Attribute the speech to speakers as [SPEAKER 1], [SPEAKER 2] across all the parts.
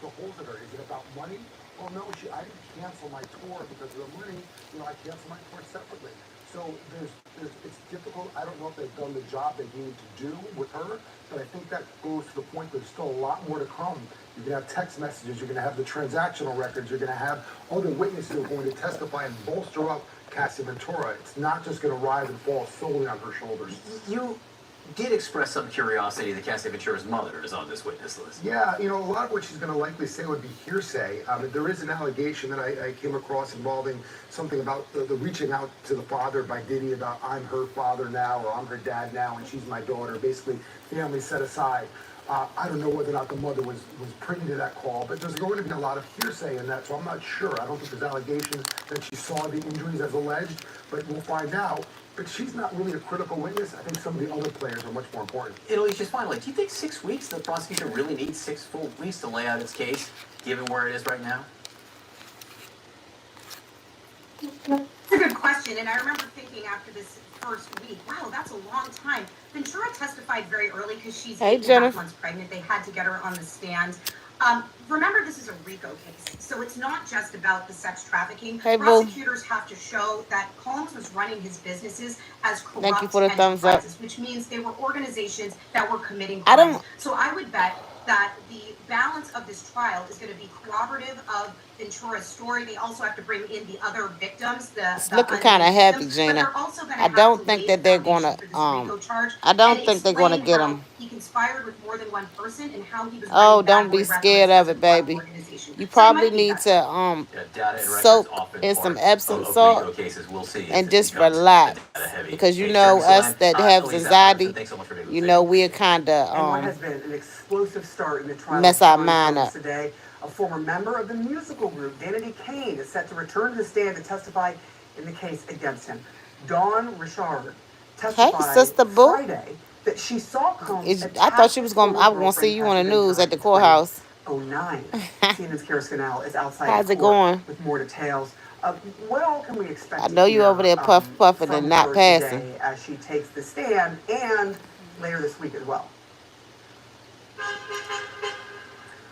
[SPEAKER 1] the holes at her. Is it about money? Well, no, I didn't cancel my tour because of the money. I canceled my tour separately. So it's difficult. I don't know if they've done the job they need to do with her, but I think that goes to the point that there's still a lot more to come. You're going to have text messages. You're going to have the transactional records. You're going to have other witnesses who are going to testify and bolster up Cassie Ventura. It's not just going to rise and fall solely on her shoulders.
[SPEAKER 2] You did express some curiosity that Cassie Ventura's mother is on this witness list.
[SPEAKER 1] Yeah, a lot of what she's going to likely say would be hearsay. There is an allegation that I came across involving something about the reaching out to the father by Diddy about I'm her father now or I'm her dad now and she's my daughter. Basically, family set aside. I don't know whether or not the mother was privy to that call, but there's going to be a lot of hearsay in that, so I'm not sure. I don't think there's allegations that she saw the injuries as alleged, but we'll find out. But she's not really a critical witness. I think some of the other players are much more important.
[SPEAKER 2] Italy's just finally, do you think 6 weeks, the prosecution really needs 6 full weeks to lay out its case, given where it is right now?
[SPEAKER 3] That's a good question, and I remember thinking after this first week, wow, that's a long time. Ventura testified very early because she's 8.5 months pregnant. They had to get her on the stand. Remember, this is a RICO case, so it's not just about the sex trafficking. Prosecutors have to show that Combs was running his businesses as corrupt enterprises, which means they were organizations that were committing crimes. So I would bet that the balance of this trial is going to be corroborative of Ventura's story. They also have to bring in the other victims.
[SPEAKER 4] It's looking kind of heavy, Gina. I don't think that they're going to, I don't think they're going to get him.
[SPEAKER 3] He conspired with more than one person and how he was
[SPEAKER 4] don't be scared of it, baby. You probably need to soak in some Epsom salt and just relax. Because us that have anxiety, we are kind of mess our mind up.
[SPEAKER 5] Today, a former member of the musical group Danity Kane is set to return to the stand to testify in the case against him. Dawn Richard testified Friday that she saw Combs.
[SPEAKER 4] I thought she was going. I was going to see you on the news at the courthouse.
[SPEAKER 5] 09. CNN's Kara Scannell is outside.
[SPEAKER 4] How's it going?
[SPEAKER 5] With more details. What all can we expect?
[SPEAKER 4] I know you over there puffing and not passing.
[SPEAKER 5] As she takes the stand, and later this week as well.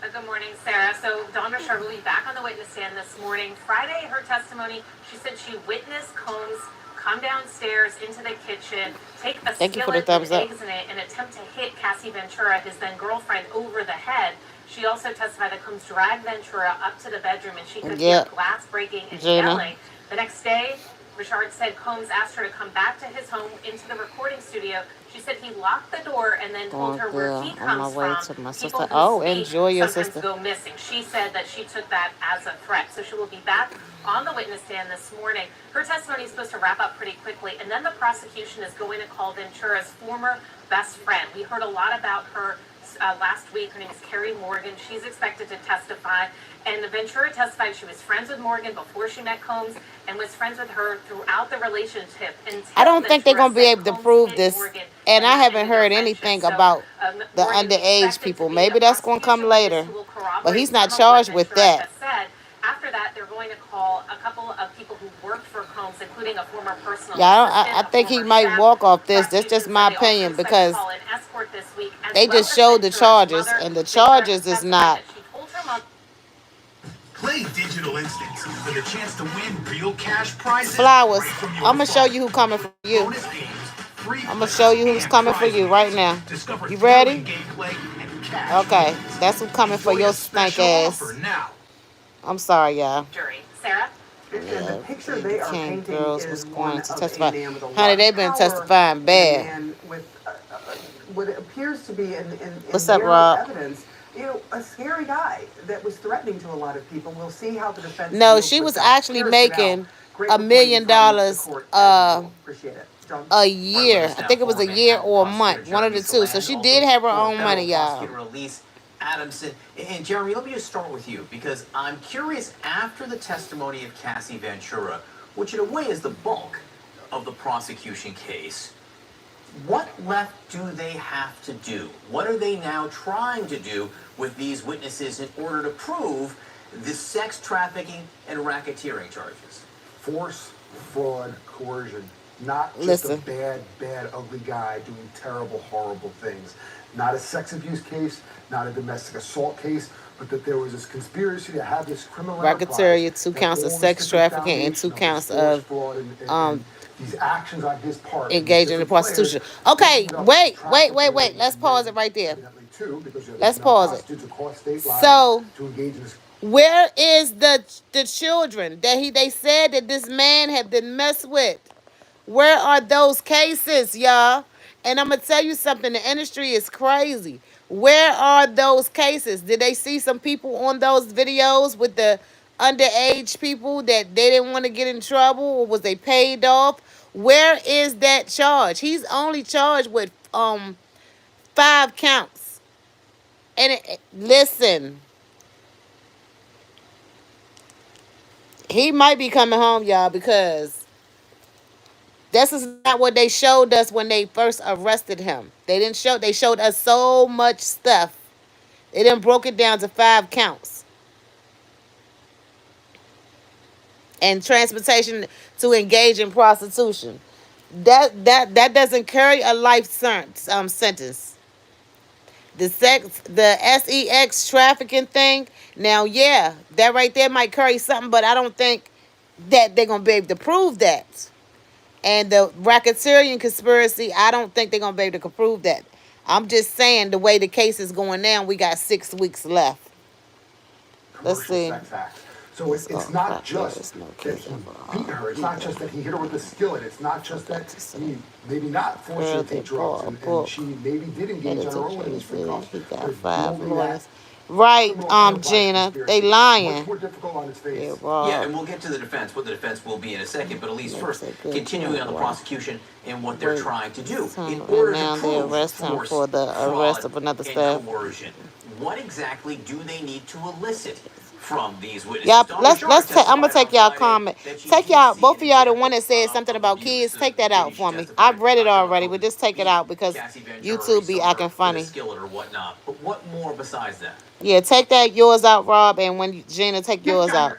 [SPEAKER 6] Good morning, Sarah. So Dawn Richard will be back on the witness stand this morning. Friday, her testimony, she said she witnessed Combs come downstairs into the kitchen, take a skillet with eggs in it, and attempt to hit Cassie Ventura, his then girlfriend, over the head. She also testified that Combs dragged Ventura up to the bedroom and she could hear glass breaking and yelling. The next day, Richard said Combs asked her to come back to his home into the recording studio. She said he locked the door and then told her where he comes from. People who
[SPEAKER 4] enjoy your sister.
[SPEAKER 6] Go missing. She said that she took that as a threat. So she will be back on the witness stand this morning. Her testimony is supposed to wrap up pretty quickly, and then the prosecution is going to call Ventura's former best friend. We heard a lot about her last week. Her name is Carrie Morgan. She's expected to testify. And Ventura testified she was friends with Morgan before she met Combs and was friends with her throughout the relationship.
[SPEAKER 4] I don't think they're going to be able to prove this. And I haven't heard anything about the underage people. Maybe that's going to come later. But he's not charged with that.
[SPEAKER 6] After that, they're going to call a couple of people who worked for Combs, including a former personal assistant.
[SPEAKER 4] I think he might walk off this. That's just my opinion because they just showed the charges, and the charges is not.
[SPEAKER 7] Play Digital Instants for the chance to win real cash prizes.
[SPEAKER 4] Flowers. I'm going to show you who's coming for you. I'm going to show you who's coming for you right now. You ready? Okay. That's who's coming for your stank ass. I'm sorry, y'all.
[SPEAKER 6] Sarah?
[SPEAKER 5] The picture they are painting
[SPEAKER 4] girls was
[SPEAKER 5] is
[SPEAKER 4] going
[SPEAKER 5] one
[SPEAKER 4] to
[SPEAKER 5] of
[SPEAKER 4] testify.
[SPEAKER 5] a man with a lot
[SPEAKER 4] Honey, they've
[SPEAKER 5] of
[SPEAKER 4] been
[SPEAKER 5] power
[SPEAKER 4] testifying bad.
[SPEAKER 5] and with what appears to be in
[SPEAKER 4] What's up, Rob?
[SPEAKER 5] evidence, a scary guy that was threatening to a lot of people. We'll see how the defense.
[SPEAKER 4] No, she was actually making $1 million a year. I think it was a year or a month, one of the two. So she did have her own money, y'all.
[SPEAKER 2] Adamson. And Jeremy, let me just start with you, because I'm curious, after the testimony of Cassie Ventura, which in a way is the bulk of the prosecution case, what left do they have to do? What are they now trying to do with these witnesses in order to prove the sex trafficking and racketeering charges?
[SPEAKER 1] Force, fraud, coercion. Not just a bad, ugly guy doing terrible, horrible things. Not a sex abuse case, not a domestic assault case, but that there was this conspiracy to have this criminal
[SPEAKER 4] racketeering, 2 counts of sex trafficking, and 2 counts of
[SPEAKER 1] these actions on his part,
[SPEAKER 4] engaging in prostitution. Okay, wait. Let's pause it right there. Let's pause it. So, where is the children that they said that this man had been messed with? Where are those cases, y'all? And I'm gonna tell you something. The industry is crazy. Where are those cases? Did they see some people on those videos with the underage people that they didn't want to get in trouble, or was they paid off? Where is that charge? He's only charged with 5 counts. And listen, he might be coming home, y'all, because this is not what they showed us when they first arrested him. They showed us so much stuff. They done broke it down to 5 counts. And transportation to engage in prostitution. That doesn't carry a life sentence. The sex trafficking thing. Now, yeah, that right there might carry something, but I don't think that they're gonna be able to prove that. And the racketeering conspiracy, I don't think they're gonna be able to prove that. I'm just saying the way the case is going now, we got 6 weeks left. Let's see.
[SPEAKER 1] So it's not just that he beat her. It's not just that he hit her with a skillet. It's not just that he maybe not forced her to take drugs and she maybe did engage on her own in this recourse.
[SPEAKER 4] He got 5 lawyers. Right, Gina, they lying.
[SPEAKER 1] Much more difficult on its face.
[SPEAKER 2] Yeah, and we'll get to the defense, what the defense will be in a second, but at least first, continuing on the prosecution and what they're trying to do in order to prove force,
[SPEAKER 4] for the arrest of another staff.
[SPEAKER 2] and coercion. What exactly do they need to elicit from these witnesses?
[SPEAKER 4] Y'all, I'm gonna take y'all comment. Take y'all, both of y'all, the one that said something about kids, take that out for me. I've read it already, but just take it out because YouTube be acting funny.
[SPEAKER 2] But what more besides that?
[SPEAKER 4] Yeah, take yours out, Rob, and when Gina, take yours out.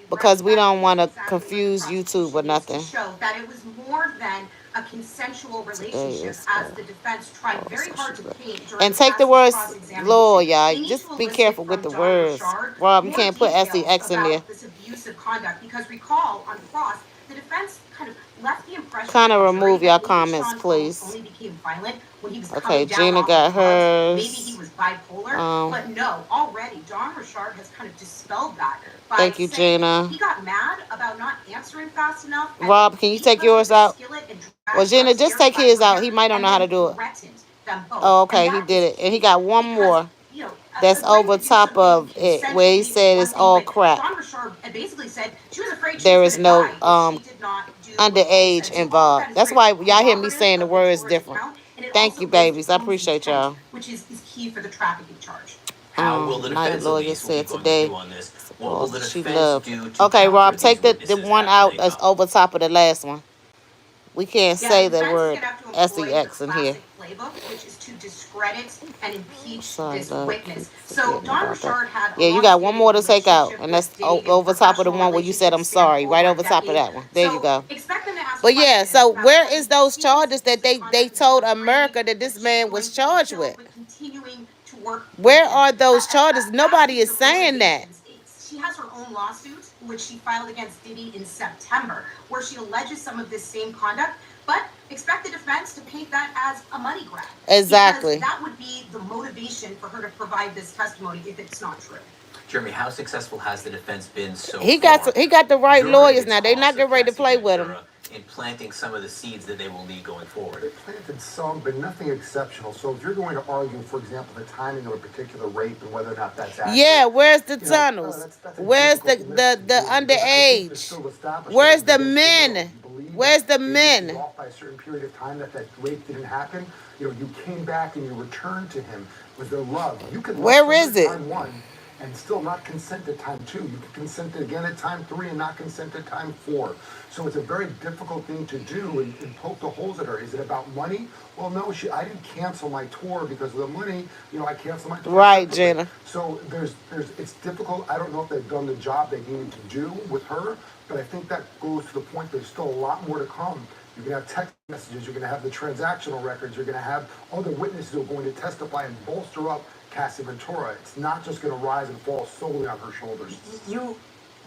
[SPEAKER 4] Because we don't want to confuse YouTube or nothing.
[SPEAKER 3] Show that it was more than a consensual relationship, as the defense tried very hard to paint.
[SPEAKER 4] And take the words, Lord, y'all. Just be careful with the words. Rob, you can't put SEX in there.
[SPEAKER 3] This abusive conduct, because recall on cross, the defense kind of left the impression.
[SPEAKER 4] Kind of remove your comments, please.
[SPEAKER 3] Only became violent when he was
[SPEAKER 4] okay, Gina got hers.
[SPEAKER 3] Maybe he was bipolar, but no, already Don Richard has kind of dispelled that.
[SPEAKER 4] Thank you, Gina.
[SPEAKER 3] He got mad about not answering fast enough.
[SPEAKER 4] Rob, can you take yours out? Well, Gina, just take his out. He might not know how to do it. Oh, okay, he did it. And he got one more that's over top of it, where he said it's all crap. There is no underage involved. That's why y'all hear me saying the words different. Thank you, babies. I appreciate y'all.
[SPEAKER 3] Which is key for the trafficking charge.
[SPEAKER 2] How will the defense
[SPEAKER 4] lawyer said today.
[SPEAKER 2] What will the defense do to
[SPEAKER 4] okay, Rob, take the
[SPEAKER 2] witnesses
[SPEAKER 4] one out that's over top of the last one. We can't say the word SEX in here.
[SPEAKER 3] Which is to discredit and impeach this witness. So Don Richard had
[SPEAKER 4] you got one more to take out, and that's over top of the one where you said I'm sorry, right over top of that one. There you go. But yeah, so where is those charges that they told America that this man was charged with? Where are those charges? Nobody is saying that.
[SPEAKER 3] She has her own lawsuit, which she filed against Diddy in September, where she alleges some of this same conduct, but expect the defense to paint that as a money grab.
[SPEAKER 4] Exactly.
[SPEAKER 3] Because that would be the motivation for her to provide this testimony if it's not true.
[SPEAKER 2] Jeremy, how successful has the defense been so far?
[SPEAKER 4] He got the right lawyers now. They're not getting ready to play with him.
[SPEAKER 2] In planting some of the seeds that they will need going forward.
[SPEAKER 1] They planted some, but nothing exceptional. So if you're going to argue, for example, the timing of a particular rape and whether or not that's accurate.
[SPEAKER 4] Yeah, where's the tunnels? Where's the underage? Where's the men? Where's the men?
[SPEAKER 1] Off by a certain period of time that rape didn't happen. You came back and you returned to him. Was there love? You could.
[SPEAKER 4] Where is it?
[SPEAKER 1] Time 1 and still not consent at time 2. You can consent again at time 3 and not consent at time 4. So it's a very difficult thing to do and poke the holes at her. Is it about money? Well, no, I didn't cancel my tour because of the money. I canceled my tour.
[SPEAKER 4] Right, Gina.
[SPEAKER 1] So it's difficult. I don't know if they've done the job they needed to do with her, but I think that goes to the point there's still a lot more to come. You're going to have text messages. You're going to have the transactional records. You're going to have other witnesses who are going to testify and bolster up Cassie Ventura. It's not just going to rise and fall solely on her shoulders.
[SPEAKER 2] You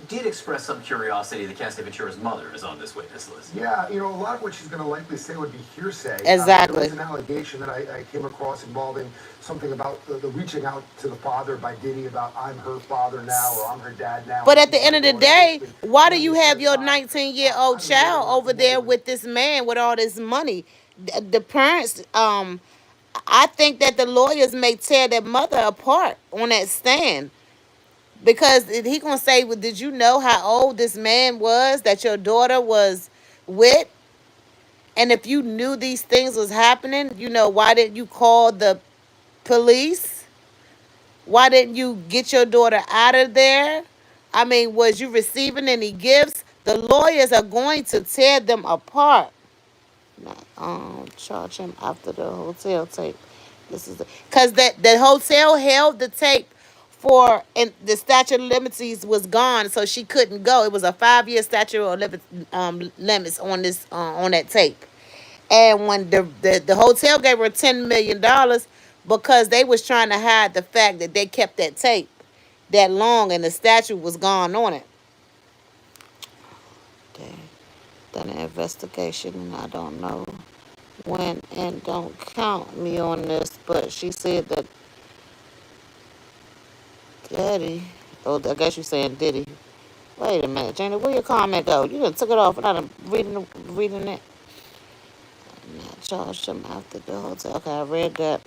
[SPEAKER 2] did express some curiosity that Cassie Ventura's mother is on this witness list.
[SPEAKER 1] Yeah, a lot of what she's going to likely say would be hearsay.
[SPEAKER 4] Exactly.
[SPEAKER 1] There is an allegation that I came across involving something about the reaching out to the father by Diddy about I'm her father now or I'm her dad now.
[SPEAKER 4] But at the end of the day, why do you have your 19-year-old child over there with this man with all this money? The parents, I think that the lawyers may tear their mother apart on that stand. Because he gonna say, well, did you know how old this man was that your daughter was with? And if you knew these things was happening, why didn't you call the police? Why didn't you get your daughter out of there? I mean, was you receiving any gifts? The lawyers are going to tear them apart. Charge him after the hotel tape. This is because the hotel held the tape and the statute of limits was gone, so she couldn't go. It was a 5-year statute of limits on this on that tape. And when the hotel gave her $10 million because they was trying to hide the fact that they kept that tape that long and the statute was gone on it. They done an investigation and I don't know when, and don't count me on this, but she said that Daddy, I guess you're saying Diddy. Wait a minute, Jana, where your comment go? You done took it off without reading it. Not charged him after the hotel. Okay, I read that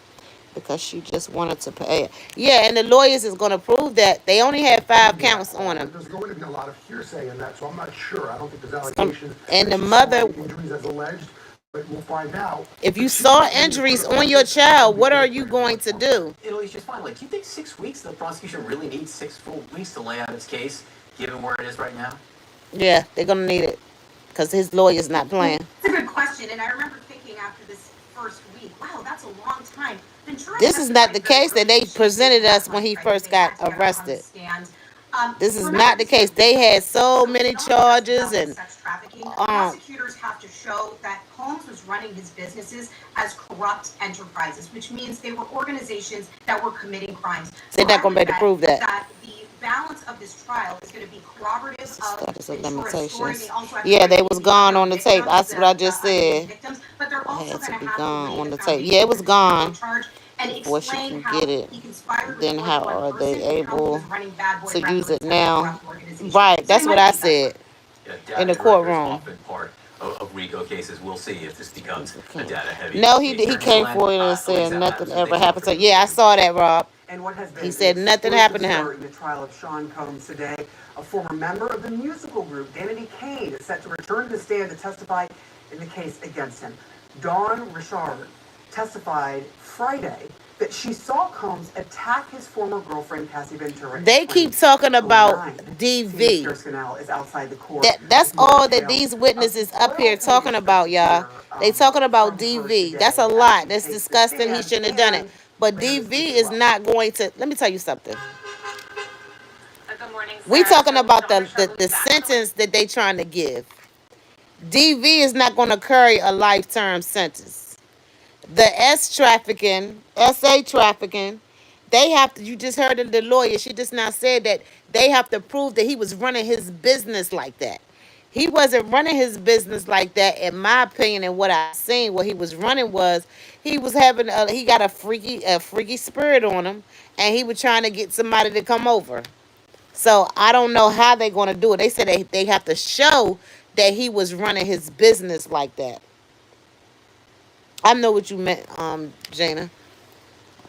[SPEAKER 4] because she just wanted to pay it. Yeah, and the lawyers is going to prove that they only had 5 counts on him.
[SPEAKER 1] There's going to be a lot of hearsay in that, so I'm not sure. I don't think there's allegations.
[SPEAKER 4] And the mother,
[SPEAKER 1] injuries as alleged, but we'll find out.
[SPEAKER 4] If you saw injuries on your child, what are you going to do?
[SPEAKER 2] Italy's just fine. Do you think 6 weeks? The prosecution really needs 6 full weeks to lay out its case, given where it is right now?
[SPEAKER 4] Yeah, they're gonna need it, because his lawyer's not playing.
[SPEAKER 3] It's a good question, and I remember thinking after this first week, wow, that's a long time.
[SPEAKER 4] This is not the case that they presented us when he first got arrested. This is not the case. They had so many charges and
[SPEAKER 3] prosecutors have to show that Combs was running his businesses as corrupt enterprises, which means they were organizations that were committing crimes.
[SPEAKER 4] They're not going to be able to prove that.
[SPEAKER 3] That the balance of this trial is going to be corroborative of the limitations.
[SPEAKER 4] Yeah, they was gone on the tape. That's what I just said.
[SPEAKER 3] But they're also
[SPEAKER 4] had to
[SPEAKER 3] going
[SPEAKER 4] be
[SPEAKER 3] to have
[SPEAKER 4] gone
[SPEAKER 3] to
[SPEAKER 4] on the tape. Yeah, it was gone. Before she
[SPEAKER 3] Explain
[SPEAKER 4] can
[SPEAKER 3] how
[SPEAKER 4] get it.
[SPEAKER 3] he conspired with
[SPEAKER 4] Then
[SPEAKER 3] more
[SPEAKER 4] how
[SPEAKER 3] than one
[SPEAKER 4] are they
[SPEAKER 3] person and how he
[SPEAKER 4] able
[SPEAKER 3] was running bad boy
[SPEAKER 4] to use
[SPEAKER 3] records
[SPEAKER 4] it
[SPEAKER 3] at a
[SPEAKER 4] now?
[SPEAKER 3] corrupt organization.
[SPEAKER 4] Right,
[SPEAKER 3] So
[SPEAKER 4] that's
[SPEAKER 3] they
[SPEAKER 4] what
[SPEAKER 3] might
[SPEAKER 4] I
[SPEAKER 3] be
[SPEAKER 4] said
[SPEAKER 2] Data
[SPEAKER 4] in the
[SPEAKER 2] and records
[SPEAKER 4] courtroom.
[SPEAKER 2] often part of RICO cases. We'll see if this becomes a data-heavy.
[SPEAKER 4] No, he
[SPEAKER 2] case.
[SPEAKER 4] came forward and said
[SPEAKER 2] Elisa,
[SPEAKER 4] nothing
[SPEAKER 2] Adams,
[SPEAKER 4] ever happened to him. Yeah, I saw that, Rob.
[SPEAKER 5] And what has been
[SPEAKER 4] He said nothing happened to him.
[SPEAKER 5] In the trial of Sean Combs today, a former member of the musical group Danity Kane is set to return to the stand to testify in the case against him. Dawn Richard testified Friday that she saw Combs attack his former girlfriend Cassie Ventura.
[SPEAKER 4] They keep talking about DV.
[SPEAKER 5] Is outside the court.
[SPEAKER 4] That's all that these witnesses up here talking about, y'all. They talking about DV. That's a lot. That's disgusting. He shouldn't have done it. But DV is not going to. Let me tell you something.
[SPEAKER 6] Good morning, Sarah.
[SPEAKER 4] We talking about
[SPEAKER 6] Dawn
[SPEAKER 4] the sentence that they trying to give. DV is not going to carry a lifetime sentence. The SA trafficking, they have to, you just heard of the lawyer, she just now said that they have to prove that he was running his business like that. He wasn't running his business like that, in my opinion, and what I seen, what he was running was, he was having, he got a freaky spirit on him, and he was trying to get somebody to come over. So I don't know how they're going to do it. They said they have to show that he was running his business like that. I know what you meant, Jana.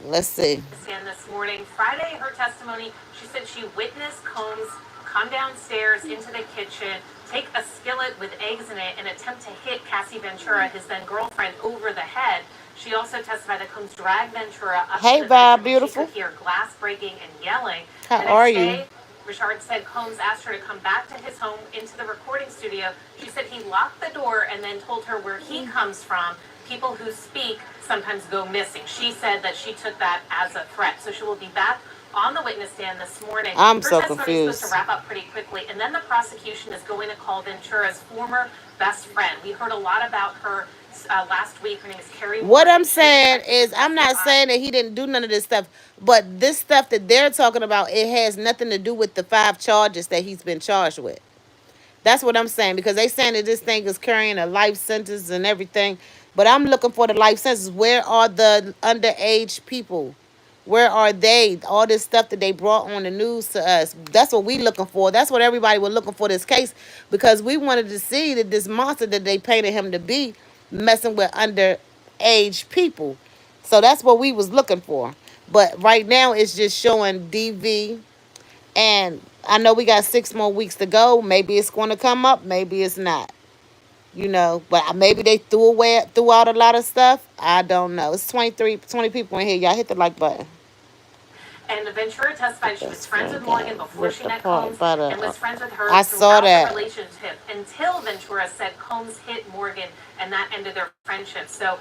[SPEAKER 4] Let's see.
[SPEAKER 6] Stand this morning. Friday, her testimony, she said she witnessed Combs come downstairs into the kitchen, take a skillet with eggs in it, and attempt to hit Cassie Ventura, his then girlfriend, over the head. She also testified that Combs dragged Ventura up to the bedroom.
[SPEAKER 4] Beautiful.
[SPEAKER 6] She could hear glass breaking and yelling.
[SPEAKER 4] How are you?
[SPEAKER 6] Richard said Combs asked her to come back to his home into the recording studio. She said he locked the door and then told her where he comes from. People who speak sometimes go missing. She said that she took that as a threat. So she will be back on the witness stand this morning.
[SPEAKER 4] I'm so confused.
[SPEAKER 6] Her testimony is supposed to wrap up pretty quickly, and then the prosecution is going to call Ventura's former best friend. We heard a lot about her last week. Her name is Carrie.
[SPEAKER 4] What I'm saying is, I'm not saying that he didn't do none of this stuff, but this stuff that they're talking about, it has nothing to do with the 5 charges that he's been charged with. That's what I'm saying, because they saying that this thing is carrying a life sentence and everything, but I'm looking for the life sentence. Where are the underage people? Where are they? All this stuff that they brought on the news to us. That's what we looking for. That's what everybody was looking for this case, because we wanted to see that this monster that they painted him to be messing with underage people. So that's what we was looking for. But right now it's just showing DV, and I know we got 6 more weeks to go. Maybe it's going to come up. Maybe it's not. But maybe they threw out a lot of stuff. I don't know. It's 20 people in here. Y'all hit the like button.
[SPEAKER 6] And Ventura testified she was friends with Morgan before she met Combs and was friends with her
[SPEAKER 4] I saw that.
[SPEAKER 6] the relationship until Ventura said Combs hit Morgan, and that ended their friendship. So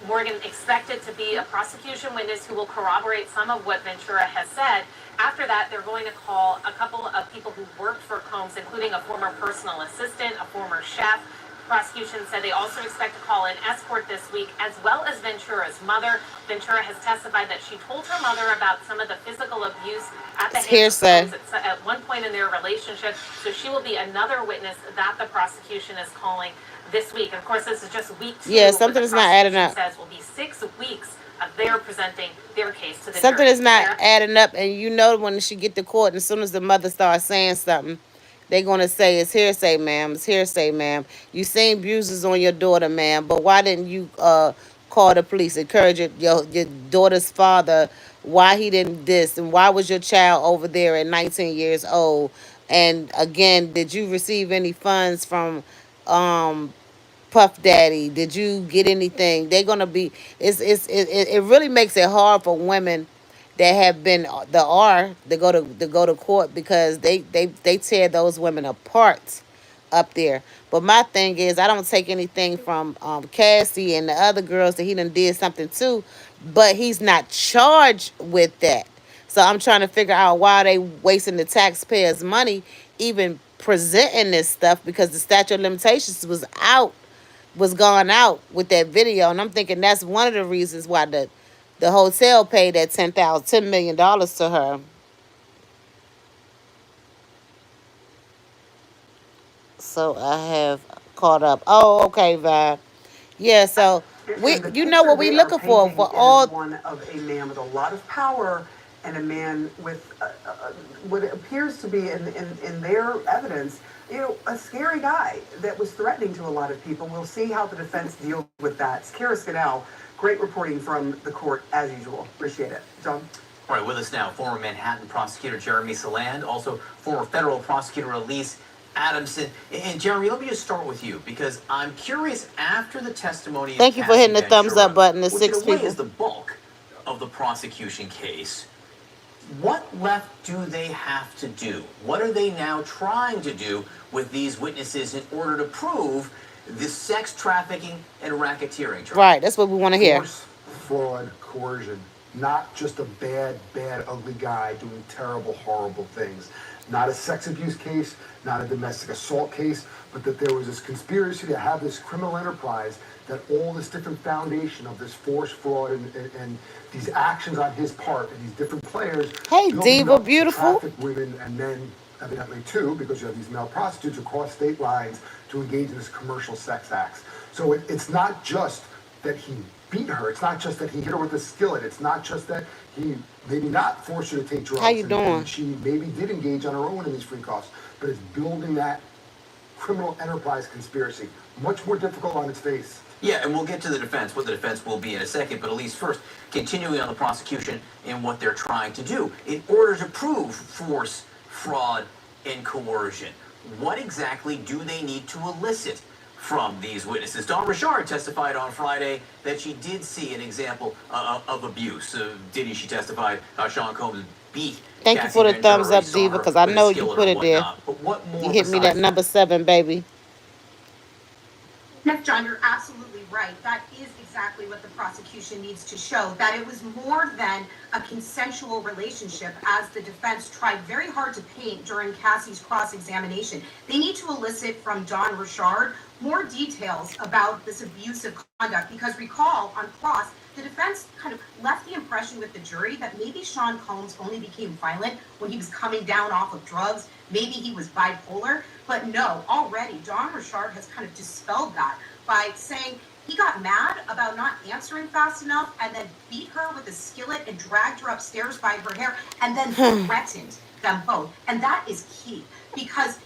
[SPEAKER 6] Morgan expected to be a prosecution witness who will corroborate some of what Ventura has said. After that, they're going to call a couple of people who worked for Combs, including a former personal assistant, a former chef. Prosecution said they also expect to call an escort this week, as well as Ventura's mother. Ventura has testified that she told her mother about some of the physical abuse at the hands of Combs at one point in their relationship. So she will be another witness that the prosecution is calling this week. And of course, this is just week 2.
[SPEAKER 4] Yeah, something is not adding up.
[SPEAKER 6] Says will be 6 weeks of their presenting their case to the
[SPEAKER 4] something
[SPEAKER 6] jury.
[SPEAKER 4] Is not adding up, and when she get to court, as soon as the mother starts saying something, they're going to say, it's hearsay, ma'am. It's hearsay, ma'am. You seen bruises on your daughter, ma'am, but why didn't you call the police, encourage your daughter's father, why he didn't this, and why was your child over there at 19 years old? And again, did you receive any funds from Puff Daddy? Did you get anything? They're going to be, it really makes it hard for women that have been to go to court, because they tear those women apart up there. But my thing is, I don't take anything from Cassie and the other girls that he done did something to, but he's not charged with that. So I'm trying to figure out why they wasting the taxpayers' money even presenting this stuff, because the statute of limitations was gone out with that video, and I'm thinking that's one of the reasons why the hotel paid that $10 million to her. So I have caught up. Oh, okay, Vibe. Yeah, so you know what we looking for all.
[SPEAKER 5] One of a man with a lot of power and a man with what appears to be in their evidence, a scary guy that was threatening to a lot of people. We'll see how the defense deals with that. It's Kara Scannell. Great reporting from the court, as usual. Appreciate it. John?
[SPEAKER 2] All right, with us now, former Manhattan prosecutor Jeremy Saland, also former federal prosecutor Elise Adamson. And Jeremy, let me just start with you, because I'm curious, after the testimony of
[SPEAKER 4] Thank you for hitting the thumbs up button to 6 people.
[SPEAKER 2] Which is the bulk of the prosecution case. What left do they have to do? What are they now trying to do with these witnesses in order to prove the sex trafficking and racketeering charge?
[SPEAKER 4] Right, that's what we want to hear.
[SPEAKER 1] Force, fraud, coercion. Not just a bad, ugly guy doing terrible, horrible things. Not a sex abuse case, not a domestic assault case, but that there was this conspiracy to have this criminal enterprise, that all this different foundation of this force, fraud, and these actions on his part, and these different players.
[SPEAKER 4] Hey, Diva, beautiful.
[SPEAKER 1] Traffic women and men, evidently too, because you have these male prostitutes across state lines to engage in this commercial sex acts. So it's not just that he beat her. It's not just that he hit her with a skillet. It's not just that he maybe not forced her to take drugs.
[SPEAKER 4] How you doing?
[SPEAKER 1] And she maybe did engage on her own in these free costs, but it's building that criminal enterprise conspiracy. Much more difficult on its face.
[SPEAKER 2] Yeah, and we'll get to the defense, what the defense will be in a second, but at least first, continuing on the prosecution and what they're trying to do in order to prove force, fraud, and coercion. What exactly do they need to elicit from these witnesses? Dawn Richard testified on Friday that she did see an example of abuse. She testified Sean Combs beat.
[SPEAKER 4] Thank you for the thumbs up, Diva, because I know you put it there.
[SPEAKER 2] But what more?
[SPEAKER 4] You hit me that number 7, baby.
[SPEAKER 3] Yes, John, you're absolutely right. That is exactly what the prosecution needs to show, that it was more than a consensual relationship, as the defense tried very hard to paint during Cassie's cross-examination. They need to elicit from Don Richard more details about this abusive conduct, because recall, on cross, the defense kind of left the impression with the jury that maybe Sean Combs only became violent when he was coming down off of drugs, maybe he was bipolar, but no, already Don Richard has kind of dispelled that by saying he got mad about not answering fast enough and then beat her with a skillet and dragged her upstairs by her hair and then threatened them both. And that is key, because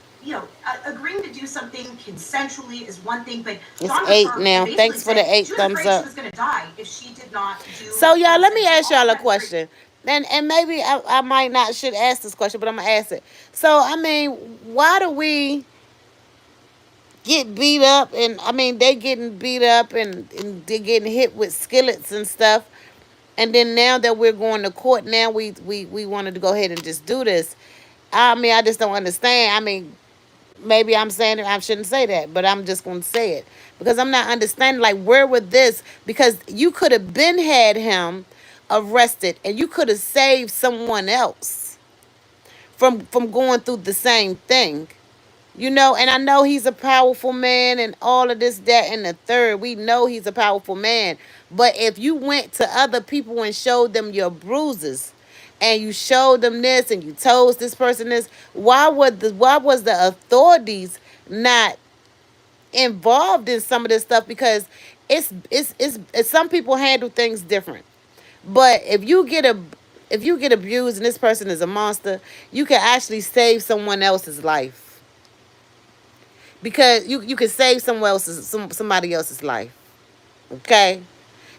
[SPEAKER 3] agreeing to do something consensually is one thing, but
[SPEAKER 4] it's 8 now. Thanks for the 8 thumbs up.
[SPEAKER 3] She was going to die if she did not do.
[SPEAKER 4] So y'all, let me ask y'all a question. And maybe I might not should ask this question, but I'm gonna ask it. So I mean, why do we get beat up? And I mean, they getting beat up and they're getting hit with skillets and stuff. And then now that we're going to court, now we wanted to go ahead and just do this. I mean, I just don't understand. I mean, maybe I'm saying it, I shouldn't say that, but I'm just going to say it because I'm not understanding, like, where would this, because you could have been had him arrested and you could have saved someone else from going through the same thing, and I know he's a powerful man and all of this, that, and the third. We know he's a powerful man, but if you went to other people and showed them your bruises, and you showed them this and you told this person this, why was the authorities not involved in some of this stuff? Because it's some people handle things different. But if you get abused and this person is a monster, you can actually save someone else's life. Because you can save somebody else's life. Okay?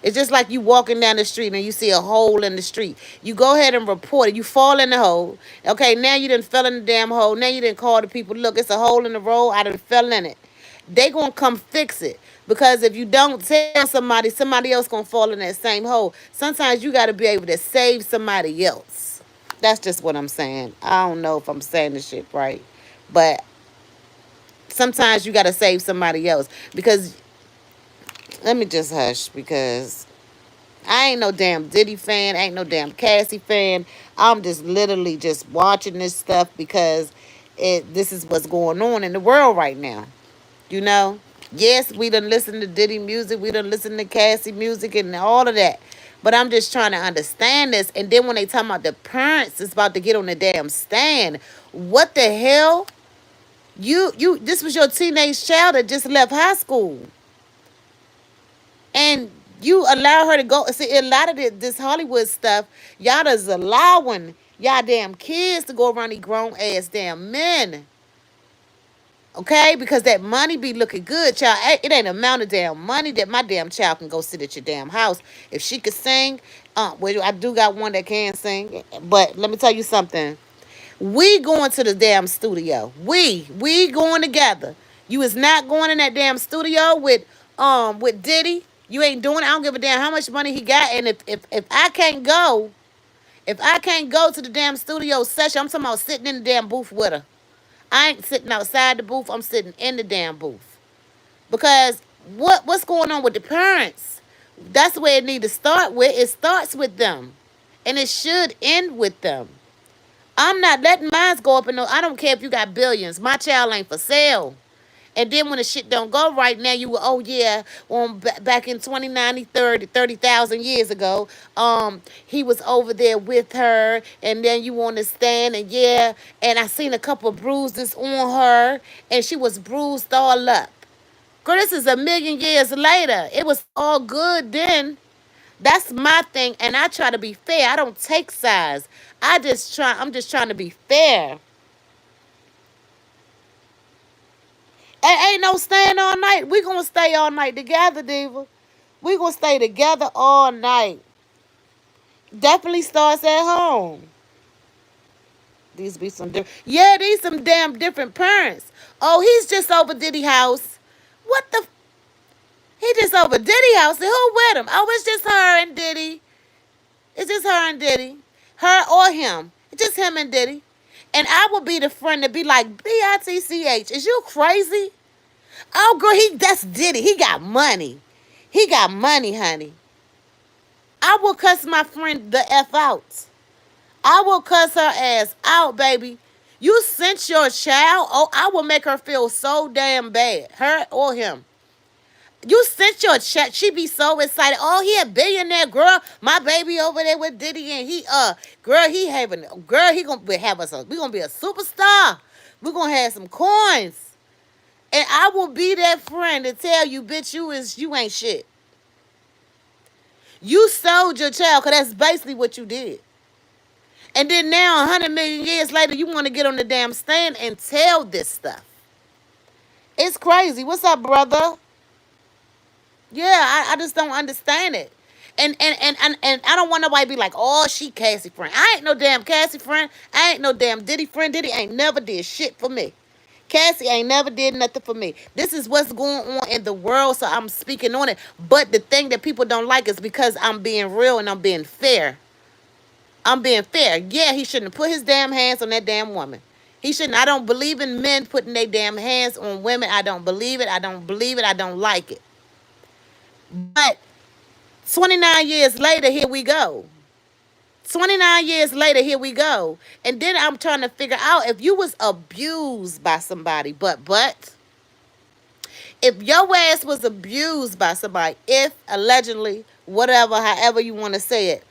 [SPEAKER 4] It's just like you walking down the street and you see a hole in the street. You go ahead and report it. You fall in the hole. Okay, now you done fell in the damn hole. Now you done call the people, look, it's a hole in the road. I done fell in it. They gonna come fix it. Because if you don't tell somebody else gonna fall in that same hole. Sometimes you gotta be able to save somebody else. That's just what I'm saying. I don't know if I'm saying this shit right. But sometimes you gotta save somebody else. Because let me just hush, because I ain't no damn Diddy fan. I ain't no damn Cassie fan. I'm just literally just watching this stuff because this is what's going on in the world right now. Yes, we done listen to Diddy music. We done listen to Cassie music and all of that. But I'm just trying to understand this. And then when they talk about the parents is about to get on the damn stand, what the hell? This was your teenage child that just left high school. And you allow her to go. See, a lot of this Hollywood stuff, y'all is allowing y'all damn kids to go around these grown ass damn men. Okay? Because that money be looking good, child. It ain't amount of damn money that my damn child can go sit at your damn house. If she could sing, well, I do got one that can sing. But let me tell you something. We going to the damn studio. We going together. You is not going in that damn studio with Diddy. You ain't doing it. I don't give a damn how much money he got. And if I can't go to the damn studio session, I'm talking about sitting in the damn booth with her. I ain't sitting outside the booth. I'm sitting in the damn booth. Because what's going on with the parents? That's where it need to start with. It starts with them. And it should end with them. I'm not letting mine go up I don't care if you got billions. My child ain't for sale. And then when the shit don't go right now, back in 2090, 30,000 years ago, he was over there with her, and then you want to stand, and I seen a couple of bruises on her, and she was bruised all up. Girl, this is 1,000,000 years later. It was all good then. That's my thing, and I try to be fair. I don't take sides. I'm just trying to be fair. Ain't no staying all night. We gonna stay all night together, Diva. We gonna stay together all night. Definitely starts at home. These be some different. Yeah, these some damn different parents. Oh, he's just over Diddy house. What the? He just over Diddy house. And who with him? Oh, it's just her and Diddy. It's just her and Diddy. Her or him. It's just him and Diddy. And I would be the friend to be like, B-I-T-C-H. Is you crazy? Oh, girl, that's Diddy. He got money. He got money, honey. I will cuss my friend the F out. I will cuss her ass out, baby. You sent your child. Oh, I will make her feel so damn bad. Her or him. You sent your check. She be so excited. Oh, he a billionaire, girl. My baby over there with Diddy, and girl, he gonna have us. We gonna be a superstar. We gonna have some coins, and I will be that friend to tell you, bitch, you ain't shit. You sold your child, cause that's basically what you did. And then now, 100 million years later, you want to get on the damn stand and tell this stuff. It's crazy. What's up, brother? Yeah, I just don't understand it. And I don't want nobody to be like, oh, she Cassie friend. I ain't no damn Cassie friend. I ain't no damn Diddy friend. Diddy ain't never did shit for me. Cassie ain't never did nothing for me. This is what's going on in the world, so I'm speaking on it. But the thing that people don't like is because I'm being real and I'm being fair. I'm being fair. Yeah, he shouldn't have put his damn hands on that damn woman. He shouldn't. I don't believe in men putting their damn hands on women. I don't believe it. I don't believe it. I don't like it. But 29 years later, here we go. 29 years later, here we go. And then I'm trying to figure out if you was abused by somebody, but if your ass was abused by somebody, if allegedly, whatever, however you want to say it,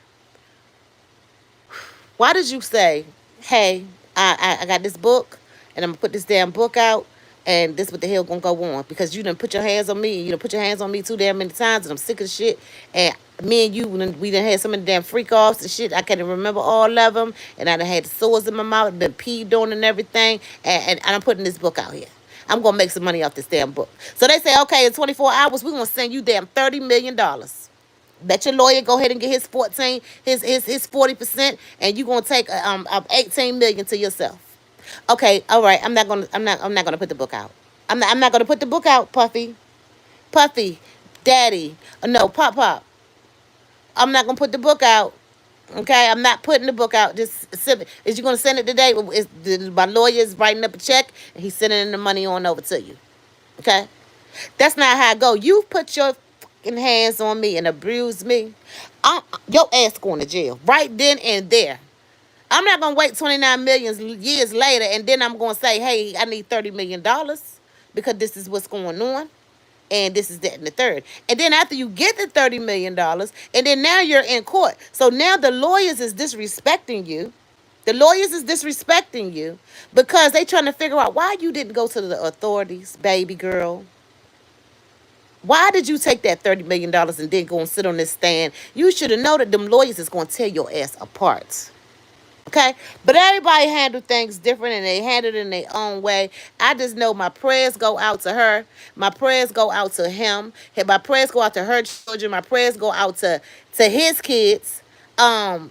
[SPEAKER 4] why did you say, hey, I got this book and I'm gonna put this damn book out and this what the hell gonna go on? Because you done put your hands on me, you done put your hands on me too damn many times and I'm sick of shit. And me and you, we done had some of the damn freak offs and shit. I can't even remember all of them. And I done had sores in my mouth, been peed on and everything. And I'm putting this book out here. I'm gonna make some money off this damn book. So they say, okay, in 24 hours, we're gonna send you damn $30 million. Let your lawyer go ahead and get his 40%, and you gonna take 18 million to yourself. Okay, all right. I'm not gonna put the book out. I'm not gonna put the book out, Puffy, Daddy. No, Pop. I'm not gonna put the book out. Okay, I'm not putting the book out. Just is you gonna send it today? My lawyer is writing up a check and he's sending the money on over to you. Okay, that's not how I go. You put your hands on me and abuse me, your ass going to jail right then and there. I'm not gonna wait 29 million years later and then I'm gonna say, hey, I need $30 million because this is what's going on. And this is that and the third. And then after you get the $30 million, and then now you're in court. So now the lawyers is disrespecting you. The lawyers is disrespecting you because they trying to figure out why you didn't go to the authorities, baby girl. Why did you take that $30 million and then go and sit on this stand? You should have known that them lawyers is going to tear your ass apart. Okay? But everybody handle things different and they handle it in their own way. I just know my prayers go out to her. My prayers go out to him. My prayers go out to her children. My prayers go out to his kids. And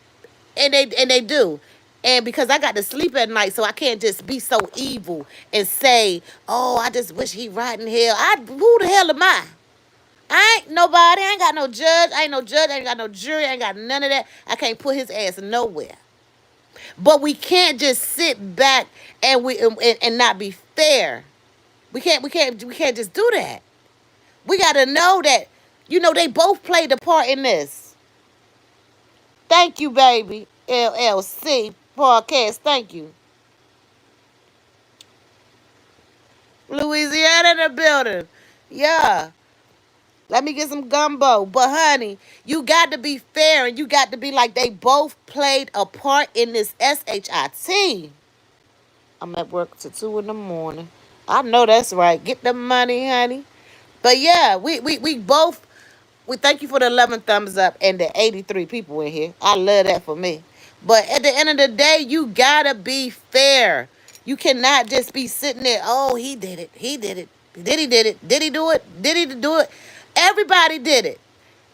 [SPEAKER 4] they do. And because I got to sleep at night, so I can't just be so evil and say, oh, I just wish he right in hell. Who the hell am I? I ain't nobody. I ain't got no judge. I ain't no judge. I ain't got no jury. I ain't got none of that. I can't put his ass nowhere. But we can't just sit back and not be fair. We can't just do that. We got to know that, they both played a part in this. Thank you, baby. LLC podcast. Thank you. Louisiana in the building. Yeah. Let me get some gumbo. But, honey, you got to be fair and you got to be like they both played a part in this SHIT. I'm at work till 2 in the morning. I know that's right. Get the money, honey. But, yeah, we thank you for the 11 thumbs up and the 83 people in here. I love that for me. But at the end of the day, you got to be fair. You cannot just be sitting there, oh, he did it. He did it. Did he did it? Did he do it? Did he do it? Everybody did it.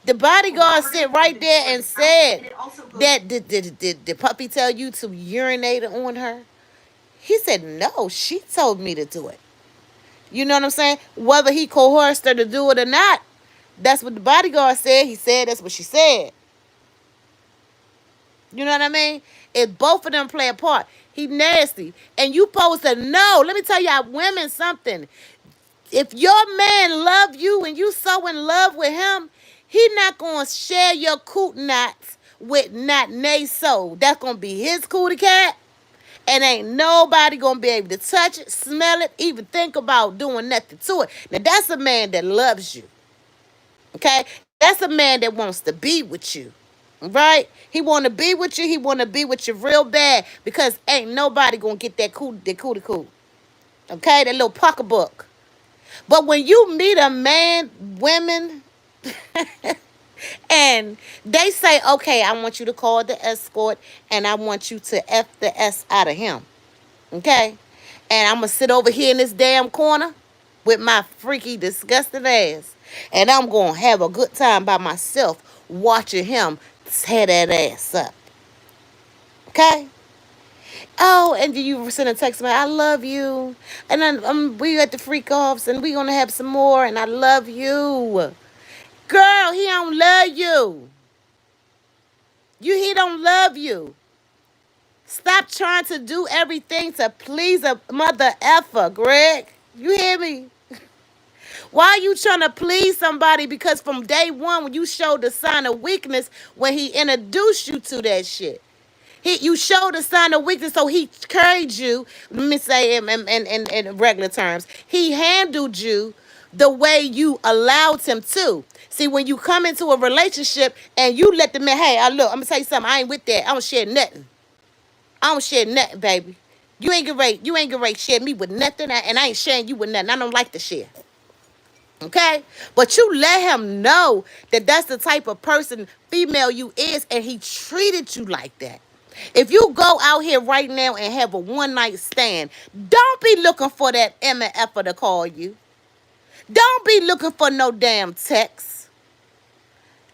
[SPEAKER 4] The bodyguard sit right there and said that did Puppy tell you to urinate on her? He said, no, she told me to do it. You know what I'm saying? Whether he coerced her to do it or not, that's what the bodyguard said. He said that's what she said. You know what I mean? If both of them play a part, he nasty. And you supposed to know. Let me tell y'all women something. If your man love you and you so in love with him, he not gonna share your coot knots with not nay soul. That's gonna be his cootie cat. And ain't nobody gonna be able to touch it, smell it, even think about doing nothing to it. Now that's a man that loves you. Okay? That's a man that wants to be with you. Right? He wanna be with you, he wanna be with you real bad because ain't nobody gonna get that cootie coot. Okay, that little pocketbook. But when you meet a man, women, and they say, okay, I want you to call the escort and I want you to F the S out of him. Okay? And I'm going to sit over here in this damn corner with my freaky, disgusting ass. And I'm going to have a good time by myself watching him tear that ass up. Okay? Oh, and you send a text me, I love you. And then we at the freak offs and we going to have some more and I love you. Girl, he don't love you. He don't love you. Stop trying to do everything to please a mother effer, Greg. You hear me? Why are you trying to please somebody? Because from day one, when you showed the sign of weakness, when he introduced you to that shit, you showed a sign of weakness, so he carried you. Let me say in regular terms, he handled you the way you allowed him to. See, when you come into a relationship and you let the man, hey, look, I'm gonna tell you something. I ain't with that. I don't share nothing. I don't share nothing, baby. You ain't gonna rate share me with nothing, and I ain't sharing you with nothing. I don't like to share. Okay? But you let him know that that's the type of person, female you is, and he treated you like that. If you go out here right now and have a one-night stand, don't be looking for that MF to call you. Don't be looking for no damn text.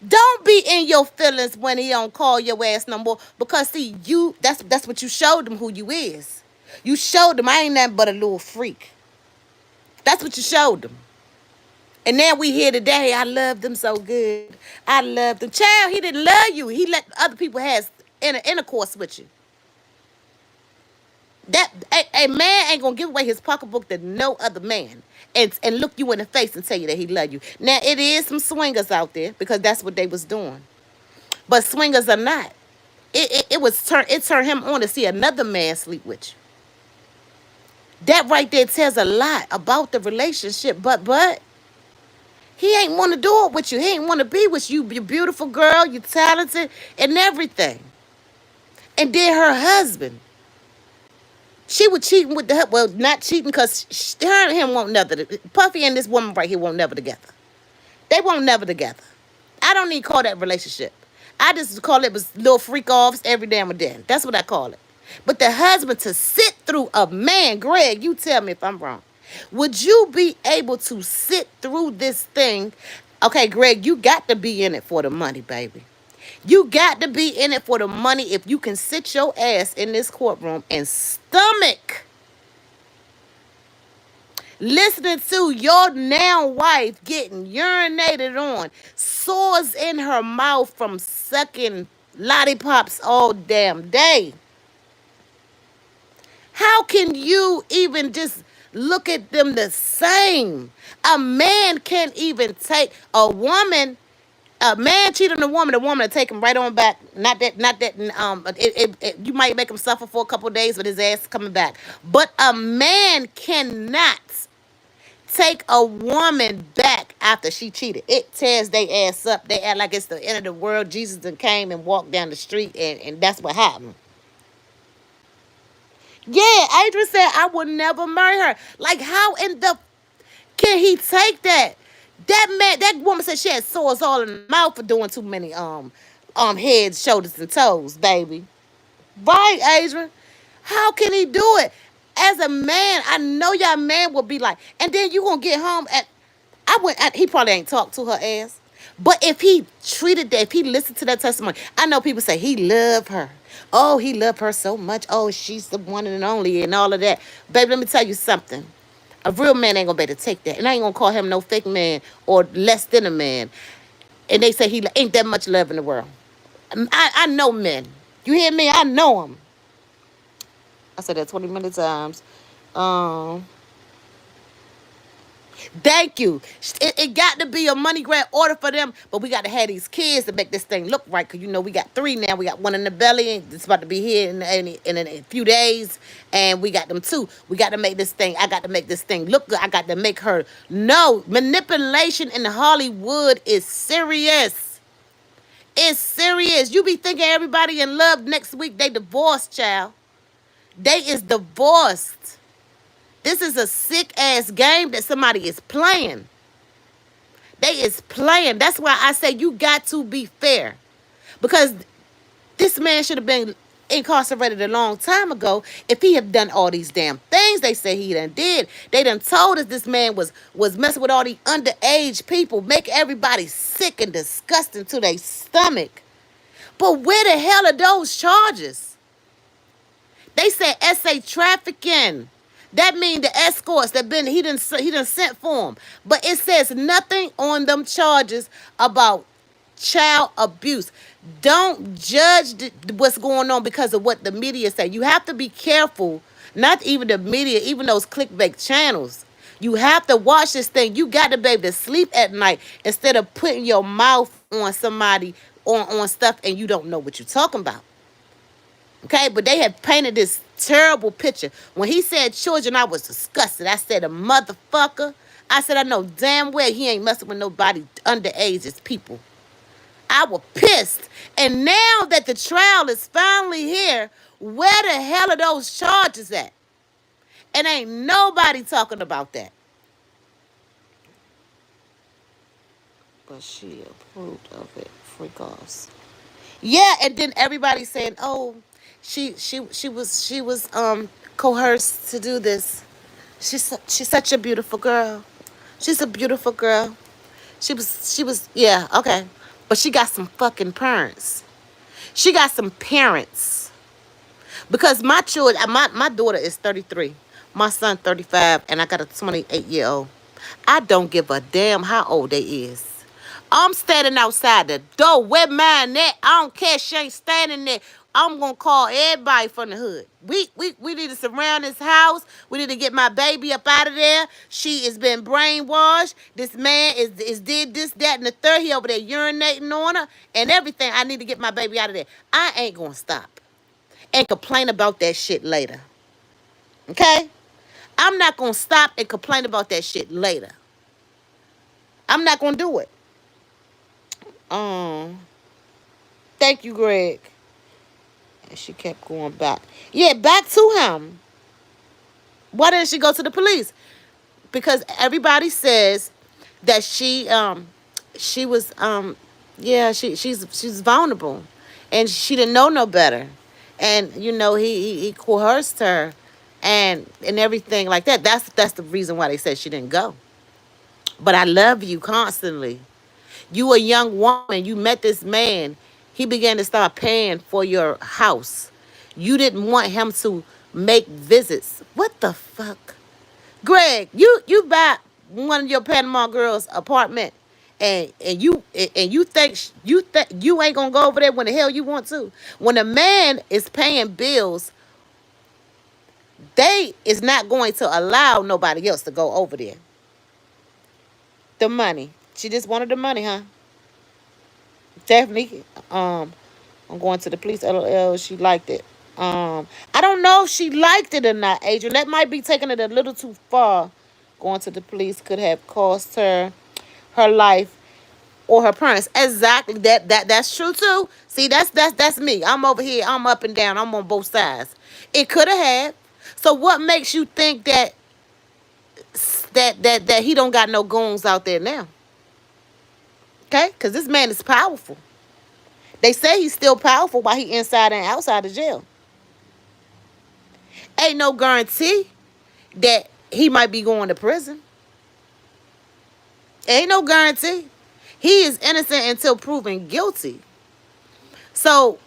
[SPEAKER 4] Don't be in your feelings when he don't call your ass no more. Because see, that's what you showed him who you is. You showed him I ain't nothing but a little freak. That's what you showed him. And now we here today. I loved him so good. I loved him. Child, he didn't love you. He let other people have intercourse with you. That a man ain't gonna give away his pocketbook to no other man and look you in the face and tell you that he love you. Now it is some swingers out there because that's what they was doing. But swingers are not. It turned him on to see another man sleep with you. That right there tells a lot about the relationship. But he ain't want to do it with you. He ain't want to be with you. You're beautiful girl. You're talented and everything. And then her husband. She was cheating with well, not cheating because her and him won't never. Puffy and this woman right here won't never together. They won't never together. I don't even call that relationship. I just call it was little freak offs every damn day. That's what I call it. But the husband to sit through a man, Greg, you tell me if I'm wrong. Would you be able to sit through this thing? Okay, Greg, you got to be in it for the money, baby. You got to be in it for the money if you can sit your ass in this courtroom and stomach listening to your now wife getting urinated on, sores in her mouth from sucking lollipops all damn day. How can you even just look at them the same? A man can't even take a man cheat on a woman will take him right on back. Not that, you might make him suffer for a couple of days, but his ass is coming back. But a man cannot take a woman back after she cheated. It tears their ass up. They act like it's the end of the world. Jesus done came and walked down the street, and that's what happened. Yeah, Adrian said I would never marry her. Like, how in the can he take that? That woman said she had sores all in the mouth for doing too many heads, shoulders, and toes, baby. Right, Adrian? How can he do it? As a man, I know y'all man will be like, and then you gonna get home he probably ain't talked to her ass. But if he treated that, if he listened to that testimony, I know people say he loved her. Oh, he loved her so much. Oh, she's the one and only and all of that. Baby, let me tell you something. A real man ain't gonna be able to take that. And I ain't gonna call him no fake man or less than a man. And they say he ain't that much love in the world. I know men. You hear me? I know them. I said that 20 many times. Thank you. It got to be a money grab order for them, but we got to have these kids to make this thing look right. Because, we got 3 now. We got 1 in the belly, and it's about to be here in a few days. And we got them 2. We got to make this thing. I got to make this thing look good. I got to make her know. Manipulation in Hollywood is serious. It's serious. You be thinking everybody in love next week, they divorced, child. They is divorced. This is a sick-ass game that somebody is playing. They is playing. That's why I say you got to be fair. Because this man should have been incarcerated a long time ago if he had done all these damn things they say he done did. They done told us this man was messing with all these underage people, make everybody sick and disgusting to their stomach. But where the hell are those charges? They said SA trafficking. That means the escorts that he done sent for them. But it says nothing on them charges about child abuse. Don't judge what's going on because of what the media say. You have to be careful. Not even the media, even those clickbait channels. You have to watch this thing. You got to be able to sleep at night instead of putting your mouth on somebody on stuff and you don't know what you're talking about. Okay, but they had painted this terrible picture. When he said children, I was disgusted. I said, a motherfucker. I said, I know damn well he ain't messing with nobody underage as people. I was pissed. And now that the trial is finally here, where the hell are those charges at? And ain't nobody talking about that. But she approved of it. Freak offs. Yeah, and then everybody saying, oh, she was coerced to do this. She's such a beautiful girl. She's a beautiful girl. She was yeah, okay. But she got some fucking parents. She got some parents. Because my children, my daughter is 33. My son 35, and I got a 28-year-old. I don't give a damn how old they is. I'm standing outside the door. Where mine at? I don't care. She ain't standing there. I'm going to call everybody from the hood. We need to surround this house. We need to get my baby up out of there. She has been brainwashed. This man is did this, that, and the third. He over there urinating on her and everything. I need to get my baby out of there. I ain't going to stop and complain about that shit later. Okay? I'm not going to stop and complain about that shit later. I'm not going to do it. Thank you, Greg. And she kept going back. Yeah, back to him. Why didn't she go to the police? Because everybody says that she was yeah, she's vulnerable, and she didn't know no better, and he coerced her, and everything like that. That's the reason why they said she didn't go. But I love you constantly. You a young woman. You met this man. He began to start paying for your house. You didn't want him to make visits. What the fuck? Greg, you buy one of your Panama girls' apartment and you think you ain't gonna go over there when the hell you want to. When a man is paying bills, they is not going to allow nobody else to go over there. The money. She just wanted the money, huh? Definitely. I'm going to the police. LOL. She liked it. I don't know if she liked it or not, Adrian. That might be taking it a little too far. Going to the police could have cost her life or her parents. Exactly. That's true too. See, that's me. I'm over here. I'm up and down. I'm on both sides. It could have had. So what makes you think that he don't got no goons out there now? Okay? Because this man is powerful. They say he's still powerful while he inside and outside of jail. Ain't no guarantee that he might be going to prison. Ain't no guarantee. He is innocent until proven guilty. So,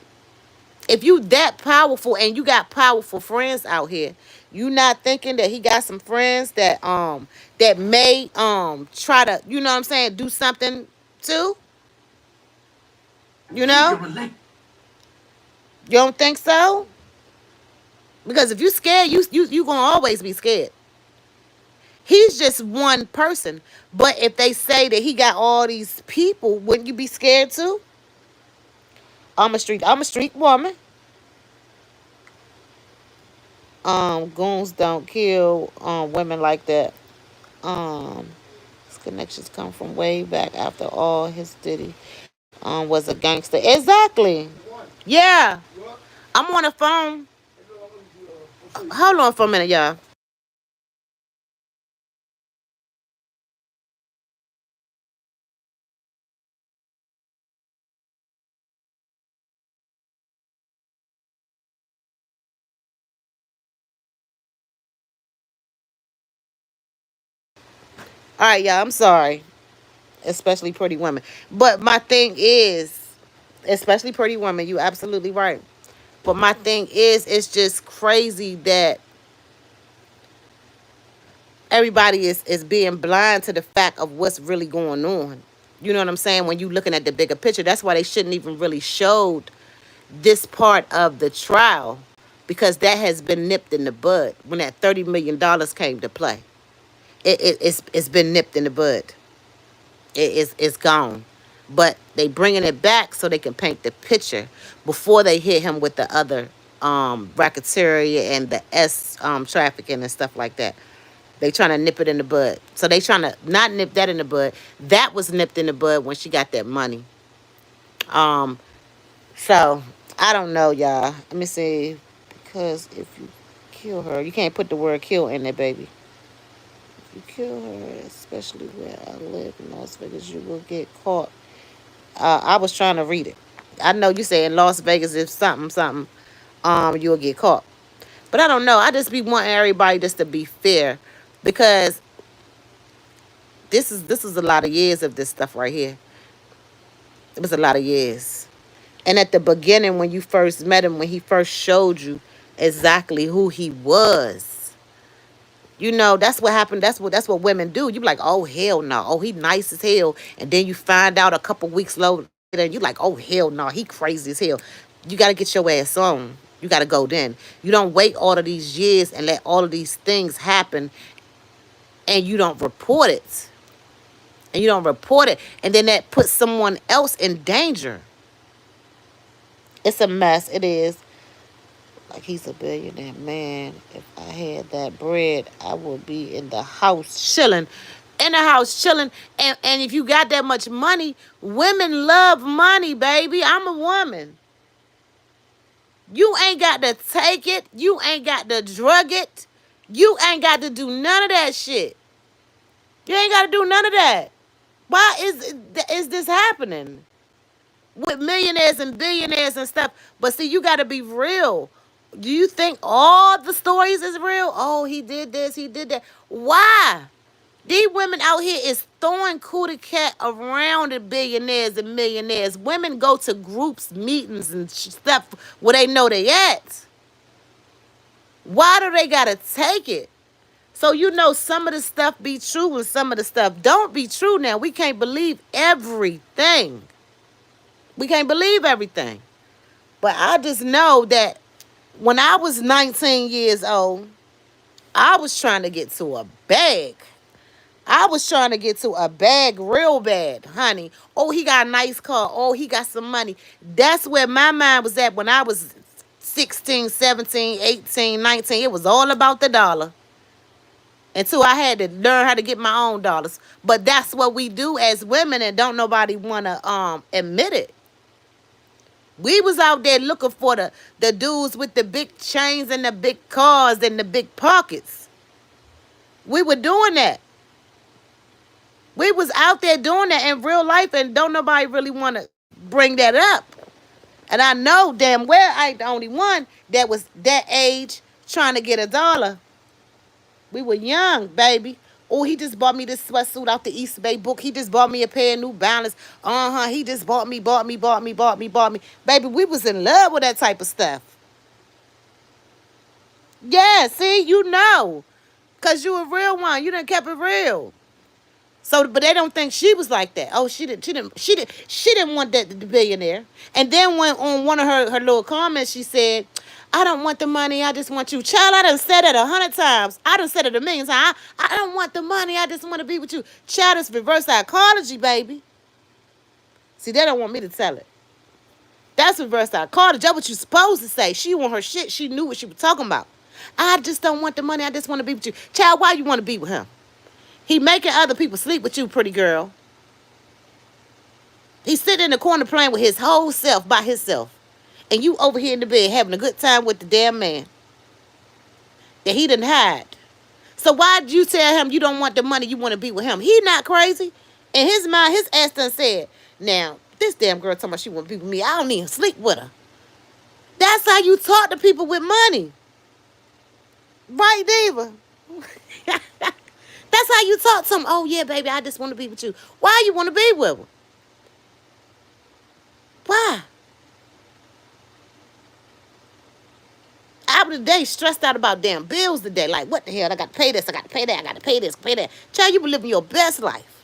[SPEAKER 4] if you that powerful and you got powerful friends out here, you not thinking that he got some friends that may try to, you know what I'm saying, do something too? You know? You don't think so? Because if you scared, you gonna always be scared. He's just one person. But if they say that he got all these people, wouldn't you be scared too? I'm a street woman. Goons don't kill women like that. His connections come from way back after all his Diddy was a gangster. Exactly. Yeah. I'm on the phone. Hold on for a minute, y'all. All right, y'all. I'm sorry. Especially pretty women. But my thing is, especially pretty women, you absolutely right. But my thing is, it's just crazy that everybody is being blind to the fact of what's really going on. You know what I'm saying? When you looking at the bigger picture, that's why they shouldn't even really showed this part of the trial, because that has been nipped in the bud when that $30 million came to play. It's been nipped in the bud. It's gone. But they bringing it back so they can paint the picture before they hit him with the other racketeering and the trafficking and stuff like that. They trying to nip it in the bud. So they trying to not nip that in the bud. That was nipped in the bud when she got that money. Um, so I don't know, y'all. Let me see. Because if you kill her, you can't put the word kill in there, baby. If you kill her, especially where I live in Las Vegas, you will get caught. I was trying to read it. I know you say in Las Vegas, if something, you'll get caught. But I don't know. I just be wanting everybody just to be fair, because this is a lot of years of this stuff right here. It was a lot of years. And at the beginning, when you first met him, when he first showed you exactly who he was, you know, that's what happened. That's what women do. You be like, oh hell no, oh he nice as hell, and then you find out a couple weeks later, and you like, oh hell no, he crazy as hell. You got to get your ass on. You got to go then. You don't wait all of these years and let all of these things happen, and you don't report it. And you don't report it, and then that puts someone else in danger. It's a mess. It is. Like, he's a billionaire. Man, if I had that bread, I would be in the house chilling. In the house chilling. And if you got that much money, women love money, baby. I'm a woman. You ain't got to take it. You ain't got to drug it. You ain't got to do none of that shit. You ain't got to do none of that. Why is this happening with millionaires and billionaires and stuff? But see, you got to be real. Do you think all the stories is real? Oh, he did this, he did that. Why? These women out here is throwing cootie cat around the billionaires and millionaires. Women go to groups, meetings, and stuff where they know they at. Why do they gotta take it? So you know some of the stuff be true and some of the stuff don't be true now. We can't believe everything. We can't believe everything. But I just know that when I was 19 years old, I was trying to get to a bag. I was trying to get to a bag real bad, honey. Oh, he got a nice car. Oh, he got some money. That's where my mind was at when I was 16, 17, 18, 19. It was all about the dollar. Until I had to learn how to get my own dollars. But that's what we do as women, and don't nobody want to admit it. We was out there looking for the dudes with the big chains and the big cars and the big pockets. We were doing that. We was out there doing that in real life, and don't nobody really want to bring that up. And I know damn well I ain't the only one that was that age trying to get a dollar. We were young, baby. Oh, he just bought me this sweatsuit out the East Bay book. He just bought me a pair of New Balance. He just bought me. Baby, we was in love with that type of stuff. Yeah, see, you know. Because you a real one. You done kept it real. So, but they don't think she was like that. Oh, she didn't want that the billionaire. And then when on one of her little comments, she said, I don't want the money. I just want you. Child, I done said it 100 times. I done said it a million times. I don't want the money. I just want to be with you. Child, it's reverse psychology, baby. See, they don't want me to tell it. That's reverse psychology. That's what you supposed to say. She want her shit. She knew what she was talking about. I just don't want the money. I just want to be with you. Child, why you want to be with him? He making other people sleep with you, pretty girl. He's sitting in the corner playing with his whole self by himself. And you over here in the bed having a good time with the damn man that he didn't hide. So why did you tell him you don't want the money, you want to be with him? He not crazy. In his mind, his ass done said, now, this damn girl talking about she want to be with me. I don't even sleep with her. That's how you talk to people with money. Right, Diva? That's how you talk to them. Oh, yeah, baby, I just want to be with you. Why you want to be with her? Why? I was today stressed out about damn bills today. Like, what the hell? I got to pay this. I got to pay that. I got to pay this. Pay that. Child, you been living your best life.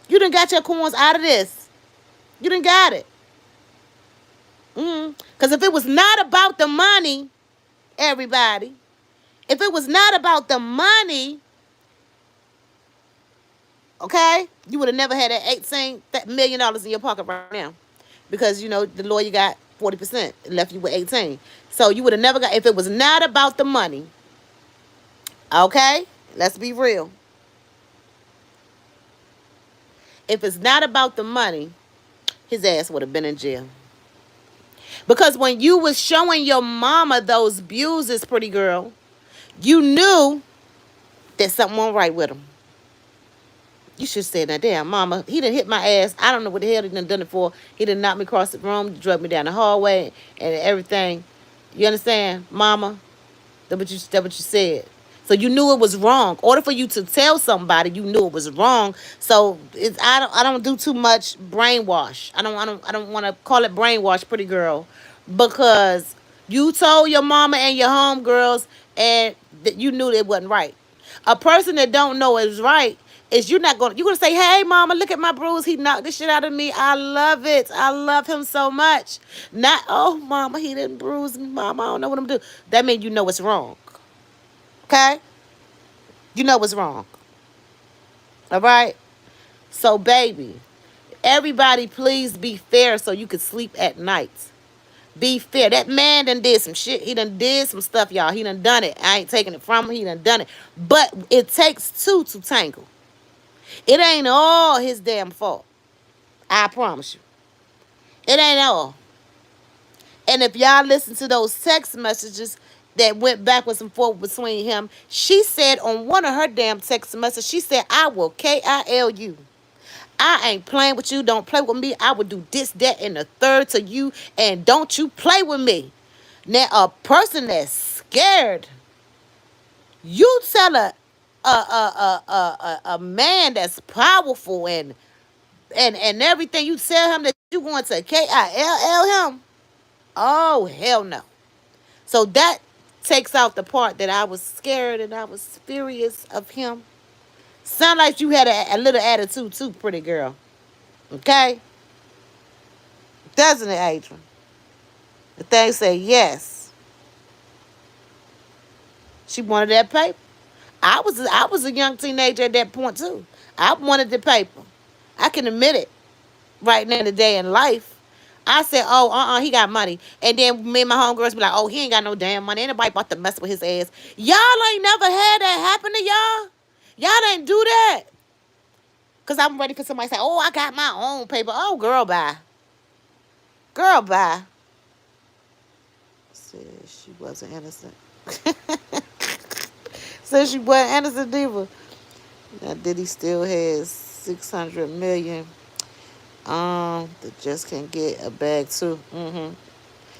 [SPEAKER 4] You done got your coins out of this. You done got it. Because if it was not about the money, everybody, if it was not about the money, okay, you would have never had that $18 million in your pocket right now. Because, you know, the lawyer got 40%. It left you with 18. So you would have never got, if it was not about the money, okay, let's be real. If it's not about the money, his ass would have been in jail. Because when you was showing your mama those bruises, pretty girl, you knew that something wasn't right with him. You should say, now, damn, mama, he done hit my ass. I don't know what the hell he done it for. He done knocked me across the room, drug me down the hallway, and everything. You understand, mama? That's what you said. So you knew it was wrong. In order for you to tell somebody, you knew it was wrong. So I don't do too much brainwash. I don't want to call it brainwash, pretty girl, because you told your mama and your homegirls, and that you knew it wasn't right. A person that don't know is right is you're gonna say, hey mama, look at my bruise. He knocked the shit out of me. I love it. I love him so much. Not, oh mama, he didn't bruise me, mama. I don't know what I'm doing. That means you know it's wrong. Okay? You know what's wrong. All right? So, baby, everybody please be fair so you can sleep at night. Be fair. That man done did some shit. He done did some stuff, y'all. He done done it. I ain't taking it from him. He done it. But it takes two to tangle. It ain't all his damn fault. I promise you. It ain't all. And if y'all listen to those text messages that went backwards and forth between him, she said on one of her damn text messages, she said, I will kill you. I ain't playing with you. Don't play with me. I will do this, that, and the third to you. And don't you play with me. Now, a person that's scared, you tell a man that's powerful and everything, you tell him that you going to kill him. Oh, hell no. So that takes out the part that I was scared and I was furious of him. Sound like you had a little attitude too, pretty girl. Okay? Doesn't it, Adrian? The thing say yes. She wanted that paper. I was a young teenager at that point too. I wanted the paper. I can admit it. Right now today in life, I said, oh, he got money. And then me and my homegirls be like, oh, he ain't got no damn money. Ain't nobody about to mess with his ass. Y'all ain't never had that happen to y'all. Y'all ain't do that. Because I'm ready for somebody to say, oh, I got my own paper. Oh, girl, bye. Girl, bye. Said she wasn't innocent. Said she wasn't innocent, Diva. Now, Diddy still has $600 million. That just can get a bag too.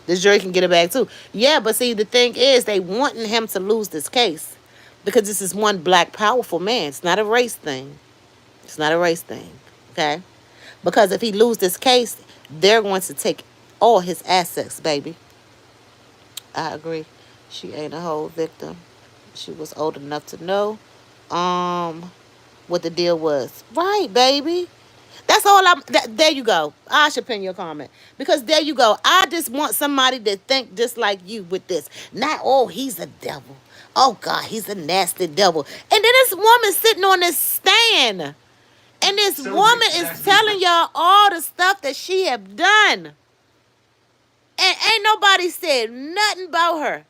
[SPEAKER 4] The jury can get a bag too. Yeah, but see, the thing is, they wanting him to lose this case because this is one black powerful man. It's not a race thing. It's not a race thing. Okay? Because if he lose this case, they're going to take all his assets, baby. I agree. She ain't a whole victim. She was old enough to know what the deal was. Right, baby. That's all there you go. I should pin your comment. Because there you go. I just want somebody to think just like you with this. Not, oh, he's a devil. Oh, God, he's a nasty devil. And then this woman sitting on this stand. And this woman is telling y'all all the stuff that she have done. And ain't nobody said nothing about her.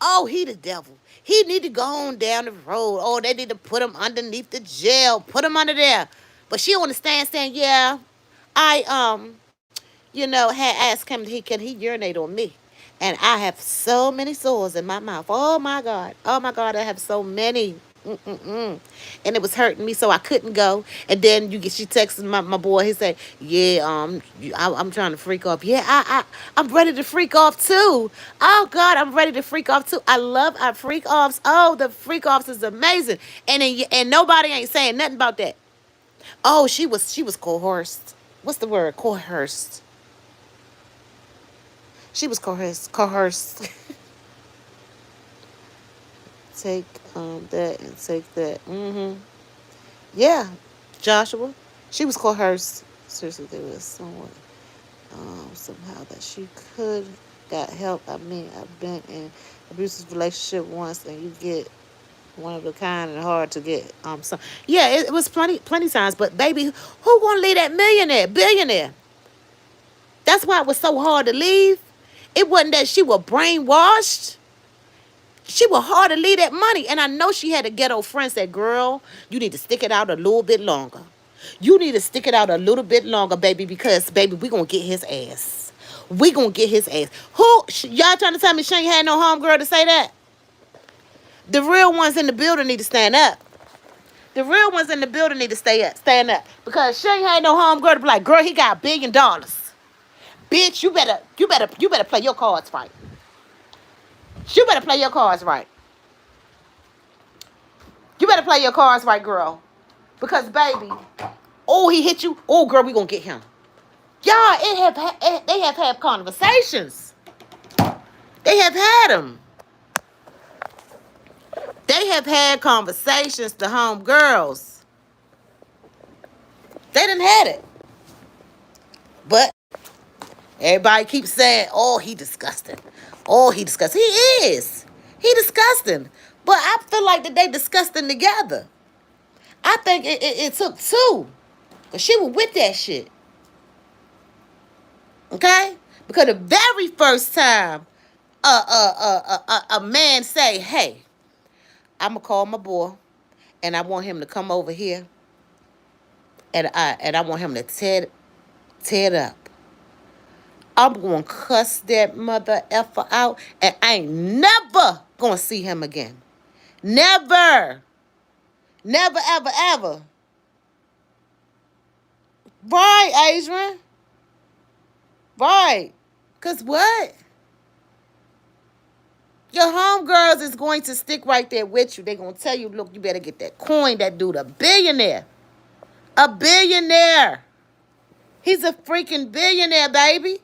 [SPEAKER 4] Oh, he the devil. He need to go on down the road. Oh, they need to put him underneath the jail. Put him under there. But she on the stand saying, yeah, I had asked him can he urinate on me. And I have so many sores in my mouth. Oh my God. Oh my God, I have so many. And it was hurting me, so I couldn't go. And then she texted my boy. He said, "Yeah, I'm trying to freak off. Yeah, I'm ready to freak off too. Oh God, I'm ready to freak off too. I love our freak offs. Oh, the freak offs is amazing. And nobody ain't saying nothing about that. Oh, she was coerced. What's the word? Coerced. She was coerced. Coerced. Take that and take that. Yeah, Joshua. She was coerced. Seriously, there was someone somehow that she could got help. I mean, I've been in abusive relationship once, and you get one of the kind and hard to get. Yeah, it was plenty times. But baby, who gonna leave that billionaire? That's why it was so hard to leave. It wasn't that she was brainwashed. She was hard to leave that money. And I know she had a ghetto friend said, girl, you need to stick it out a little bit longer. You need to stick it out a little bit longer, baby, because, baby, we going to get his ass. We going to get his ass. Y'all trying to tell me she ain't had no homegirl to say that? The real ones in the building need to stand up. The real ones in the building need to stand up. Because she ain't had no homegirl to be like, girl, he got $1 billion. Bitch, you better play your cards right. You better play your cards right. You better play your cards right, girl. Because, baby, oh, he hit you. Oh, girl, we gonna get him. Y'all, they have had conversations. They have had them. They have had conversations, the homegirls. They done had it. But everybody keeps saying, oh, he disgusting. Oh, he disgusting. He is. He disgusting. But I feel like that they disgusting together. I think it took two. Because she was with that shit. Okay? Because the very first time a man say, hey, I'm going to call my boy and I want him to come over here and I want him to tear it up. I'm going to cuss that mother effer out and I ain't never going to see him again. Never. Never, ever, ever. Right, Adrian? Right. Because what? Your homegirls is going to stick right there with you. They're going to tell you, look, you better get that coin. That dude, a billionaire. A billionaire. He's a freaking billionaire, baby.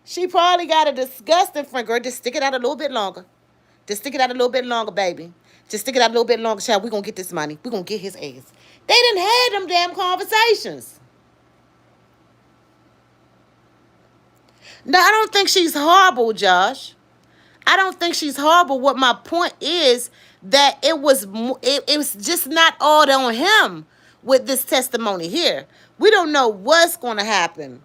[SPEAKER 4] She probably got a disgusting friend. Girl, just stick it out a little bit longer. Just stick it out a little bit longer, baby. Just stick it out a little bit longer, child. We're going to get this money. We're going to get his ass. They done had them damn conversations. No, I don't think she's horrible, Josh. I don't think she's horrible. What my point is that it was just not all on him with this testimony here. We don't know what's going to happen.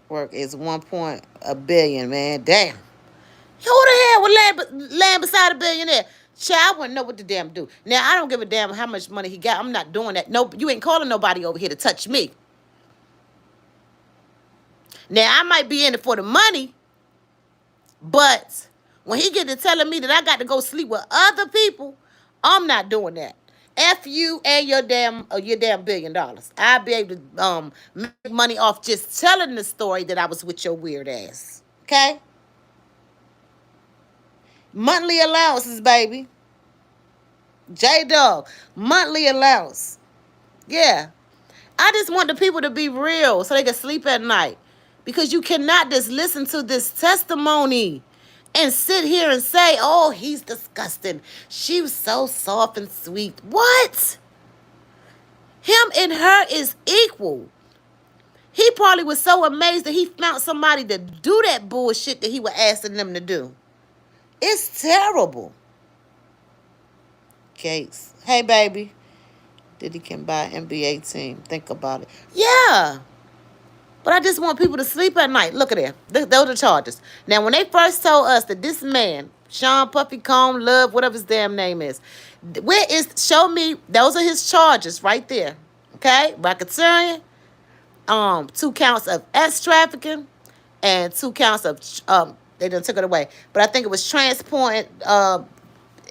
[SPEAKER 4] Work is 1.1 billion, man. Damn. Who the hell would land beside a billionaire? Child, I wouldn't know what to damn do. Now, I don't give a damn how much money he got. I'm not doing that. No, you ain't calling nobody over here to touch me. Now, I might be in it for the money, but when he get to telling me that I got to go sleep with other people, I'm not doing that. F you and your damn $1 billion. I'll be able to make money off just telling the story that I was with your weird ass. Okay? Monthly allowances, baby. J-Dog. Monthly allowance. Yeah. I just want the people to be real so they can sleep at night. Because you cannot just listen to this testimony and sit here and say, oh, he's disgusting. She was so soft and sweet. What? Him and her is equal. He probably was so amazed that he found somebody to do that bullshit that he was asking them to do. It's terrible. Cakes. Hey, baby. Diddy can buy an NBA team. Think about it. Yeah. But I just want people to sleep at night. Look at there. Those are charges. Now, when they first told us that this man, Sean Puffy Comb Love, whatever his damn name is, show me, those are his charges right there. Okay? Racketeering, 2 counts of trafficking, and 2 counts of, they done took it away. But I think it was transporting,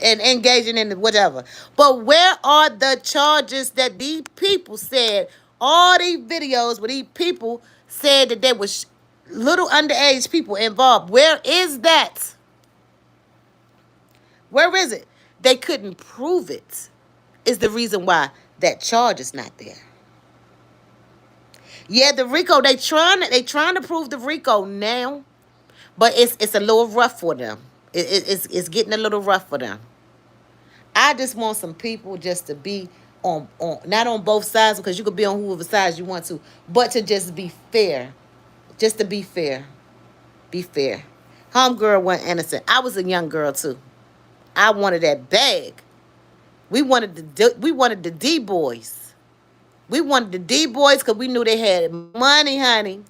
[SPEAKER 4] and engaging in whatever. But where are the charges that these people said, all these videos where these people said that there was little underage people involved? Where is that? Where is it? They couldn't prove it. Is the reason why that charge is not there. Yeah, the RICO, they trying to prove the RICO now, but it's a little rough for them. It's getting a little rough for them. I just want some people just to be on not on both sides, because you could be on whoever side you want to, but to just be fair. Just to be fair. Be fair. Homegirl wasn't innocent. I was a young girl too. I wanted that bag. We wanted the D boys. We wanted the D boys because we knew they had money, honey.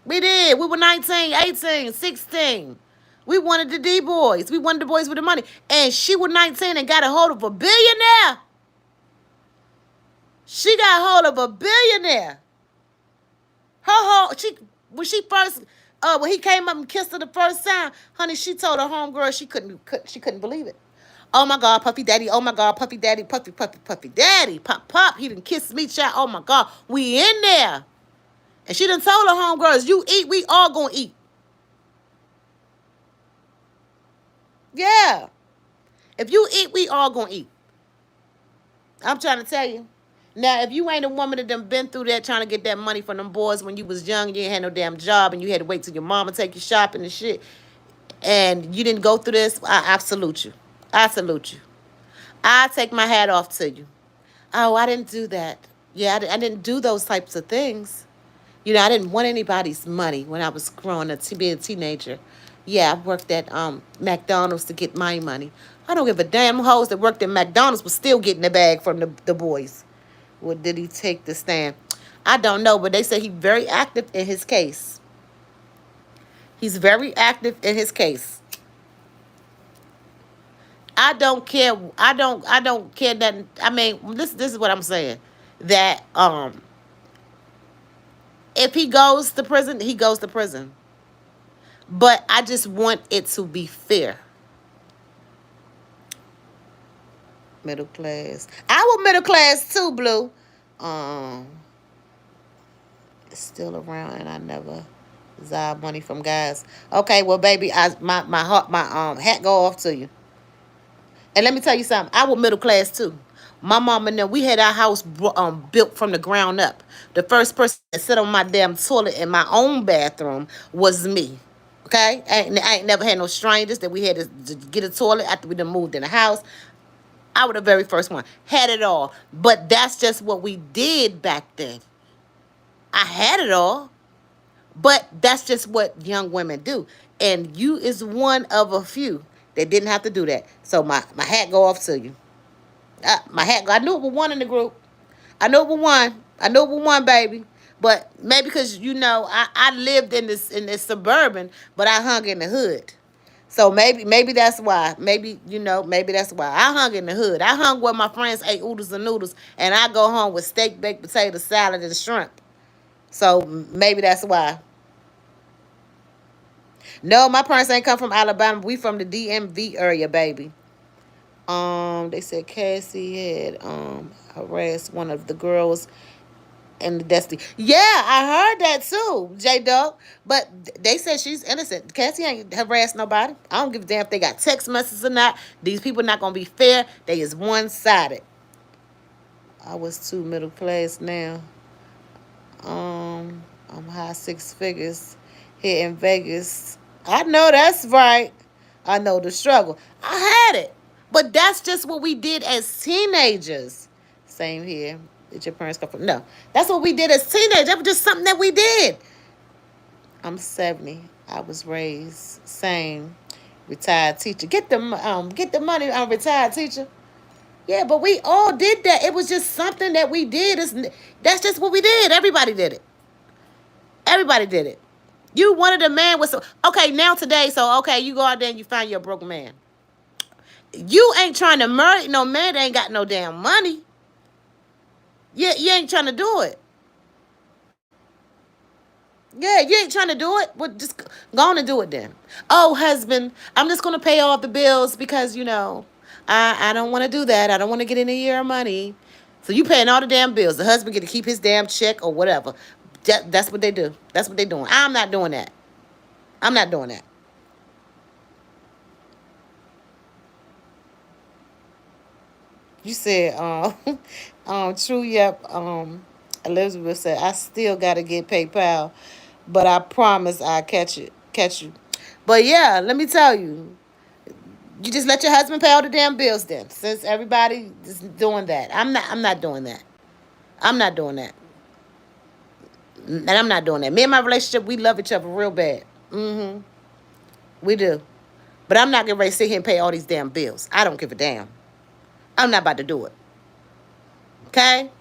[SPEAKER 4] We did. We were 19, 18, 16. We wanted the D boys. We wanted the boys with the money. And she was 19 and got a hold of a billionaire. She got hold of a billionaire. When he came up and kissed her the first time, honey, she told her homegirl she couldn't believe it. Oh my God, Puffy Daddy. Oh my God, Puffy Daddy. Puffy Daddy. Pop. He done kissed me, child. Oh my God, we in there. And she done told her homegirls, you eat, we all gonna eat. Yeah. If you eat, we all gonna eat. I'm trying to tell you. Now, if you ain't a woman that done been through that trying to get that money from them boys when you was young, you ain't had no damn job, and you had to wait till your mama take you shopping and shit, and you didn't go through this, I salute you. I salute you. I take my hat off to you. Oh, I didn't do that. Yeah, I didn't do those types of things. You know, I didn't want anybody's money when I was growing up, being a teenager. Yeah, I worked at McDonald's to get my money. I don't give a damn. Hoes that worked at McDonald's was still getting the bag from the boys. Or did he take the stand? I don't know, but they say he's very active in his case. He's very active in his case. I don't care. I don't care that. I mean, this is what I'm saying. That if he goes to prison, he goes to prison. But I just want it to be fair. Middle class. I was middle class too, Blue. It's still around, and I never zaw money from guys. Okay, well, baby, my hat go off to you. And let me tell you something. I was middle class too. My mom and them, we had our house built from the ground up. The first person that sat on my damn toilet in my own bathroom was me. Okay? I ain't never had no strangers that we had to get a toilet after we done moved in the house. I was the very first one. Had it all. But that's just what we did back then. I had it all. But that's just what young women do. And you is one of a few that didn't have to do that. So my hat go off to you. I knew it was one in the group. I knew it was one, baby. But maybe because, you know, I lived in this suburban, but I hung in the hood. So maybe that's why. Maybe that's why. I hung in the hood. I hung where my friends ate oodles and noodles, and I go home with steak, baked potato, salad, and shrimp. So maybe that's why. No, my parents ain't come from Alabama. We from the DMV area, baby. They said Cassie had harassed one of the girls in the Destiny. Yeah, I heard that too, J-Dog. But they said she's innocent. Cassie ain't harassed nobody. I don't give a damn if they got text messages or not. These people not gonna be fair. They is one-sided. I was too middle class now. I'm high 6 figures here in Vegas. I know that's right. I know the struggle. I had it. But that's just what we did as teenagers. Same here. Did your parents come from? No. That's what we did as teenagers. That was just something that we did. I'm 70. I was raised same. Retired teacher. Get the money on retired teacher. Yeah, but we all did that. It was just something that we did. That's just what we did. Everybody did it. Everybody did it. You wanted a man with some. Okay, now today, so okay, you go out there and you find your broke man. You ain't trying to marry no man that ain't got no damn money. You ain't trying to do it. Yeah, you ain't trying to do it. Well, just go on and do it then. Oh, husband, I'm just gonna pay all the bills because I don't want to do that. I don't want to get in a year of money. So you paying all the damn bills. The husband get to keep his damn check or whatever. That's what they do. That's what they doing. I'm not doing that. I'm not doing that. You said, true, yep. Elizabeth said, I still gotta get PayPal, but I promise I'll catch you. But yeah, let me tell you, you just let your husband pay all the damn bills then, since everybody is doing that. I'm not doing that. I'm not doing that. And I'm not doing that. Me and my relationship, we love each other real bad. We do. But I'm not getting ready to sit here and pay all these damn bills. I don't give a damn. I'm not about to do it. Okay?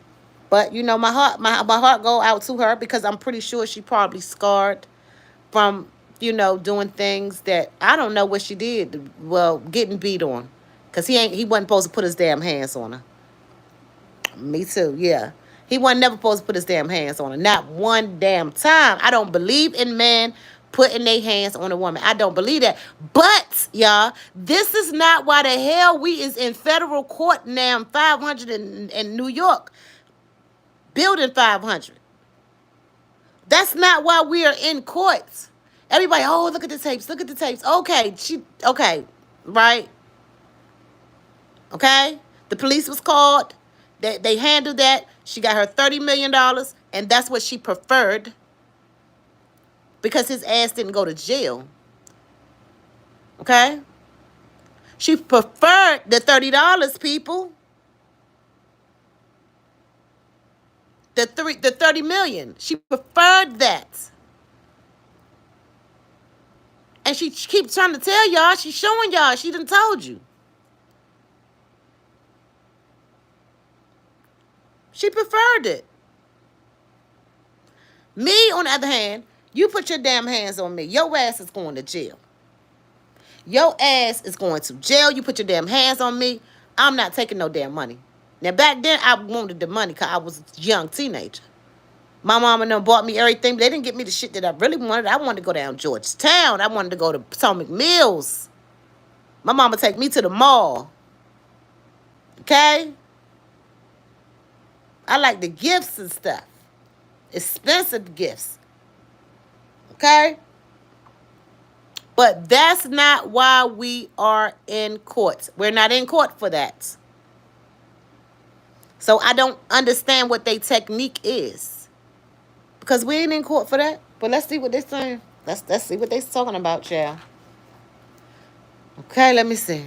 [SPEAKER 4] But my heart go out to her because I'm pretty sure she probably scarred from, doing things that I don't know what she did. Well, getting beat on. Cause he wasn't supposed to put his damn hands on her. Me too, yeah. He wasn't never supposed to put his damn hands on her. Not one damn time. I don't believe in men putting their hands on a woman. I don't believe that. But, y'all, this is not why the hell we is in federal court now, 500 in New York. Building 500. That's not why we are in courts. Everybody, oh, look at the tapes. Look at the tapes. Okay, right? Okay? The police was called. They handled that. She got her $30 million, and that's what she preferred because his ass didn't go to jail. Okay? She preferred the $30, people. The 30 million. She preferred that. And she keeps trying to tell y'all, she's showing y'all, she done told you. She preferred it. Me, on the other hand, you put your damn hands on me, your ass is going to jail. Your ass is going to jail. You put your damn hands on me, I'm not taking no damn money. Now, back then, I wanted the money because I was a young teenager. My mama and them bought me everything, but they didn't get me the shit that I really wanted. I wanted to go down Georgetown. I wanted to go to Potomac Mills. My mama take me to the mall. Okay? I like the gifts and stuff. Expensive gifts. Okay? But that's not why we are in court. We're not in court for that. So I don't understand what their technique is. Because we ain't in court for that. But let's see what they're saying. Let's see what they're talking about, child. Okay, let me see.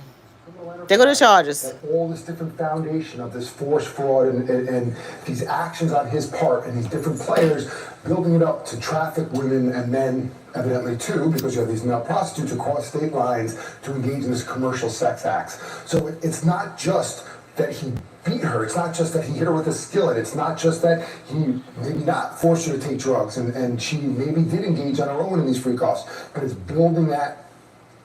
[SPEAKER 4] They go to charges.
[SPEAKER 1] All this different foundation of this force, fraud, and these actions on his part, and these different players building it up to traffic women and men, evidently too, because you have these male prostitutes across state lines to engage in this commercial sex acts. So it's not just that he beat her. It's not just that he hit her with a skillet. It's not just that he maybe not forced her to take drugs, and she maybe did engage on her own in these freak-offs, but it's building that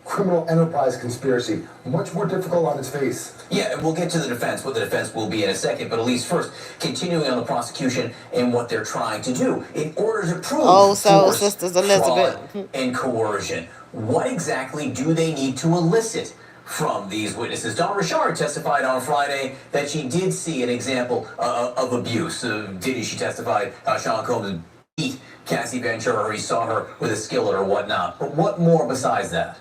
[SPEAKER 1] criminal enterprise conspiracy. Much more difficult on its face.
[SPEAKER 2] Yeah, and we'll get to the defense, what the defense will be in a second, but at least first, continuing on the prosecution and what they're trying to do in order to prove force,
[SPEAKER 4] Sisters Elizabeth,
[SPEAKER 2] fraud, and coercion. What exactly do they need to elicit from these witnesses? Dawn Richard testified on Friday that she did see an example of abuse. She testified Sean Combs beat Cassie Ventura, or he saw her with a skillet or whatnot. But what more besides that?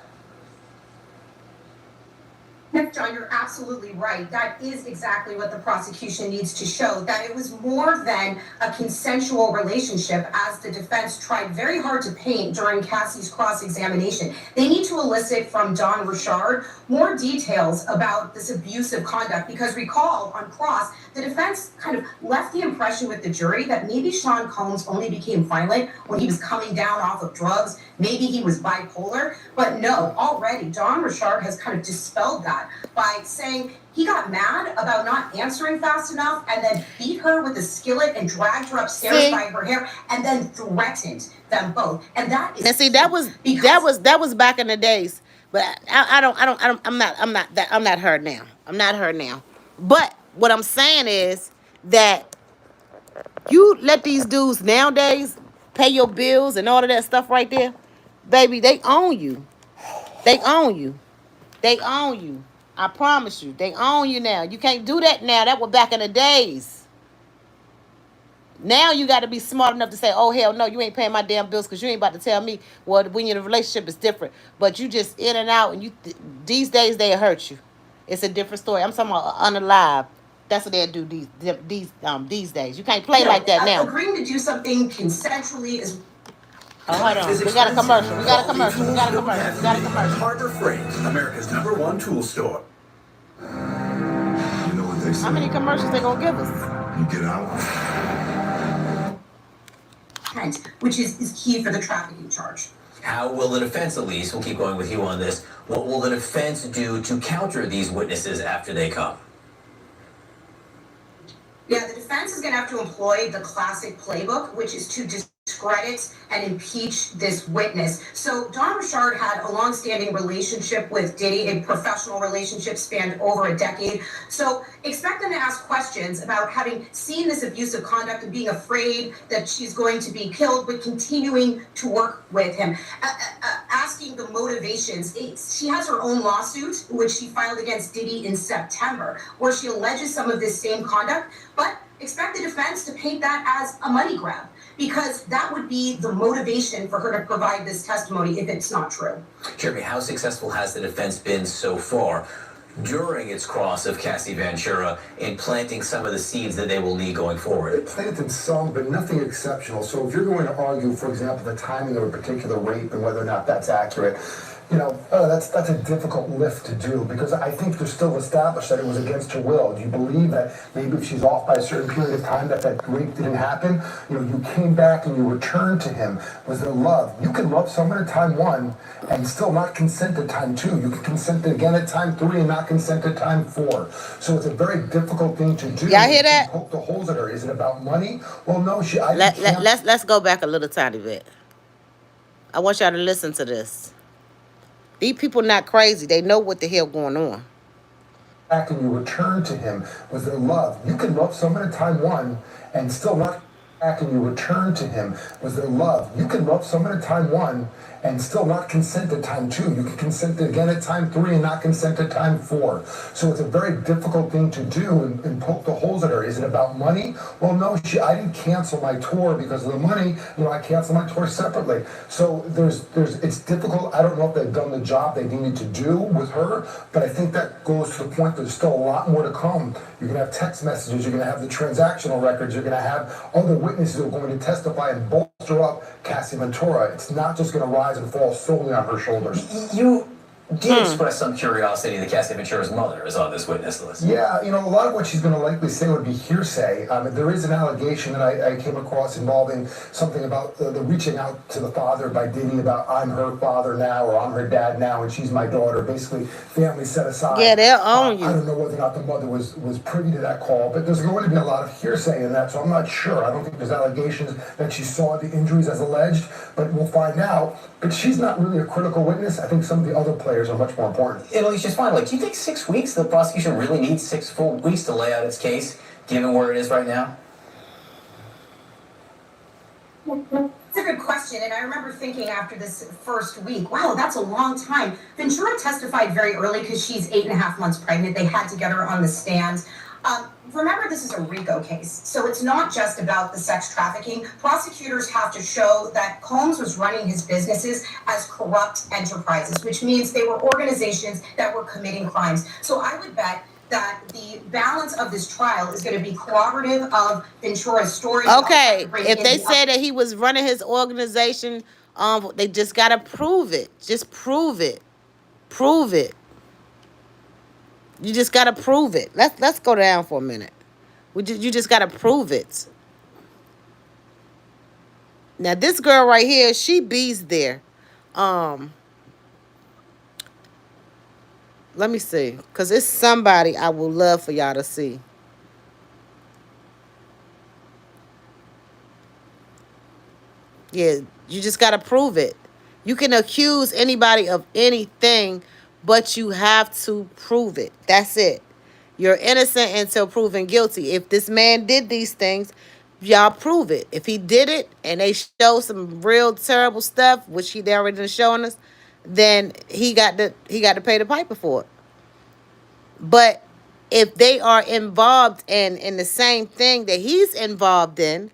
[SPEAKER 3] John, you're absolutely right. That is exactly what the prosecution needs to show, that it was more than a consensual relationship, as the defense tried very hard to paint during Cassie's cross-examination. They need to elicit from Don Richard more details about this abusive conduct, because recall, on cross, the defense kind of left the impression with the jury that maybe Sean Combs only became violent when he was coming down off of drugs, maybe he was bipolar, but no, already Don Richard has kind of dispelled that by saying he got mad about not answering fast enough and then beat her with a skillet and dragged her upstairs by her hair and then threatened them both. And that is,
[SPEAKER 4] and see, that was back in the days. But I'm not her now. I'm not her now. But what I'm saying is that you let these dudes nowadays pay your bills and all of that stuff right there, baby, they own you. They own you. They own you. I promise you. They own you now. You can't do that now. That was back in the days. Now you got to be smart enough to say, oh, hell no, you ain't paying my damn bills, because you ain't about to tell me, well, when you're in a relationship, it's different. But you just in and out, and you these days, they hurt you. It's a different story. I'm talking about unalive. That's what they do these days. You can't play like that now.
[SPEAKER 3] Agreeing to do something consensually is...
[SPEAKER 4] Oh, hold on. We got a commercial. We got a commercial. We got a commercial. We got a commercial.
[SPEAKER 7] Harbor Freight, America's #1 tool store. You know what they say?
[SPEAKER 4] How many commercials they gonna give us?
[SPEAKER 7] You get out.
[SPEAKER 3] Which is key for the trafficking charge.
[SPEAKER 2] How will the defense, Elise, we'll keep going with you on this, what will the defense do to counter these witnesses after they come?
[SPEAKER 3] Yeah, the defense is going to have to employ the classic playbook, which is to discredit and impeach this witness. So Don Richard had a long-standing relationship with Diddy, a professional relationship spanned over a decade. So expect them to ask questions about having seen this abusive conduct and being afraid that she's going to be killed, but continuing to work with him. Asking the motivations. She has her own lawsuit, which she filed against Diddy in September, where she alleges some of this same conduct, but expect the defense to paint that as a money grab, because that would be the motivation for her to provide this testimony if it's not true.
[SPEAKER 2] Jeremy, how successful has the defense been so far during its cross of Cassie Ventura in planting some of the seeds that they will need going forward?
[SPEAKER 1] It planted some, but nothing exceptional. So if you're going to argue, for example, the timing of a particular rape and whether or not that's accurate, you know, that's a difficult lift to do, because I think they're still established that it was against her will. Do you believe that maybe if she's off by a certain period of time that rape didn't happen? You know, you came back and you returned to him. Was there love? You can love someone at time 1 and still not consent at time 2. You can consent again at time 3 and not consent at time 4. So it's a very difficult thing to do.
[SPEAKER 4] Y'all hear that?
[SPEAKER 1] Poke the holes at her. Is it about money? Well, no.
[SPEAKER 4] Let's go back a little tiny bit. I want y'all to listen to this. These people not crazy. They know what the hell going on.
[SPEAKER 1] Back and you return to him. Was there love? You can love someone at time 1 and still not back and you return to him. Was there love? You can love someone at time 1 and still not consent at time 2. You can consent again at time 3 and not consent at time 4. So it's a very difficult thing to do and poke the holes at her. Is it about money? Well, no, I didn't cancel my tour because of the money. You know, I canceled my tour separately. So it's difficult. I don't know if they've done the job they needed to do with her, but I think that goes to the point that there's still a lot more to come. You're going to have text messages. You're going to have the transactional records. You're going to have other witnesses who are going to testify and bolster up Cassie Ventura. It's not just going to rise and fall solely on her shoulders.
[SPEAKER 2] You did express some curiosity that Cassie Ventura's mother is on this witness list.
[SPEAKER 1] Yeah, you know, a lot of what she's going to likely say would be hearsay. There is an allegation that I came across involving something about the reaching out to the father by Diddy about I'm her father now or I'm her dad now and she's my daughter. Basically, family set aside.
[SPEAKER 4] Yeah, they'll own you.
[SPEAKER 1] I don't know whether or not the mother was privy to that call, but there's going to be a lot of hearsay in that, so I'm not sure. I don't think there's allegations that she saw the injuries as alleged, but we'll find out. But she's not really a critical witness. I think some of the other players are much more important.
[SPEAKER 2] And Elise, just finally, do you think 6 weeks, the prosecution really needs 6 full weeks to lay out its case, given where it is right now?
[SPEAKER 3] It's a good question, and I remember thinking after this first week, wow, that's a long time. Ventura testified very early because she's 8.5 months pregnant. They had to get her on the stand. Remember, this is a RICO case, so it's not just about the sex trafficking. Prosecutors have to show that Combs was running his businesses as corrupt enterprises, which means they were organizations that were committing crimes. So I would bet that the balance of this trial is going to be corroborative of Ventura's story.
[SPEAKER 4] Okay, if they say that he was running his organization, they just gotta prove it. Just prove it. Prove it. You just gotta prove it. Let's go down for a minute. You just gotta prove it. Now this girl right here, she bees there. Let me see, because it's somebody I would love for y'all to see. Yeah, you just got to prove it. You can accuse anybody of anything, but you have to prove it. That's it. You're innocent until proven guilty. If this man did these things, y'all prove it. If he did it and they show some real terrible stuff, which they already showing us, then he got to pay the piper for it. But if they are involved in the same thing that he's involved in,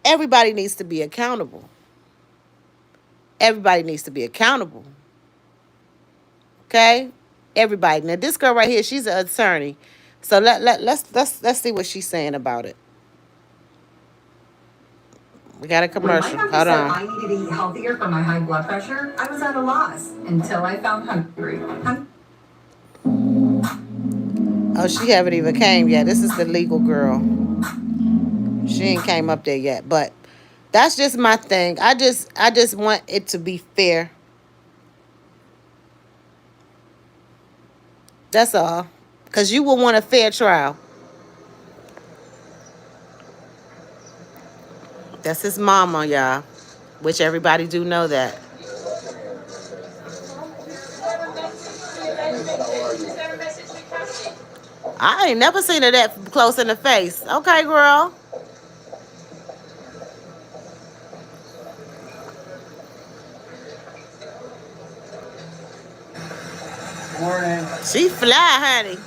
[SPEAKER 4] everybody needs to be accountable. Everybody needs to be accountable. Okay? Everybody. Now this girl right here, she's an attorney. So let's see what she's saying about it. We got a commercial. Hold on.
[SPEAKER 8] I needed to eat healthier for my high blood pressure. I was at a loss until I found hungry.
[SPEAKER 4] Oh, she haven't even came yet. This is the legal girl. She ain't came up there yet, but that's just my thing. I just want it to be fair. That's all. Because you will want a fair trial. That's his mama, y'all. Which everybody do know that. I ain't never seen her that close in the face. Okay, girl.
[SPEAKER 5] Morning.
[SPEAKER 4] She fly, honey.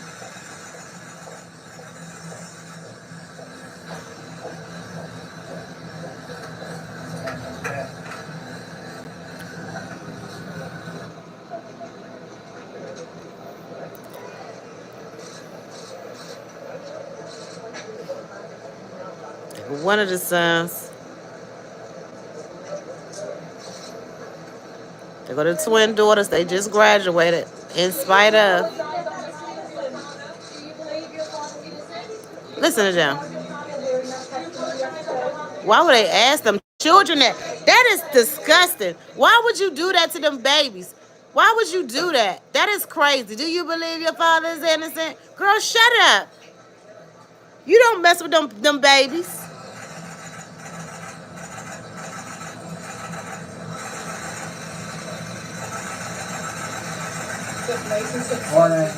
[SPEAKER 4] One of the sons. They go to the twin daughters. They just graduated. In spite of. Listen to them. Why would they ask them children that? That is disgusting. Why would you do that to them babies? Why would you do that? That is crazy. Do you believe your father is innocent? Girl, shut up. You don't mess with them babies.
[SPEAKER 5] Morning.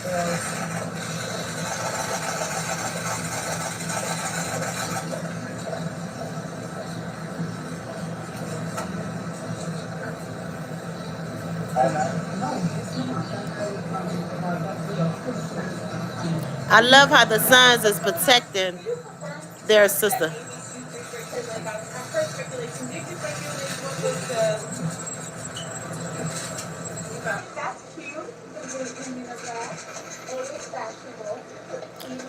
[SPEAKER 4] I love how the sons is protecting their sister.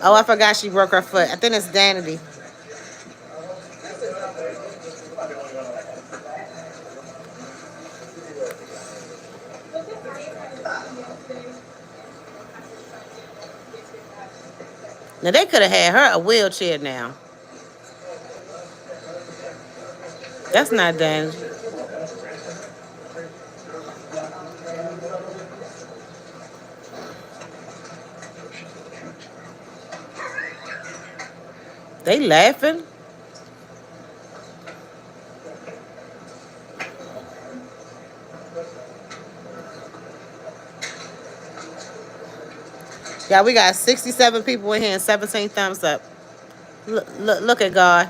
[SPEAKER 4] Oh, I forgot she broke her foot. I think it's Danity. Now, they could have had her a wheelchair now. That's not Danity. They laughing. Yeah, we got 67 people in here and 17 thumbs up. Look at God.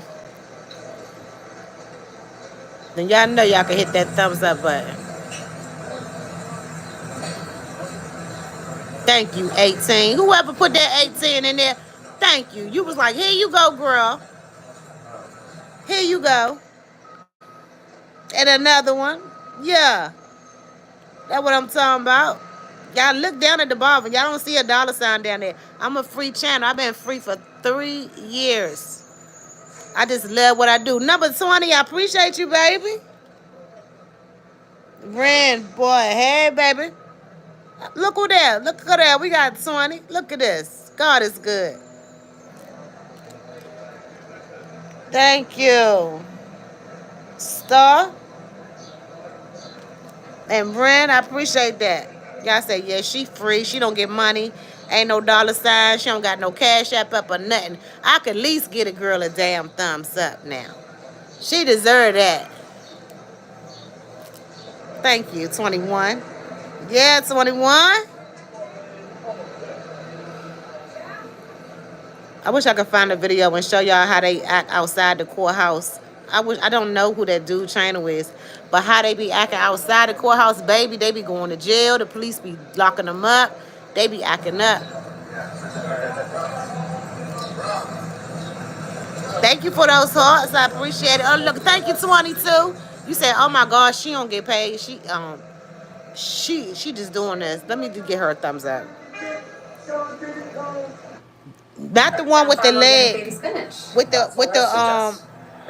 [SPEAKER 4] Then y'all know y'all can hit that thumbs up button. Thank you, 18. Whoever put that 18 in there, Thank you. You was like, here you go, girl. Here you go. And another one. Yeah. That's what I'm talking about. Y'all look down at the bottom. Y'all don't see a dollar sign down there. I'm a free channel. I've been free for 3 years. I just love what I do. Number 20, I appreciate you, baby. Ren, boy, hey, baby. Look who there. Look at that. We got 20. Look at this. God is good. Thank you. Star. And Ren, I appreciate that. Y'all say, yeah, she free. She don't get money. Ain't no dollar sign. She don't got no cash app up or nothing. I could at least get a girl a damn thumbs up now. She deserve that. Thank you, 21. Yeah, 21. I wish I could find a video and show y'all how they act outside the courthouse. I don't know who that dude channel is, but how they be acting outside the courthouse, baby, they be going to jail. The police be locking them up. They be acting up. Thank you for those hearts. I appreciate it. Oh, look, thank you, 22. You said, oh my gosh, she don't get paid. She just doing this. Let me just get her a thumbs up. Not the one with the leg. With the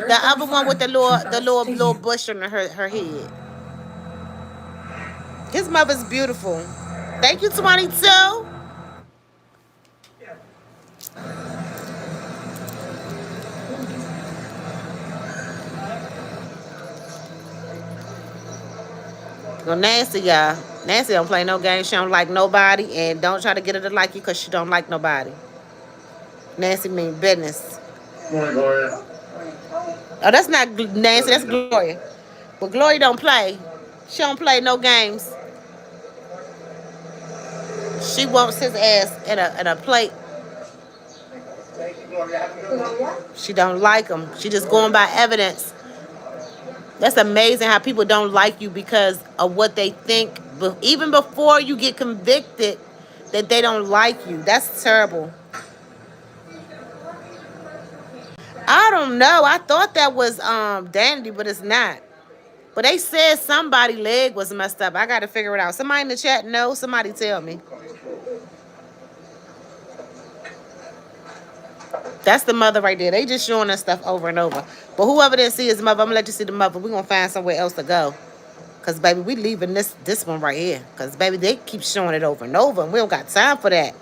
[SPEAKER 4] other one with the little bush on her head. His mother's beautiful. Thank you, 22. Well, Nancy, y'all. Nancy don't play no games. She don't like nobody, and don't try to get her to like you because she don't like nobody. Nancy mean business. Morning, Gloria. Oh, that's not Nancy. That's Gloria. But Gloria don't play. She don't play no games. She wants his ass in a plate. She don't like him. She just going by evidence. That's amazing how people don't like you because of what they think. But even before you get convicted, that they don't like you. That's terrible. I don't know. I thought that was Dandy, but it's not. But they said somebody's leg was messed up. I got to figure it out. Somebody in the chat know. Somebody tell me. That's the mother right there. They just showing us stuff over and over. But whoever didn't see his mother, I'm going to let you see the mother. We're going to find somewhere else to go. Because, baby, we leaving this one right here. Because, baby, they keep showing it over and over. And we don't got time for that.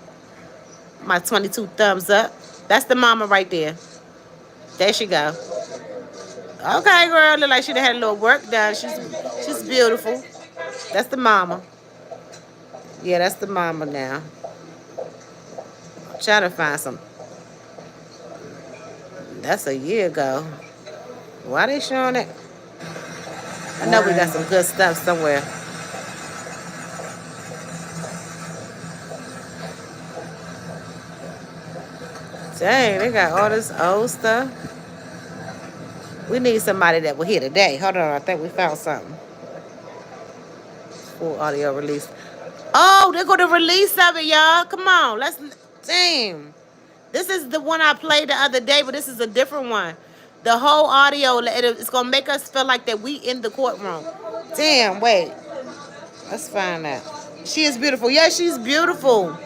[SPEAKER 4] My 22 thumbs up. That's the mama right there. There she go. Okay, girl. Look like she done had a little work done. She's beautiful. That's the mama. Yeah, that's the mama now. I'm trying to find some. That's a year ago. Why they showing it? I know we got some good stuff somewhere. Dang, they got all this old stuff. We need somebody that will hear today. Hold on, I think we found something. Full audio release. Oh, they're going to release of it, y'all. Come on, let's. Damn. This is the one I played the other day, but this is a different one. The whole audio, it's going to make us feel like that we in the courtroom. Damn, wait. Let's find that. She is beautiful. Yeah, she's beautiful.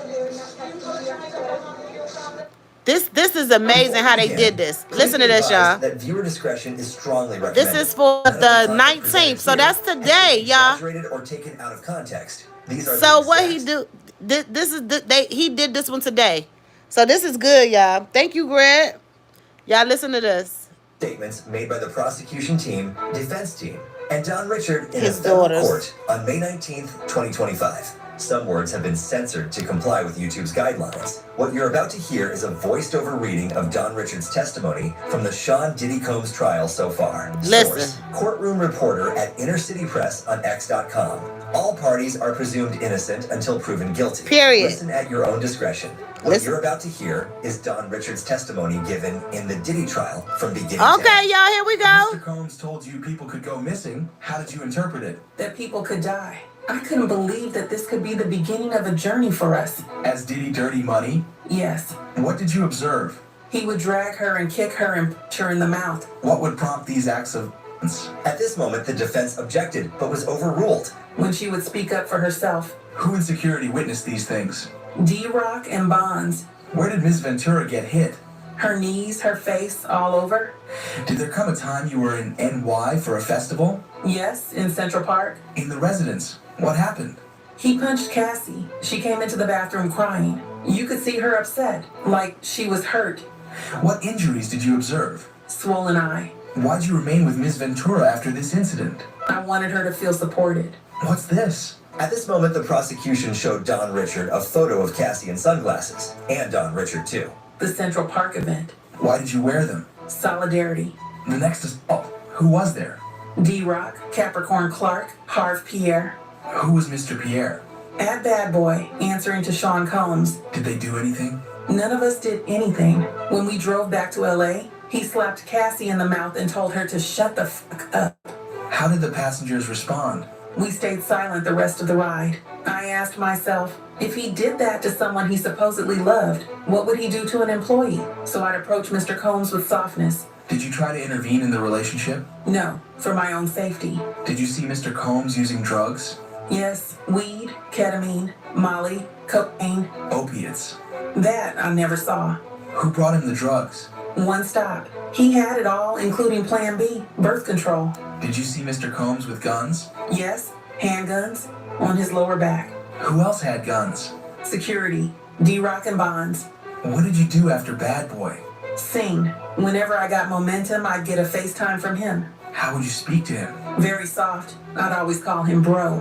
[SPEAKER 4] This is amazing how they did this. Listen to this, y'all.
[SPEAKER 9] That viewer discretion is strongly recommended.
[SPEAKER 4] This is for the 19th, so that's today, y'all.
[SPEAKER 9] Or taken out of context. These are
[SPEAKER 4] so what he do? He did this one today. So this is good, y'all. Thank you, Greg. Y'all listen to this.
[SPEAKER 9] Statements made by the prosecution team, defense team, and Don Richard in
[SPEAKER 4] his
[SPEAKER 9] a federal
[SPEAKER 4] daughters.
[SPEAKER 9] court on May 19th, 2025. Some words have been censored to comply with YouTube's guidelines. What you're about to hear is a voiced-over reading of Don Richard's testimony from the Sean Diddy Combs trial so far.
[SPEAKER 4] Listen.
[SPEAKER 9] Source, courtroom reporter at Inner City Press on X.com. All parties are presumed innocent until proven guilty.
[SPEAKER 4] Period.
[SPEAKER 9] Listen at your own discretion. What you're about to hear is Don Richard's testimony given in the Diddy trial from beginning to end.
[SPEAKER 4] Okay, y'all, here we go.
[SPEAKER 7] Mr. Combs told you people could go missing. How did you interpret it?
[SPEAKER 10] That people could die.
[SPEAKER 5] I couldn't believe that this could be the beginning of a journey for us.
[SPEAKER 7] As Diddy Dirty Money?
[SPEAKER 5] Yes.
[SPEAKER 7] What did you observe?
[SPEAKER 5] He would drag her and kick her and punch her in the mouth.
[SPEAKER 7] What would prompt these acts of violence?
[SPEAKER 9] At this moment, the defense objected, but was overruled.
[SPEAKER 5] When she would speak up for herself.
[SPEAKER 7] Who in security witnessed these things?
[SPEAKER 5] D-Rock and Bonds.
[SPEAKER 7] Where did Ms. Ventura get hit?
[SPEAKER 5] Her knees, her face, all over.
[SPEAKER 7] Did there come a time you were in NY for a festival?
[SPEAKER 5] Yes, in Central Park.
[SPEAKER 7] In the residence. What happened?
[SPEAKER 5] He punched Cassie. She came into the bathroom crying. You could see her upset, like she was hurt.
[SPEAKER 7] What injuries did you observe?
[SPEAKER 5] Swollen eye.
[SPEAKER 7] Why'd you remain with Ms. Ventura after this incident?
[SPEAKER 5] I wanted her to feel supported.
[SPEAKER 7] What's this?
[SPEAKER 9] At this moment, the prosecution showed Don Richard a photo of Cassie in sunglasses, and Don Richard too.
[SPEAKER 5] The Central Park event.
[SPEAKER 7] Why did you wear them?
[SPEAKER 5] Solidarity.
[SPEAKER 7] The next assault. Who was there?
[SPEAKER 5] D-Rock, Capricorn Clark, Harv Pierre.
[SPEAKER 7] Who was Mr. Pierre?
[SPEAKER 5] At Bad Boy, answering to Sean Combs.
[SPEAKER 7] Did they do anything?
[SPEAKER 5] None of us did anything. When we drove back to LA, he slapped Cassie in the mouth and told her to shut the fuck up.
[SPEAKER 7] How did the passengers respond?
[SPEAKER 5] We stayed silent the rest of the ride. I asked myself, if he did that to someone he supposedly loved, what would he do to an employee? So I'd approach Mr. Combs with softness.
[SPEAKER 7] Did you try to intervene in the relationship?
[SPEAKER 5] No, for my own safety.
[SPEAKER 7] Did you see Mr. Combs using drugs?
[SPEAKER 5] Yes, weed, ketamine, Molly, cocaine.
[SPEAKER 7] Opiates.
[SPEAKER 5] That I never saw.
[SPEAKER 7] Who brought him the drugs?
[SPEAKER 5] One stop. He had it all, including Plan B, birth control.
[SPEAKER 7] Did you see Mr. Combs with guns?
[SPEAKER 5] Yes, handguns, on his lower back.
[SPEAKER 7] Who else had guns?
[SPEAKER 5] Security, D-Rock and Bonds.
[SPEAKER 7] What did you do after Bad Boy?
[SPEAKER 5] Sing. Whenever I got momentum, I'd get a FaceTime from him.
[SPEAKER 7] How would you speak to him?
[SPEAKER 5] Very soft. I'd always call him bro.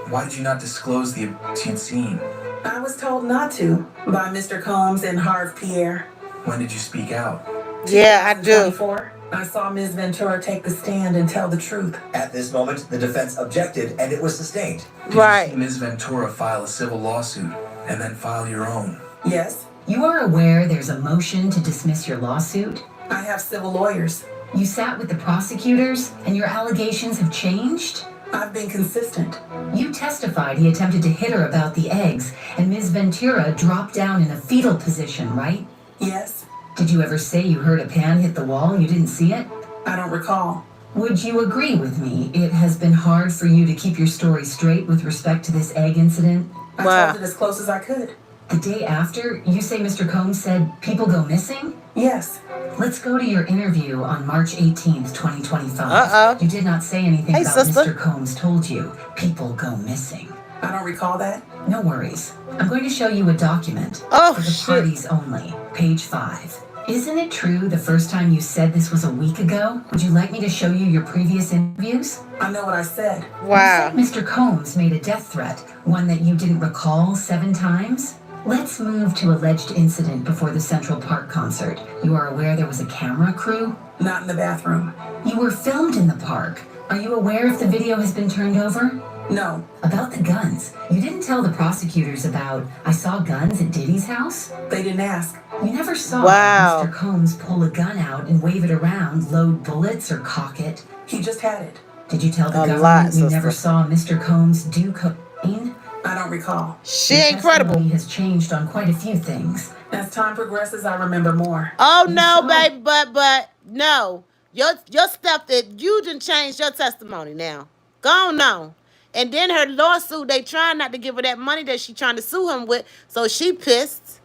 [SPEAKER 7] Why did you not disclose the abuse you'd seen?
[SPEAKER 5] I was told not to by Mr. Combs and Harv Pierre.
[SPEAKER 7] When did you speak out?
[SPEAKER 4] Yeah, I do.
[SPEAKER 5] 2024, I saw Ms. Ventura take the stand and tell the truth.
[SPEAKER 9] At this moment, the defense objected, and it was sustained.
[SPEAKER 7] Did you see Ms. Ventura file a civil lawsuit and then file your own?
[SPEAKER 5] Yes.
[SPEAKER 8] You are aware there's a motion to dismiss your lawsuit?
[SPEAKER 5] I have civil lawyers.
[SPEAKER 8] You sat with the prosecutors, and your allegations have changed?
[SPEAKER 5] I've been consistent.
[SPEAKER 8] You testified he attempted to hit her about the eggs, and Ms. Ventura dropped down in a fetal position, right?
[SPEAKER 5] Yes.
[SPEAKER 8] Did you ever say you heard a pan hit the wall and you didn't see it?
[SPEAKER 5] I don't recall.
[SPEAKER 8] Would you agree with me it has been hard for you to keep your story straight with respect to this egg incident?
[SPEAKER 5] I told it as close as I could.
[SPEAKER 8] The day after, you say Mr. Combs said people go missing?
[SPEAKER 5] Yes.
[SPEAKER 8] Let's go to your interview on March 18th, 2025.
[SPEAKER 4] Uh-oh.
[SPEAKER 8] You did not say anything
[SPEAKER 4] Hey,
[SPEAKER 8] about
[SPEAKER 4] sister.
[SPEAKER 8] Mr. Combs told you people go missing.
[SPEAKER 5] I don't recall that.
[SPEAKER 8] No worries. I'm going to show you a document
[SPEAKER 4] Oh,
[SPEAKER 8] for the
[SPEAKER 4] shit.
[SPEAKER 8] parties only, page 5. Isn't it true the first time you said this was a week ago? Would you like me to show you your previous interviews?
[SPEAKER 5] I know what I said.
[SPEAKER 4] Wow.
[SPEAKER 8] You said Mr. Combs made a death threat, one that you didn't recall 7 times? Let's move to alleged incident before the Central Park concert. You are aware there was a camera crew?
[SPEAKER 5] Not in the bathroom.
[SPEAKER 8] You were filmed in the park. Are you aware if the video has been turned over?
[SPEAKER 5] No.
[SPEAKER 8] About the guns, you didn't tell the prosecutors about, I saw guns at Diddy's house?
[SPEAKER 5] They didn't ask.
[SPEAKER 8] You never saw
[SPEAKER 4] Wow.
[SPEAKER 8] Mr. Combs pull a gun out and wave it around, load bullets, or cock it.
[SPEAKER 5] He just had it.
[SPEAKER 8] Did you tell the
[SPEAKER 4] A
[SPEAKER 8] government
[SPEAKER 4] lot,
[SPEAKER 8] you
[SPEAKER 4] sister.
[SPEAKER 8] never saw Mr. Combs do cocaine?
[SPEAKER 5] I don't recall.
[SPEAKER 4] She
[SPEAKER 8] Your
[SPEAKER 4] incredible.
[SPEAKER 8] testimony has changed on quite a few things.
[SPEAKER 5] As time progresses, I remember more.
[SPEAKER 4] Oh
[SPEAKER 8] You
[SPEAKER 4] no,
[SPEAKER 8] saw-
[SPEAKER 4] baby, but no. Your stuff that you done changed your testimony now. Go on now. And then her lawsuit, they trying not to give her that money that she trying to sue him with, so she pissed.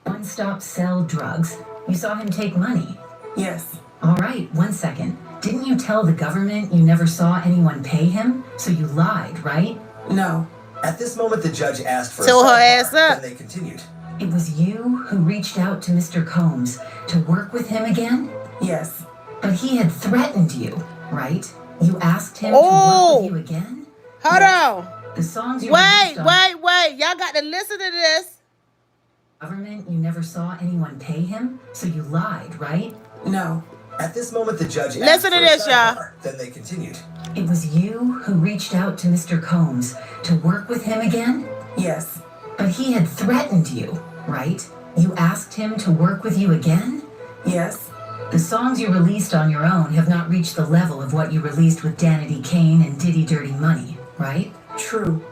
[SPEAKER 8] One Stop Sell Drugs. You saw him take money.
[SPEAKER 5] Yes.
[SPEAKER 8] All right, 1 second. Didn't you tell the government you never saw anyone pay him? So you lied, right?
[SPEAKER 5] No.
[SPEAKER 9] At this moment, the judge asked for
[SPEAKER 4] Tell
[SPEAKER 9] a
[SPEAKER 4] her
[SPEAKER 9] sidebar,
[SPEAKER 4] ass up.
[SPEAKER 9] Then they continued.
[SPEAKER 8] It was you who reached out to Mr. Combs to work with him again?
[SPEAKER 5] Yes.
[SPEAKER 8] But he had threatened you, right? You asked him
[SPEAKER 4] Oh.
[SPEAKER 8] to work with you again?
[SPEAKER 4] Hold on.
[SPEAKER 8] The songs you
[SPEAKER 4] Wait.
[SPEAKER 8] released on
[SPEAKER 4] Y'all got to listen to this.
[SPEAKER 8] government, you never saw anyone pay him? So you lied, right?
[SPEAKER 5] No.
[SPEAKER 9] At this moment, the judge asked
[SPEAKER 4] Listen to
[SPEAKER 9] for a
[SPEAKER 4] this, y'all.
[SPEAKER 9] sidebar. Then they continued.
[SPEAKER 8] It was you who reached out to Mr. Combs to work with him again?
[SPEAKER 5] Yes.
[SPEAKER 8] But he had threatened you, right? You asked him to work with you again?
[SPEAKER 5] Yes.
[SPEAKER 8] The songs you released on your own have not reached the level of what you released with Danity Kane and Diddy Dirty Money, right? true.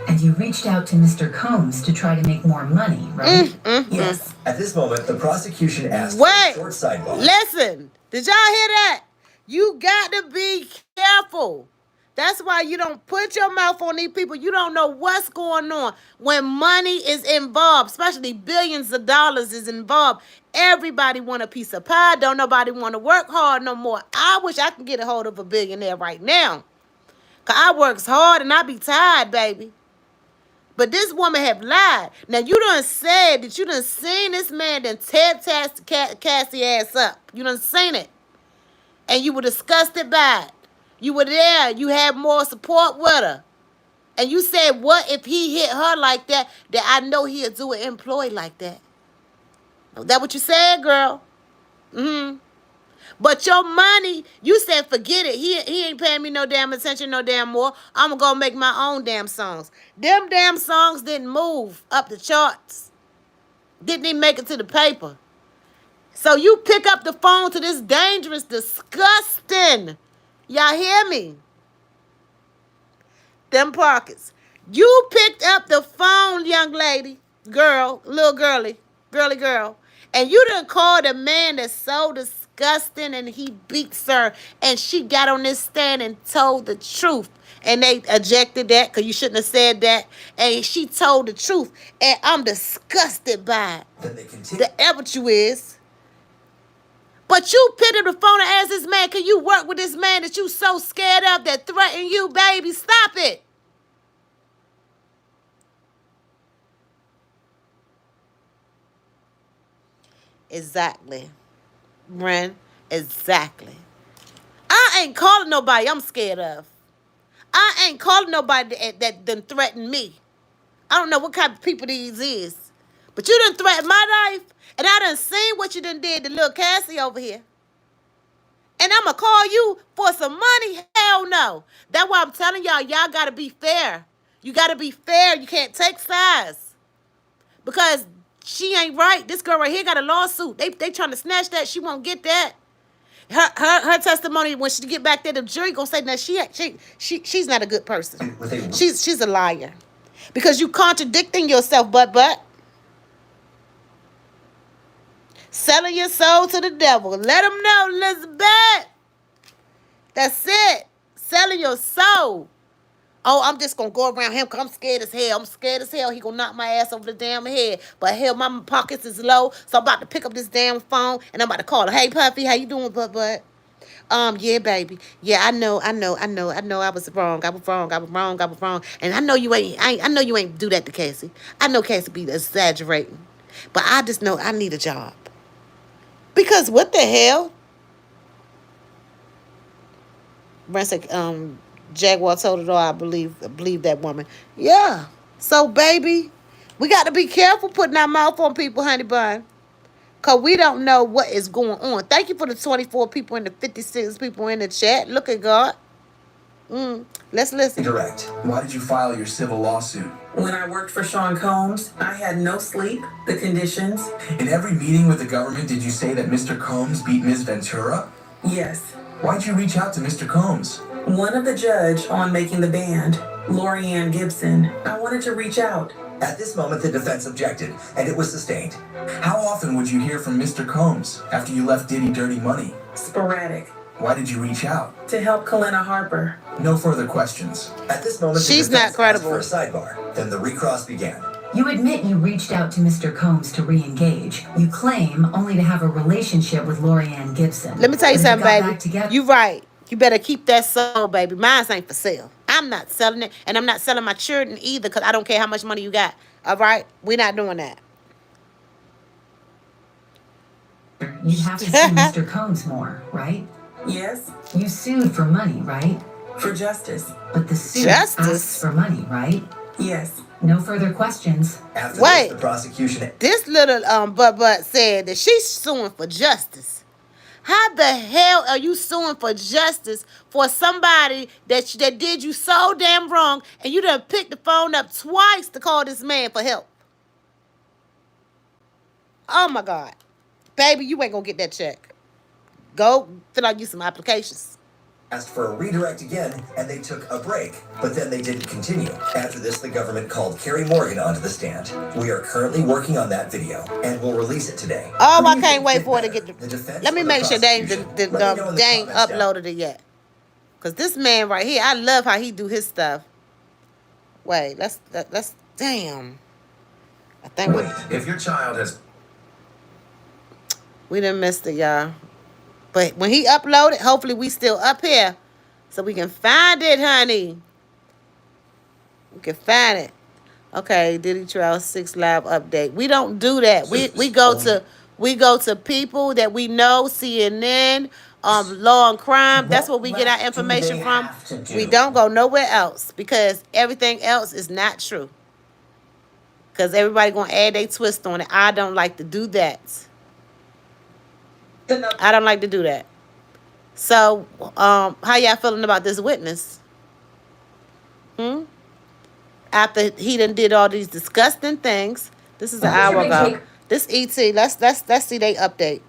[SPEAKER 8] And you reached out to Mr. Combs to try to make more money, right? Yes.
[SPEAKER 9] At this moment, the prosecution asked for a short sidebar.
[SPEAKER 4] Listen, did y'all hear that? You got to be careful. That's why you don't put your mouth on these people. You don't know what's going on. When money is involved, especially billions of dollars is involved, everybody want a piece of pie. Don't nobody want to work hard no more. I wish I could get a hold of a billionaire right now. Because I works hard and I be tired, baby. But this woman have lied. Now, you done said that you done seen this man done Cassie ass up. You done seen it. And you were disgusted by it. You were there. You had more support with her. And you said, what if he hit her like that? That I know he'll do an employee like that. Is that what you said, girl? But your money, you said, forget it. He ain't paying me no damn attention no damn more. I'm going to go make my own damn songs. Them damn songs didn't move up the charts. Didn't even make it to the paper. So you pick up the phone to this dangerous, disgusting. Y'all hear me? Them pockets. You picked up the phone, young lady, girl, little girly girl. And you done called a man that's so disgusting and he beats her. And she got on this stand and told the truth. And they ejected that because you shouldn't have said that. And she told the truth. And I'm disgusted by it. The evidence you is. But you picked up the phone and asked this man, can you work with this man that you so scared of that threaten you, baby? Stop it. Exactly. Ren, exactly. I ain't calling nobody I'm scared of. I ain't calling nobody that done threatened me. I don't know what kind of people these is. But you done threatened my life. And I done seen what you done did to little Cassie over here. And I'm going to call you for some money? Hell no. That's why I'm telling y'all got to be fair. You got to be fair. You can't take sides. Because she ain't right. This girl right here got a lawsuit. They trying to snatch that. She won't get that. Her testimony, when she get back there, the jury going to say, no, she's not a good person. She's a liar. Because you contradicting yourself, but. Selling your soul to the devil. Let him know, Elizabeth. That's it. Selling your soul. Oh, I'm just going to go around him because I'm scared as hell. I'm scared as hell. He going to knock my ass over the damn head. But hell, my pockets is low. So I'm about to pick up this damn phone and I'm about to call her. Hey, Puffy, how you doing, but? Yeah, baby. Yeah, I know. I was wrong. I was wrong. And I know you ain't do that to Cassie. I know Cassie be exaggerating. But I just know I need a job. Because what the hell? Brent said, Jaguar told it all, I believe that woman. Yeah. So, baby, we got to be careful putting our mouth on people, honey bun. Because we don't know what is going on. Thank you for the 24 people and the 56 people in the chat. Look at God. Let's listen.
[SPEAKER 7] Direct. Why did you file your civil lawsuit?
[SPEAKER 10] When I worked for Sean Combs, I had no sleep, the conditions.
[SPEAKER 7] In every meeting with the government, did you say that Mr. Combs beat Ms. Ventura?
[SPEAKER 10] Yes.
[SPEAKER 7] Why'd you reach out to Mr. Combs?
[SPEAKER 10] One of the judge on Making the Band, Lori Ann Gibson, I wanted to reach out.
[SPEAKER 9] At this moment, the defense objected, and it was sustained.
[SPEAKER 7] How often would you hear from Mr. Combs after you left Diddy dirty money?
[SPEAKER 10] Sporadic.
[SPEAKER 7] Why did you reach out?
[SPEAKER 10] To help Kalina Harper.
[SPEAKER 7] No further questions.
[SPEAKER 9] At this moment,
[SPEAKER 4] she's not credible.
[SPEAKER 9] For a sidebar. Then the recross began.
[SPEAKER 8] You admit you reached out to Mr. Combs to re-engage. You claim only to have a relationship with Lori Ann Gibson.
[SPEAKER 4] Let me tell you something, baby. You right. You better keep that soul, baby. Mine ain't for sale. I'm not selling it, and I'm not selling my children either because I don't care how much money you got. All right? We're not doing that.
[SPEAKER 8] You have to sue Mr. Combs more, right?
[SPEAKER 10] Yes.
[SPEAKER 8] You sued for money, right?
[SPEAKER 10] For justice.
[SPEAKER 8] But the suit asks for money, right?
[SPEAKER 10] Yes.
[SPEAKER 8] No further questions.
[SPEAKER 9] After this, the prosecution...
[SPEAKER 4] This little but said that she's suing for justice. How the hell are you suing for justice for somebody that did you so damn wrong and you done picked the phone up twice to call this man for help? Oh, my God. Baby, you ain't going to get that check. Go fill out you some applications.
[SPEAKER 9] asked for a redirect again, and they took a break, but then they didn't continue. After this, the government called Carrie Morgan onto the stand. We are currently working on that video, and we'll release it today.
[SPEAKER 4] Oh, I can't wait for it to get Let me make sure they ain't uploaded it yet. Because this man right here, I love how he do his stuff. Wait, let's damn. I think
[SPEAKER 7] if your child has...
[SPEAKER 4] We done missed it, y'all. But when he uploaded, hopefully we still up here. So we can find it, honey. We can find it. Okay, Diddy Trial 6 live update. We don't do that. We go to people that we know, CNN, law and crime. That's where we get our information from. We don't go nowhere else because everything else is not true. Because everybody gonna add their twist on it. I don't like to do that. I don't like to do that. So, how y'all feeling about this witness? After he done did all these disgusting things. This is an hour ago. This ET. Let's see they update.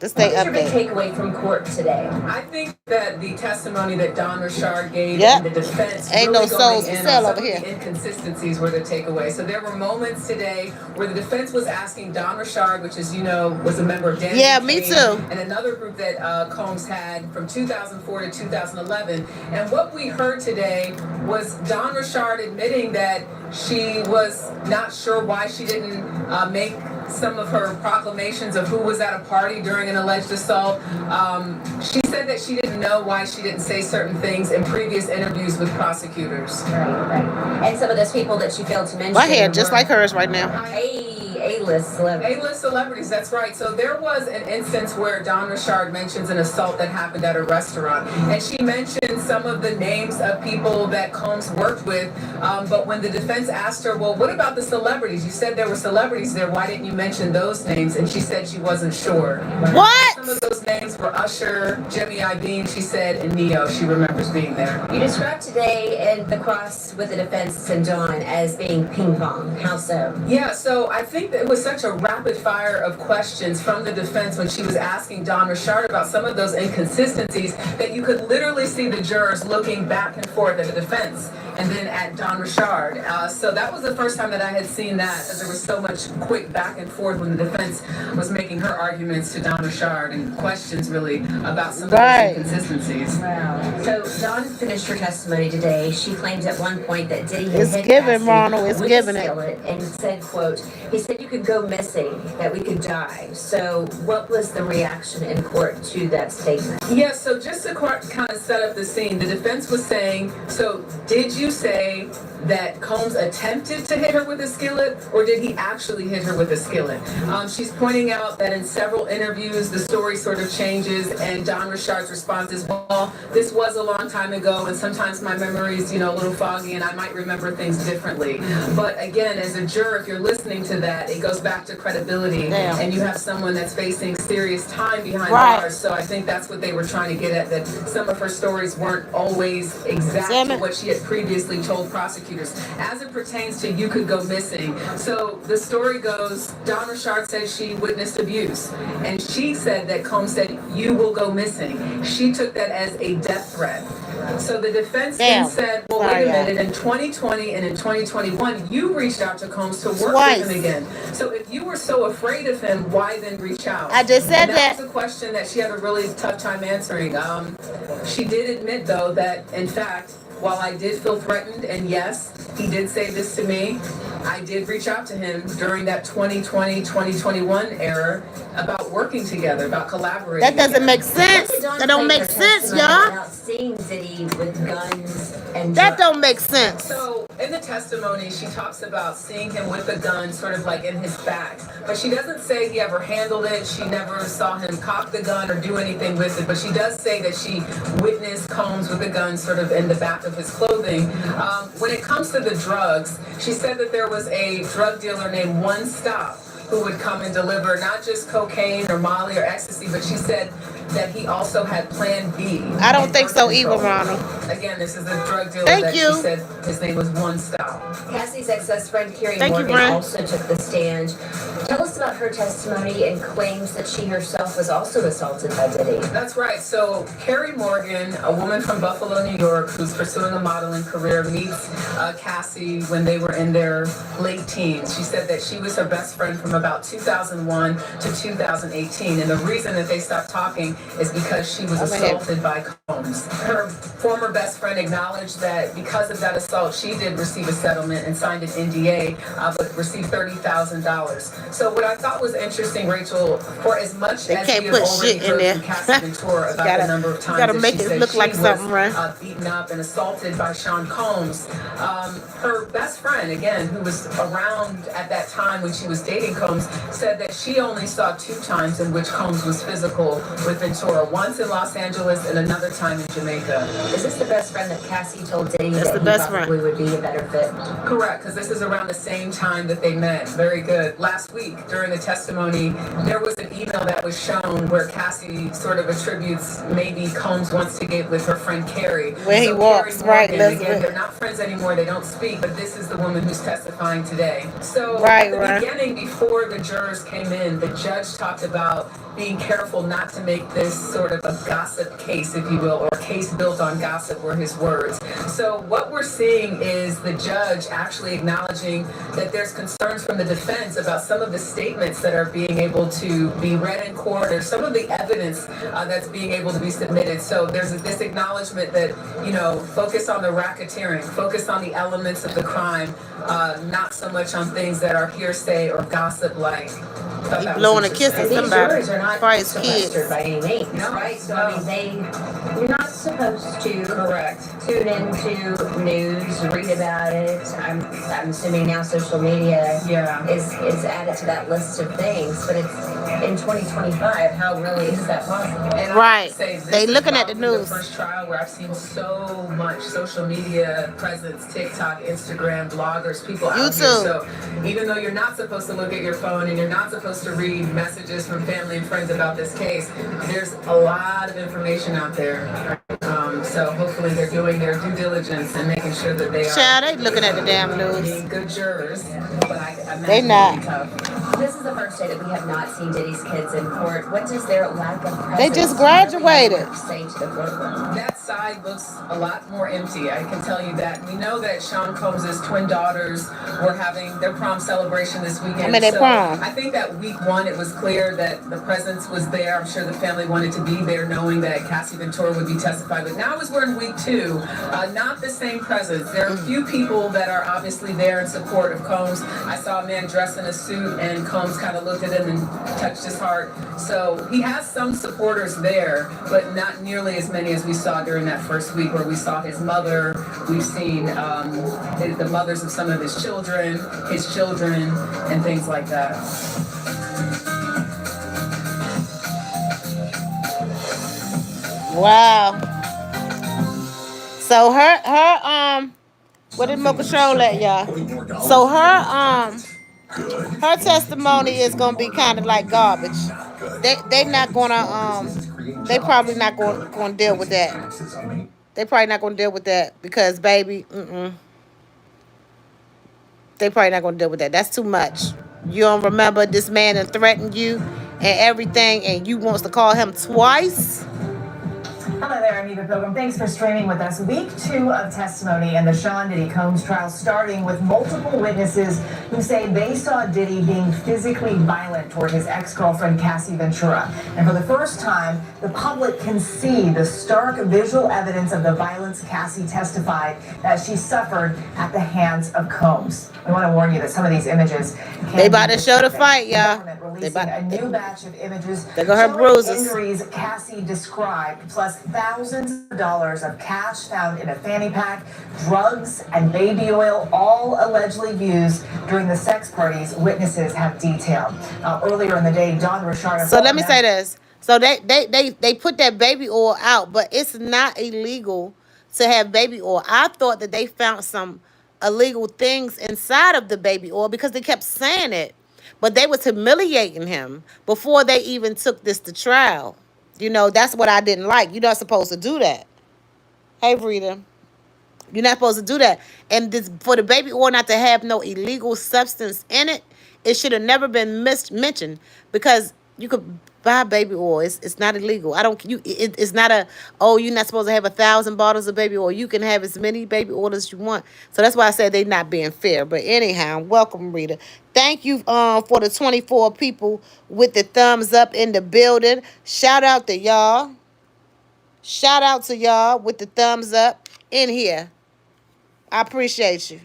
[SPEAKER 4] What's your big
[SPEAKER 11] takeaway from court today? I think that the testimony that Don Richard gave and the defense
[SPEAKER 4] ain't
[SPEAKER 11] really
[SPEAKER 4] no souls to sell over
[SPEAKER 11] here.
[SPEAKER 4] here.
[SPEAKER 11] Inconsistencies were the takeaway. So there were moments today where the defense was asking Don Richard, which is, you know, was a member of Danny
[SPEAKER 4] me too.
[SPEAKER 11] And another group that Combs had from 2004 to 2011. And what we heard today was Don Richard admitting that she was not sure why she didn't make some of her proclamations of who was at a party during an alleged assault. She said that she didn't know why she didn't say certain things in previous interviews with prosecutors.
[SPEAKER 12] Right. And some of those people that she failed to mention.
[SPEAKER 4] My hair just like hers right now.
[SPEAKER 11] A-list celebrities. A-list celebrities, that's right. So there was an instance where Don Richard mentions an assault that happened at a restaurant. And she mentioned some of the names of people that Combs worked with. But when the defense asked her, well, what about the celebrities? You said there were celebrities there. Why didn't you mention those names? And she said she wasn't sure.
[SPEAKER 4] What?
[SPEAKER 11] Some of those names were Usher, Jimmy Iovine, she said, and Neo. She remembers being there.
[SPEAKER 12] You described today in the cross with the defense and Dawn as being ping pong. How so?
[SPEAKER 11] Yeah, so I think it was such a rapid fire of questions from the defense when she was asking Don Richard about some of those inconsistencies that you could literally see the jurors looking back and forth at the defense and then at Don Richard. So that was the first time that I had seen that, as there was so much quick back and forth when the defense was making her arguments to Don Richard and questions really about some of those inconsistencies.
[SPEAKER 12] Wow. So Dawn finished her testimony today. She claims at one point that Diddy had
[SPEAKER 4] it's given, Ronald. It's given it.
[SPEAKER 12] And said, quote, he said you could go missing, that we could die. So what was the reaction in court to that statement?
[SPEAKER 11] Yeah, so just to kind of set up the scene, the defense was saying, so did you say that Combs attempted to hit her with a skillet, or did he actually hit her with a skillet? She's pointing out that in several interviews, the story sort of changes, and Don Richard's response is, well, this was a long time ago, and sometimes my memory's, a little foggy, and I might remember things differently. But again, as a juror, if you're listening to that, it goes back to credibility, and you have someone that's facing serious time behind bars, so I think that's what they were trying to get at, that some of her stories weren't always exactly what she had previously told prosecutors. As it pertains to you could go missing, so the story goes, Don Richard said she witnessed abuse, and she said that Combs said, you will go missing. She took that as a death threat. So the defense then said, well, wait a minute, in 2020 and in 2021, you reached out to Combs to work with him again. So if you were so afraid of him, why then reach out?
[SPEAKER 4] I just said that.
[SPEAKER 11] That was a question that she had a really tough time answering. She did admit, though, that, in fact, while I did feel threatened, and yes, he did say this to me, I did reach out to him during that 2020-2021 era about working together, about collaborating.
[SPEAKER 4] That doesn't make sense. That don't make sense, y'all.
[SPEAKER 12] Seeing Diddy with guns and
[SPEAKER 4] that don't make sense.
[SPEAKER 11] So in the testimony, she talks about seeing him with a gun sort of like in his back, but she doesn't say he ever handled it. She never saw him cock the gun or do anything with it, but she does say that she witnessed Combs with a gun sort of in the back of his clothing. When it comes to the drugs, she said that there was a drug dealer named One Stop who would come and deliver not just cocaine or Molly or ecstasy, but she said that he also had Plan B.
[SPEAKER 4] I don't think so either, Ronald.
[SPEAKER 11] Again, this is a drug dealer she said his name was One Stop.
[SPEAKER 12] Cassie's ex-best friend Carrie Morgan also took the stand. Tell us about her testimony and claims that she herself was also assaulted by Diddy.
[SPEAKER 11] That's right. So Carrie Morgan, a woman from Buffalo, New York, who's pursuing a modeling career, meets Cassie when they were in their late teens. She said that she was her best friend from about 2001 to 2018. And the reason that they stopped talking is because she was assaulted by Combs. Her former best friend acknowledged that because of that assault, she did receive a settlement and signed an NDA, but received $30,000. So what I thought was interesting, Rachel, for as much as we have already heard from Cassie Ventura about the number of times that she said she was beaten up and assaulted by Sean Combs, her best friend, again, who was around at that time when she was dating Combs, said that she only saw 2 times in which Combs was physical with Ventura, once in Los Angeles and another time in Jamaica.
[SPEAKER 12] Is this the best friend that Cassie told Diddy that he probably would be a better fit?
[SPEAKER 11] Correct, because this is around the same time that they met. Very good. Last week, during the testimony, there was an email that was shown where Cassie sort of attributes maybe Combs wants to get with her friend Carrie.
[SPEAKER 4] Where he walks, right?
[SPEAKER 11] Again, they're not friends anymore. They don't speak, but this is the woman who's testifying today. So at the beginning, before the jurors came in, the judge talked about being careful not to make this sort of a gossip case, if you will, or a case built on gossip were his words. So what we're seeing is the judge actually acknowledging that there's concerns from the defense about some of the statements that are being able to be read in court, or some of the evidence that's being able to be submitted. So there's this acknowledgement that, you know, focus on the racketeering, focus on the elements of the crime, not so much on things that are hearsay or gossip-like.
[SPEAKER 4] He blowing a kiss at somebody.
[SPEAKER 12] By his kids. By any means, right? So I mean, you're not supposed to tune into news, read about it. I'm assuming now social media is added to that list of things, but it's in 2025. How really is that possible?
[SPEAKER 4] Right. They looking at the news.
[SPEAKER 11] The first trial where I've seen so much social media presence, TikTok, Instagram, bloggers, people out here. So even though you're not supposed to look at your phone and you're not supposed to read messages from family and friends about this case, there's a lot of information out there. So hopefully they're doing their due diligence and making sure that they are.
[SPEAKER 4] They looking at the damn news.
[SPEAKER 11] Being good jurors. But
[SPEAKER 4] They not.
[SPEAKER 12] This is the first day that we have not seen Diddy's kids in court. What does their lack of presence
[SPEAKER 4] They just graduated.
[SPEAKER 12] say to the courtroom?
[SPEAKER 11] That side looks a lot more empty, I can tell you that. We know that Sean Combs' twin daughters were having their prom celebration this weekend.
[SPEAKER 4] Prom.
[SPEAKER 11] I think that week 1 it was clear that the presence was there. I'm sure the family wanted to be there knowing that Cassie Ventura would be testified. But now as we're in week 2, not the same presence. There are a few people that are obviously there in support of Combs. I saw a man dressed in a suit and Combs kind of looked at him and touched his heart. So he has some supporters there, but not nearly as many as we saw during that first week where we saw his mother. We've seen the mothers of some of his children, and things like that.
[SPEAKER 4] Wow. So her what did Mocha Show at, y'all? So her testimony is gonna be kind of like garbage. They not gonna they probably not gonna deal with that. They probably not gonna deal with that because baby, they probably not gonna deal with that. That's too much. You don't remember this man and threatened you and everything, and you wants to call him twice?
[SPEAKER 13] Hello there, I'm Eva Pilgrim. Thanks for streaming with us. Week 2 of testimony in the Sean Diddy Combs trial, starting with multiple witnesses who say they saw Diddy being physically violent toward his ex-girlfriend, Cassie Ventura. And for the first time, the public can see the stark visual evidence of the violence Cassie testified that she suffered at the hands of Combs. We want to warn you that some of these images
[SPEAKER 4] they about to show the fight, y'all.
[SPEAKER 13] They about a new batch of images
[SPEAKER 4] showing her bruises.
[SPEAKER 13] Injuries Cassie described, plus thousands of dollars of cash found in a fanny pack, drugs, and baby oil, all allegedly used during the sex parties witnesses have detailed. Earlier in the day, Don Richard.
[SPEAKER 4] So let me say this. So they put that baby oil out, but it's not illegal to have baby oil. I thought that they found some illegal things inside of the baby oil because they kept saying it. But they was humiliating him before they even took this to trial. You know, that's what I didn't like. You're not supposed to do that. Hey, Rita. You're not supposed to do that. And this, for the baby oil not to have no illegal substance in it, It should have never been mentioned because you could buy baby oil. It's not illegal. It's not you're not supposed to have 1,000 bottles of baby oil. You can have as many baby oil as you want. So that's why I said they're not being fair. But anyhow, welcome, Rita. Thank you for the 24 people with the thumbs up in the building. Shout out to y'all. Shout out to y'all with the thumbs up in here. I appreciate you.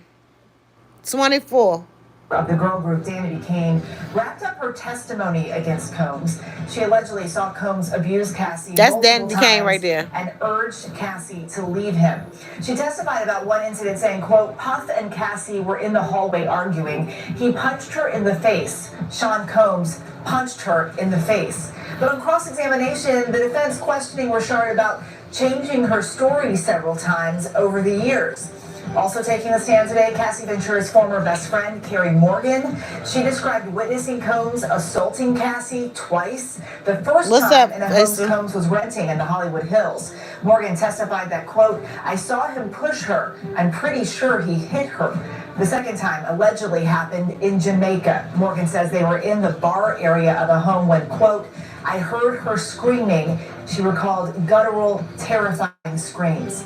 [SPEAKER 4] 24.
[SPEAKER 13] Of the girl group, Danity Kane, wrapped up her testimony against Combs. She allegedly saw Combs abuse Cassie multiple
[SPEAKER 4] Kane right
[SPEAKER 13] times
[SPEAKER 4] there.
[SPEAKER 13] And urged Cassie to leave him. She testified about one incident saying, quote, Puff and Cassie were in the hallway arguing. He punched her in the face. Sean Combs punched her in the face. But on cross-examination, the defense questioning Richard about changing her story several times over the years. Also taking the stand today, Cassie Ventura's former best friend, Carrie Morgan. She described witnessing Combs assaulting Cassie twice. The first time in a home Combs was renting in the Hollywood Hills. Morgan testified that, quote, I saw him push her. I'm pretty sure he hit her. The second time allegedly happened in Jamaica. Morgan says they were in the bar area of a home when, quote, I heard her screaming. She recalled guttural, terrifying screams.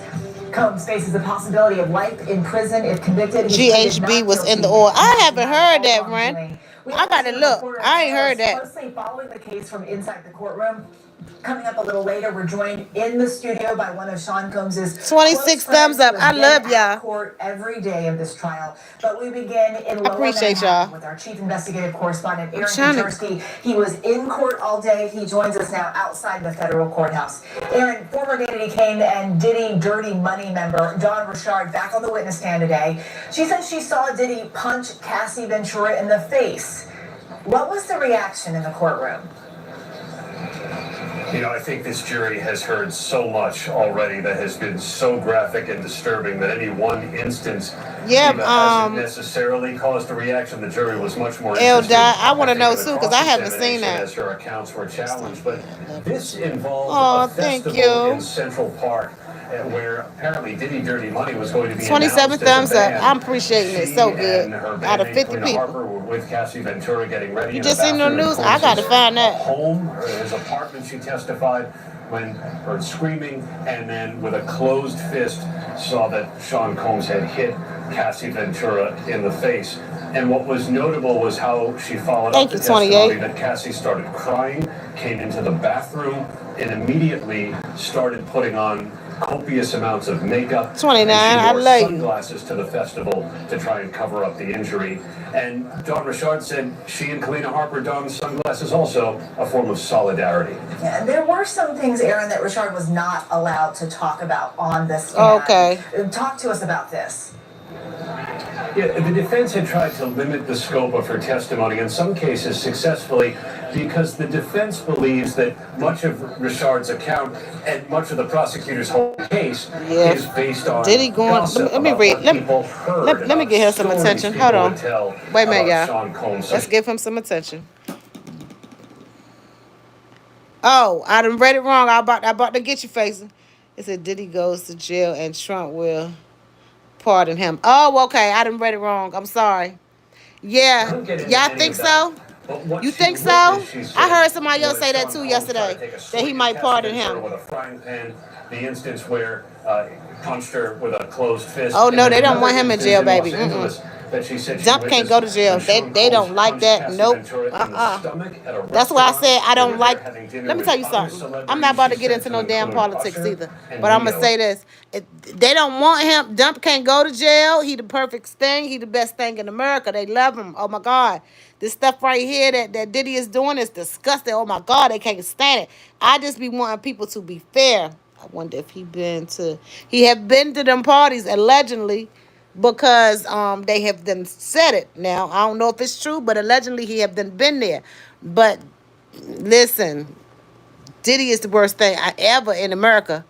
[SPEAKER 13] Combs faces the possibility of life in prison if convicted.
[SPEAKER 4] GHB was in the oil. I haven't heard that, Ren. I gotta look. I ain't heard that.
[SPEAKER 13] Closely following the case from inside the courtroom. Coming up a little later, we're joined in the studio by one of Sean Combs's
[SPEAKER 4] 26 thumbs up. I love y'all.
[SPEAKER 13] Court every day of this trial, but we begin in Lower
[SPEAKER 4] appreciate
[SPEAKER 13] Manhattan
[SPEAKER 4] y'all
[SPEAKER 13] with our chief investigative correspondent Aaron Kaczynski. He was in court all day. He joins us now outside the federal courthouse. Aaron, former Danity Kane and Diddy Dirty Money member Dawn Richard back on the witness stand today. She says she saw Diddy punch Cassie Ventura in the face. What was the reaction in the courtroom?
[SPEAKER 14] You know, I think this jury has heard so much already that has been so graphic and disturbing that any one instance hasn't necessarily caused a reaction. The jury was much more interested.
[SPEAKER 4] I want to know too because I haven't seen that.
[SPEAKER 14] As her accounts were challenged, but this involves a festival in Central Park where apparently Diddy Dirty Money was going to be
[SPEAKER 4] 27 thumbs up. I'm appreciating it so good.
[SPEAKER 14] Out
[SPEAKER 4] of 50 people.
[SPEAKER 14] Harper were with Cassie Ventura getting ready.
[SPEAKER 4] You just seen the news? I got to find that.
[SPEAKER 14] Home, or his apartment, she testified, when heard screaming, and then with a closed fist saw that Sean Combs had hit Cassie Ventura in the face. And what was notable was how she followed up the testimony that Cassie started crying, came into the bathroom, and immediately started putting on copious amounts of makeup.
[SPEAKER 4] 29,
[SPEAKER 14] I
[SPEAKER 4] love you.
[SPEAKER 14] Sunglasses to the festival to try and cover up the injury. And Dawn Richard said she and Kalina Harper donned sunglasses also a form of solidarity.
[SPEAKER 13] Yeah, there were some things, Aaron, that Richard was not allowed to talk about on this stand.
[SPEAKER 4] Okay.
[SPEAKER 13] Talk to us about this.
[SPEAKER 14] Yeah, the defense had tried to limit the scope of her testimony, in some cases successfully, because the defense believes that much of Richard's account and much of the prosecutor's whole case is based on gossip.
[SPEAKER 4] Let me read. Let me get her some attention. Hold on. Wait a minute, y'all. Let's give him some attention. Oh, I done read it wrong. I about to get you facing. It said Diddy goes to jail and Trump will pardon him. Oh, okay. I done read it wrong. I'm sorry. Yeah. Y'all think so? You think so? I heard somebody else say that too yesterday, that he might pardon him.
[SPEAKER 14] With a frying pan, the instance where punched her with a closed fist.
[SPEAKER 4] Oh no, they don't want him in jail, baby.
[SPEAKER 14] That she said
[SPEAKER 4] Dump can't go to jail. They don't like that. Nope. That's why I said I don't like. Let me tell you something. I'm not about to get into no damn politics either. But I'm gonna say this: they don't want him. Dump can't go to jail. He the perfect thing. He the best thing in America. They love him. Oh my God, this stuff right here that Diddy is doing is disgusting. Oh my God, they can't stand it. I just be wanting people to be fair. I wonder if he have been to them parties allegedly. Because they have then said it. Now, I don't know if it's true, but allegedly he have then been there. But listen, Diddy is the worst thing ever in America.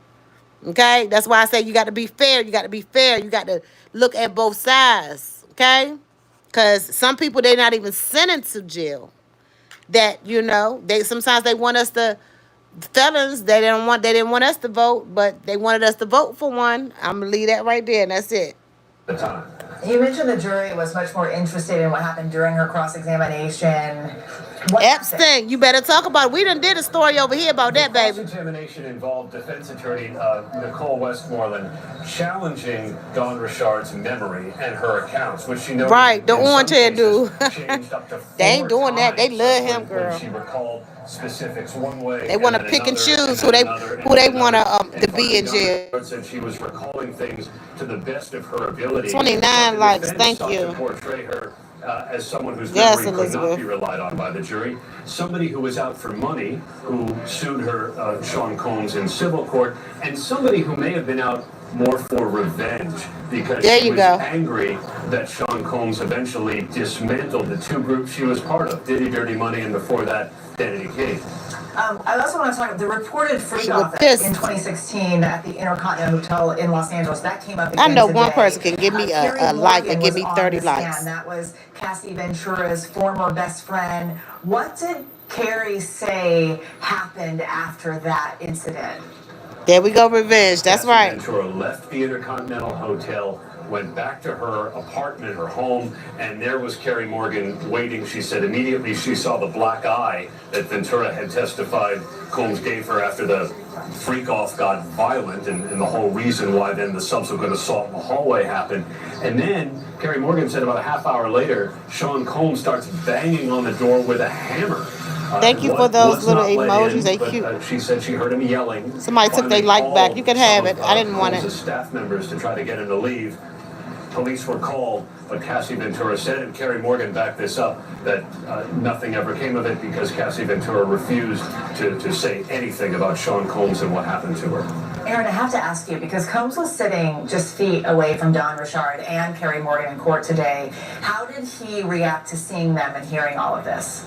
[SPEAKER 4] Okay? That's why I say you got to be fair. You got to be fair. You got to look at both sides. Okay? Because some people, they're not even sentenced to jail. That, you know, sometimes they want us to, felons, they didn't want us to vote, but they wanted us to vote for one. I'm going to leave that right there, and that's it.
[SPEAKER 14] the time.
[SPEAKER 13] You mentioned the jury was much more interested in what happened during her cross-examination.
[SPEAKER 4] Epstein, you better talk about it. We done did a story over here about that, baby.
[SPEAKER 14] Cross-examination involved defense attorney Nicole Westmoreland challenging Dawn Richard's memory and her accounts, which she noted
[SPEAKER 4] right, the orange hair dude.
[SPEAKER 14] changed up to
[SPEAKER 4] they ain't doing that. They love him, girl.
[SPEAKER 14] When she recalled specifics one way.
[SPEAKER 4] They want to pick and choose who they want to be in jail.
[SPEAKER 14] Said she was recalling things to the best of her ability.
[SPEAKER 4] 29 likes, thank you.
[SPEAKER 14] To portray her as someone whose memory could not be relied on by the jury. Somebody who was out for money, who sued her, Sean Combs, in civil court, and somebody who may have been out more for revenge because she was angry that Sean Combs eventually dismantled the two groups she was part of, Diddy Dirty Money, and before that, Danity Kane.
[SPEAKER 13] I also want to talk about the reported freak-off in 2016 at the Intercontinental Hotel in Los Angeles. That came up again
[SPEAKER 4] I know
[SPEAKER 13] today.
[SPEAKER 4] one person can give me a like and give me 30 likes.
[SPEAKER 13] That was Cassie Ventura's former best friend. What did Carrie say happened after that incident?
[SPEAKER 4] There we go, revenge. That's right.
[SPEAKER 14] Ventura left the Intercontinental Hotel, went back to her apartment, her home, and there was Carrie Morgan waiting. She said immediately she saw the black eye that Ventura had testified Combs gave her after the freak-off got violent, and the whole reason why then the subsequent assault in the hallway happened. And then Carrie Morgan said about a half hour later, Sean Combs starts banging on the door with a hammer.
[SPEAKER 4] Thank you for those little emojis. They cute.
[SPEAKER 14] She said she heard him yelling.
[SPEAKER 4] Somebody took their like back. You can have it. I didn't want it.
[SPEAKER 14] Staff members to try to get him to leave. Police were called, but Cassie Ventura said, and Carrie Morgan backed this up, that nothing ever came of it because Cassie Ventura refused to say anything about Sean Combs and what happened to her.
[SPEAKER 13] Aaron, I have to ask you, because Combs was sitting just feet away from Dawn Richard and Carrie Morgan in court today. How did he react to seeing them and hearing all of this?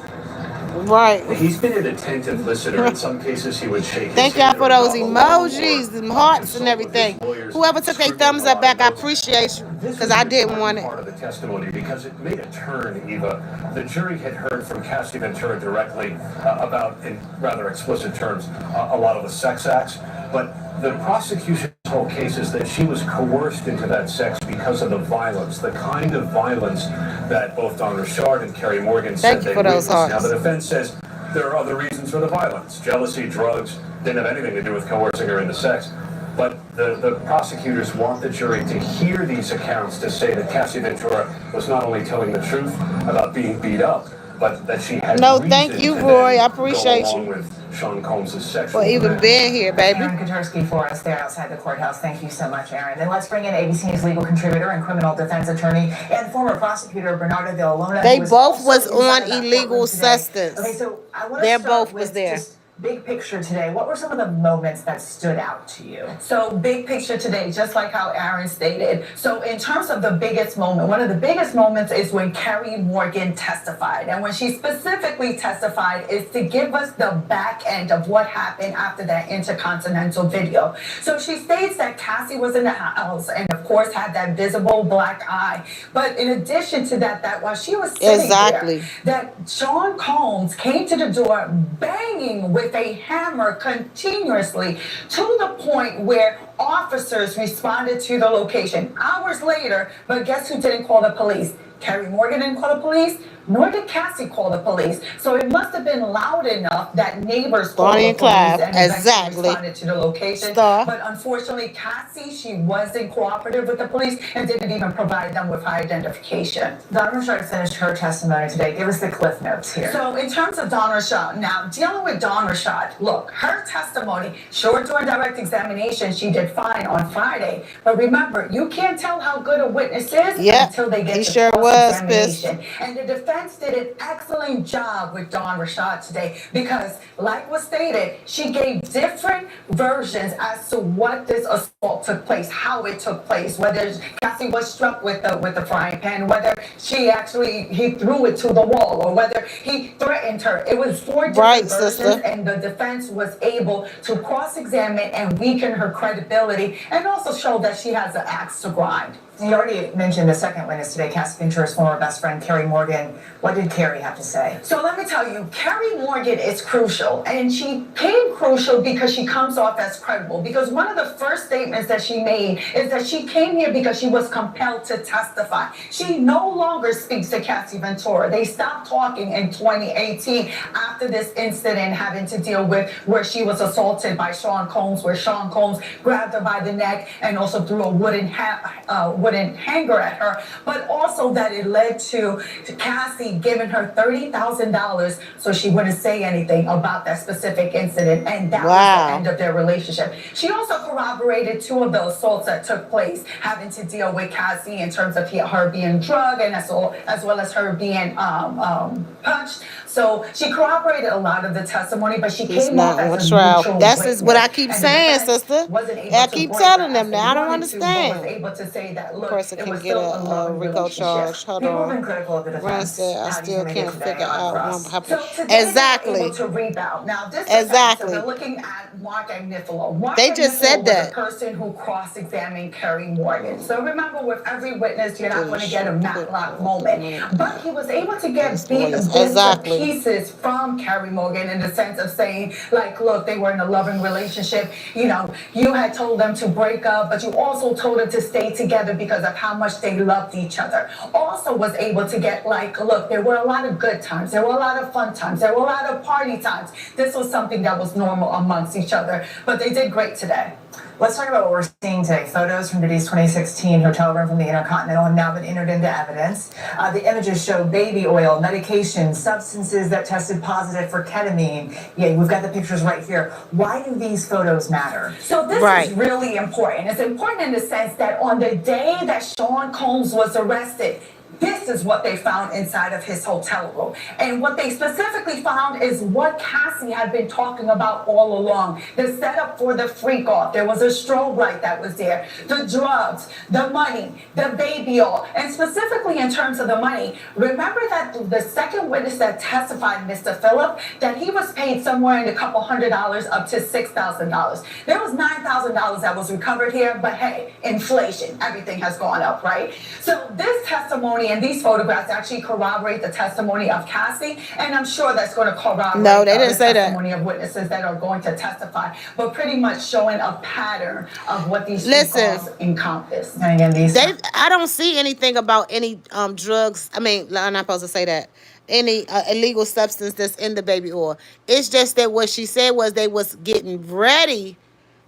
[SPEAKER 4] Right.
[SPEAKER 14] He's been an attentive listener. In some cases, he would shake his
[SPEAKER 4] Thank y'all for those emojis and hearts and everything. Whoever took their thumbs up back, I appreciate you, because I didn't want it.
[SPEAKER 14] Part of the testimony, because it made a turn, Eva. The jury had heard from Cassie Ventura directly about, in rather explicit terms, a lot of the sex acts, but the prosecution's whole case is that she was coerced into that sex because of the violence, the kind of violence that both Dawn Richard and Carrie Morgan said they witnessed. Now, the defense says there are other reasons for the violence. Jealousy, drugs, didn't have anything to do with coercing her into sex. But the prosecutors want the jury to hear these accounts to say that Cassie Ventura was not only telling the truth about being beat up, but that she had
[SPEAKER 4] thank you, Roy. I appreciate you.
[SPEAKER 14] With Sean Combs' sexual
[SPEAKER 4] for even being here, baby.
[SPEAKER 13] Aaron Kotursky for us there outside the courthouse. Thank you so much, Aaron. Then let's bring in ABC News legal contributor and criminal defense attorney and former prosecutor Bernardo Villalona.
[SPEAKER 4] They both was on illegal substance.
[SPEAKER 13] Okay, so I want
[SPEAKER 4] they
[SPEAKER 13] to
[SPEAKER 4] both was there.
[SPEAKER 13] Big picture today, what were some of the moments that stood out to you?
[SPEAKER 15] So big picture today, just like how Aaron stated. So in terms of the biggest moment, one of the biggest moments is when Carrie Morgan testified. And when she specifically testified is to give us the back end of what happened after that Intercontinental video. So she states that Cassie was in the house and of course had that visible black eye. But in addition to that, that while she was sitting there, that Sean Combs came to the door banging with a hammer continuously to the point where officers responded to the location hours later. But guess who didn't call the police? Carrie Morgan didn't call the police, nor did Cassie call the police. So it must have been loud enough that neighbors called the police and responded to the location. But unfortunately, Cassie, she wasn't cooperative with the police and didn't even provide them with her identification.
[SPEAKER 13] Dawn Richard finished her testimony today. Give us the cliff notes here.
[SPEAKER 15] So in terms of Dawn Richard, now dealing with Dawn Richard, look, her testimony, sure, during direct examination, she did fine on Friday. But remember, you can't tell how good a witness is until they get to cross-examination. And the defense did an excellent job with Dawn Richard today because, like was stated, she gave different versions as to what this assault took place, how it took place, whether Cassie was struck with the frying pan, whether he threw it to the wall, or whether he threatened her. It was 4 different versions, and the defense was able to cross-examine and weaken her credibility, and also show that she has an axe to grind.
[SPEAKER 13] You already mentioned the second witness today, Cassie Ventura's former best friend, Carrie Morgan. What did Carrie have to say?
[SPEAKER 15] So let me tell you, Carrie Morgan is crucial, and she became crucial because she comes off as credible. Because one of the first statements that she made is that she came here because she was compelled to testify. She no longer speaks to Cassie Ventura. They stopped talking in 2018 after this incident having to deal with where she was assaulted by Sean Combs, where Sean Combs grabbed her by the neck and also threw a wooden hanger at her, but also that it led to Cassie giving her $30,000 so she wouldn't say anything about that specific incident, and that was the end of their relationship. She also corroborated 2 of the assaults that took place, having to deal with Cassie in terms of her being drugged and as well as her being punched. So she corroborated a lot of the testimony, but she came off as a neutral
[SPEAKER 4] That's
[SPEAKER 15] witness.
[SPEAKER 4] what I keep saying, sister. I keep telling them now. I don't understand.
[SPEAKER 15] Able to say that, look,
[SPEAKER 4] person can get a RICO charge. Hold on. Ron said, I still can't figure out how. Exactly.
[SPEAKER 15] To rebound. Now, this
[SPEAKER 4] exactly.
[SPEAKER 15] We're looking at Mark Agnifilo.
[SPEAKER 4] They just said that.
[SPEAKER 15] The person who cross-examined Carrie Morgan. So remember, with every witness, you're not going to get a Matlock moment. But he was able to get bits and pieces from Carrie Morgan in the sense of saying, like, look, they were in a loving relationship. You know, you had told them to break up, but you also told them to stay together because of how much they loved each other. Also was able to get, like, look, there were a lot of good times. There were a lot of fun times. There were a lot of party times. This was something that was normal amongst each other. But they did great today.
[SPEAKER 13] Let's talk about what we're seeing today. Photos from Diddy's 2016 hotel room from the Intercontinental have now been entered into evidence. The images show baby oil, medication, substances that tested positive for ketamine. Yeah, we've got the pictures right here. Why do these photos matter?
[SPEAKER 15] So this is really important. It's important in the sense that on the day that Sean Combs was arrested, this is what they found inside of his hotel room. And what they specifically found is what Cassie had been talking about all along. The setup for the freak off. There was a strobe light that was there. The drugs, the money, the baby oil. And specifically in terms of the money, remember that the second witness that testified, Mr. Phillip, that he was paid somewhere in a couple $100 up to $6,000. There was $9,000 that was recovered here, but hey, inflation, everything has gone up, right? So this testimony and these photographs actually corroborate the testimony of Cassie, and I'm sure that's going to corroborate the testimony of witnesses that are going to testify, but pretty much showing a pattern of what these calls encompass.
[SPEAKER 13] And again,
[SPEAKER 4] I don't see anything about any drugs. I mean, I'm not supposed to say that. Any illegal substance that's in the baby oil. It's just that what she said was they was getting ready.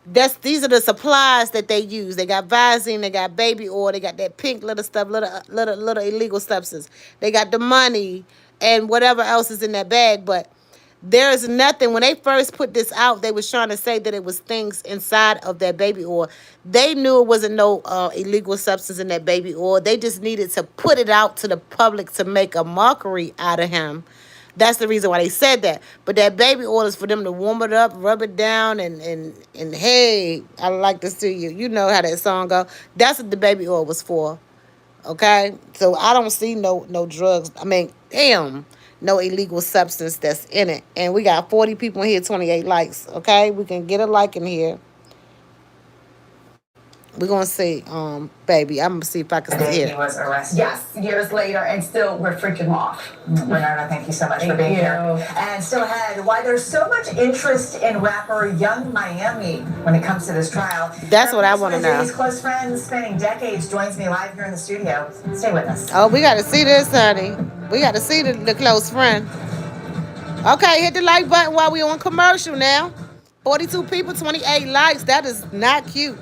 [SPEAKER 4] These are the supplies that they use. They got Visine, they got baby oil, they got that pink little stuff, little illegal substance. They got the money and whatever else is in that bag. But there is nothing. When they first put this out, they was trying to say that it was things inside of that baby oil. They knew it wasn't no illegal substance in that baby oil. They just needed to put it out to the public to make a mockery out of him. That's the reason why they said that. But that baby oil is for them to warm it up, rub it down, and hey, I like to see you. You know how that song go. That's what the baby oil was for. Okay? So I don't see no drugs. I mean, damn, no illegal substance that's in it. And we got 40 people in here, 28 likes. Okay? We can get a like in here. We're going to see, baby. I'm going to see if I can see it.
[SPEAKER 13] He was arrested.
[SPEAKER 15] Yes, years later, and still we're freaking off.
[SPEAKER 13] Bernardo, thank you so much for being here. And still ahead, why there's so much interest in rapper Young Miami when it comes to this trial.
[SPEAKER 4] That's what I want to know.
[SPEAKER 13] His close friend spanning decades joins me live here in the studio. Stay with us.
[SPEAKER 4] Oh, we got to see this, honey. We got to see the close friend. Okay, hit the like button while we on commercial now. 42 people, 28 likes. That is not cute.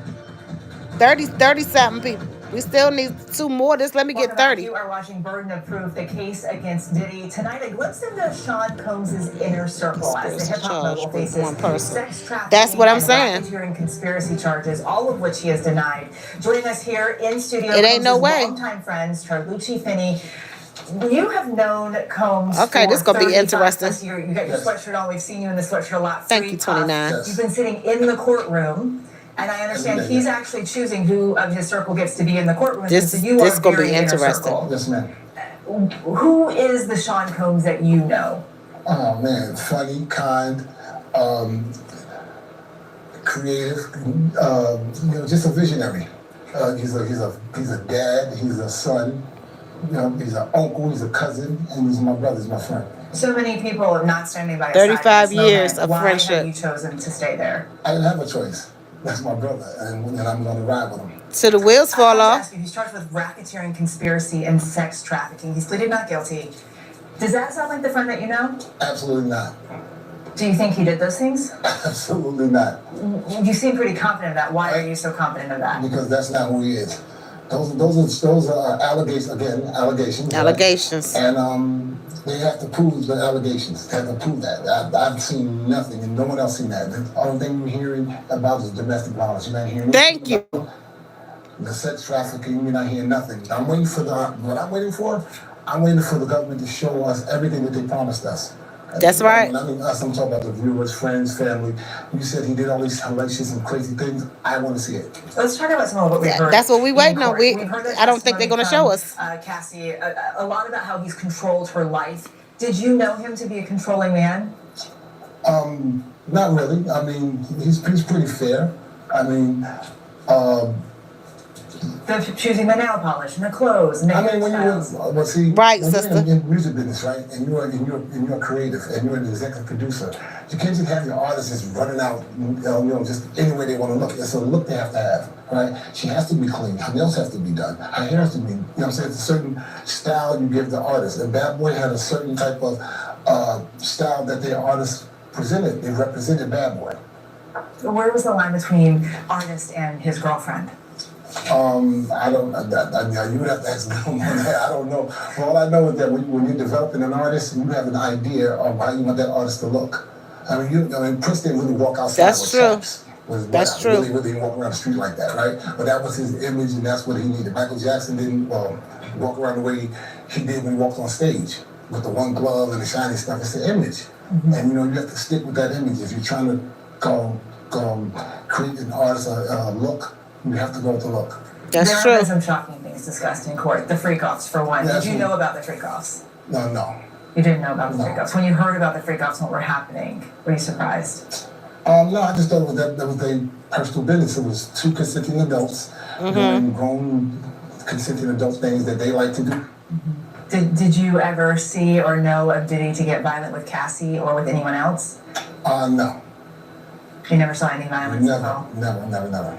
[SPEAKER 4] 30-something people. We still need 2 more. Let me get 30.
[SPEAKER 13] You are watching Burden of Proof, the case against Diddy. Tonight, a glimpse into Sean Combs' inner circle as the hip-hop mogul faces sex trafficking.
[SPEAKER 4] That's what I'm saying.
[SPEAKER 13] Racketeering conspiracy charges, all of which he has denied. Joining us here in studio,
[SPEAKER 4] it ain't no way.
[SPEAKER 13] Longtime friends, Charlucci Finney. You have known Combs
[SPEAKER 4] okay, this is going to be interesting.
[SPEAKER 13] You got your sweatshirt on. We've seen you in the sweatshirt a lot.
[SPEAKER 4] Thank you, 29.
[SPEAKER 13] You've been sitting in the courtroom. And I understand he's actually choosing who of his circle gets to be in the courtroom.
[SPEAKER 4] This is going to be interesting.
[SPEAKER 13] Yes, ma'am. Who is the Sean Combs that you know?
[SPEAKER 16] Oh, man. Funny, kind, creative, just a visionary. He's a dad. He's a son. You know, he's an uncle. He's a cousin, and he's my brother. He's my friend.
[SPEAKER 13] So many people not standing by his
[SPEAKER 4] 35
[SPEAKER 13] side.
[SPEAKER 4] years of
[SPEAKER 13] Why
[SPEAKER 4] friendship.
[SPEAKER 13] have you chosen to stay there?
[SPEAKER 16] I didn't have a choice. That's my brother, and I'm going to ride with him.
[SPEAKER 4] So the wheels fall off.
[SPEAKER 13] He's charged with racketeering, conspiracy, and sex trafficking. He's pleaded not guilty. Does that sound like the friend that you know?
[SPEAKER 16] Absolutely not.
[SPEAKER 13] Do you think he did those things?
[SPEAKER 16] Absolutely not.
[SPEAKER 13] You seem pretty confident of that. Why are you so confident of that?
[SPEAKER 16] Because that's not who he is. Those are allegations. Again, allegations.
[SPEAKER 4] Allegations.
[SPEAKER 16] Right? And they have to prove the allegations. They have to prove that. I've seen nothing, and no one else seen that. The only thing you're hearing about is domestic violence. You're not hearing.
[SPEAKER 4] Thank you.
[SPEAKER 16] The sex trafficking. You're not hearing nothing. I'm waiting for what I'm waiting for. I'm waiting for the government to show us everything that they promised us.
[SPEAKER 4] That's right.
[SPEAKER 16] I mean, us, I'm talking about the viewers, friends, family. You said he did all these hellacious and crazy things. I want to see it.
[SPEAKER 13] Let's talk about some of what we've heard.
[SPEAKER 4] That's what we waiting on.
[SPEAKER 13] I
[SPEAKER 4] don't think they're going to show us.
[SPEAKER 13] Cassie, a lot about how he's controlled her life. Did you know him to be a controlling man?
[SPEAKER 16] Not really. I mean, he's pretty fair. I mean,
[SPEAKER 13] choosing the nail polish and the clothes. And
[SPEAKER 16] I mean, when you're see,
[SPEAKER 4] right,
[SPEAKER 16] when
[SPEAKER 4] sister.
[SPEAKER 16] you're in music business, right, and you're creative and you're an executive producer, you can't just have your artists just running out, just any way they want to look. It's a look they have to have, right? She has to be clean. Her nails have to be done. Her hair has to be, you know what I'm saying? It's a certain style you give the artist. And Bad Boy had a certain type of style that their artists presented. They represented Bad Boy.
[SPEAKER 13] Where was the line between artist and his girlfriend?
[SPEAKER 16] I don't. You would have to ask them on that. I don't know. All I know is that when you're developing an artist, you have an idea of how you want that artist to look. I mean, Prince didn't really walk outside with chaps. That's true. Really didn't walk around the street like that, right? But that was his image, and that's what he needed. Michael Jackson didn't walk around the way he did when he walked on stage with the one glove and the shiny stuff. It's the image, and you have to stick with that image if you're trying to create an artist look. You have to go with the look.
[SPEAKER 13] There have been some shocking things discussed in court. The freak-offs, for one. Did you know about the freak-offs?
[SPEAKER 16] No.
[SPEAKER 13] You didn't know about the freak-offs. When you heard about the freak-offs and what were happening, were you surprised?
[SPEAKER 16] No, I just thought that was their personal business. It was two consenting adults doing grown consenting adult things that they like to do.
[SPEAKER 13] Did you ever see or know of Diddy to get violent with Cassie or with anyone else?
[SPEAKER 16] No.
[SPEAKER 13] You never saw any violence at all?
[SPEAKER 16] Never.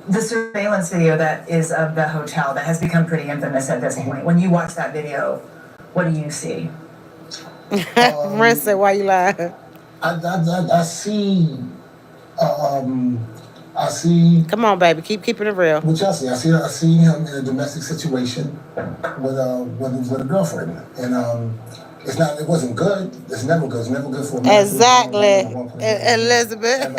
[SPEAKER 13] The surveillance video that is of the hotel that has become pretty infamous at this point. When you watch that video, what do you see?
[SPEAKER 4] Ren said, why you lying?
[SPEAKER 16] I see. I see.
[SPEAKER 4] Come on, baby, keeping it real.
[SPEAKER 16] What y'all see? I see him in a domestic situation with a girlfriend, and it wasn't good. It's never good. It's never good for a man.
[SPEAKER 4] Exactly, Elizabeth.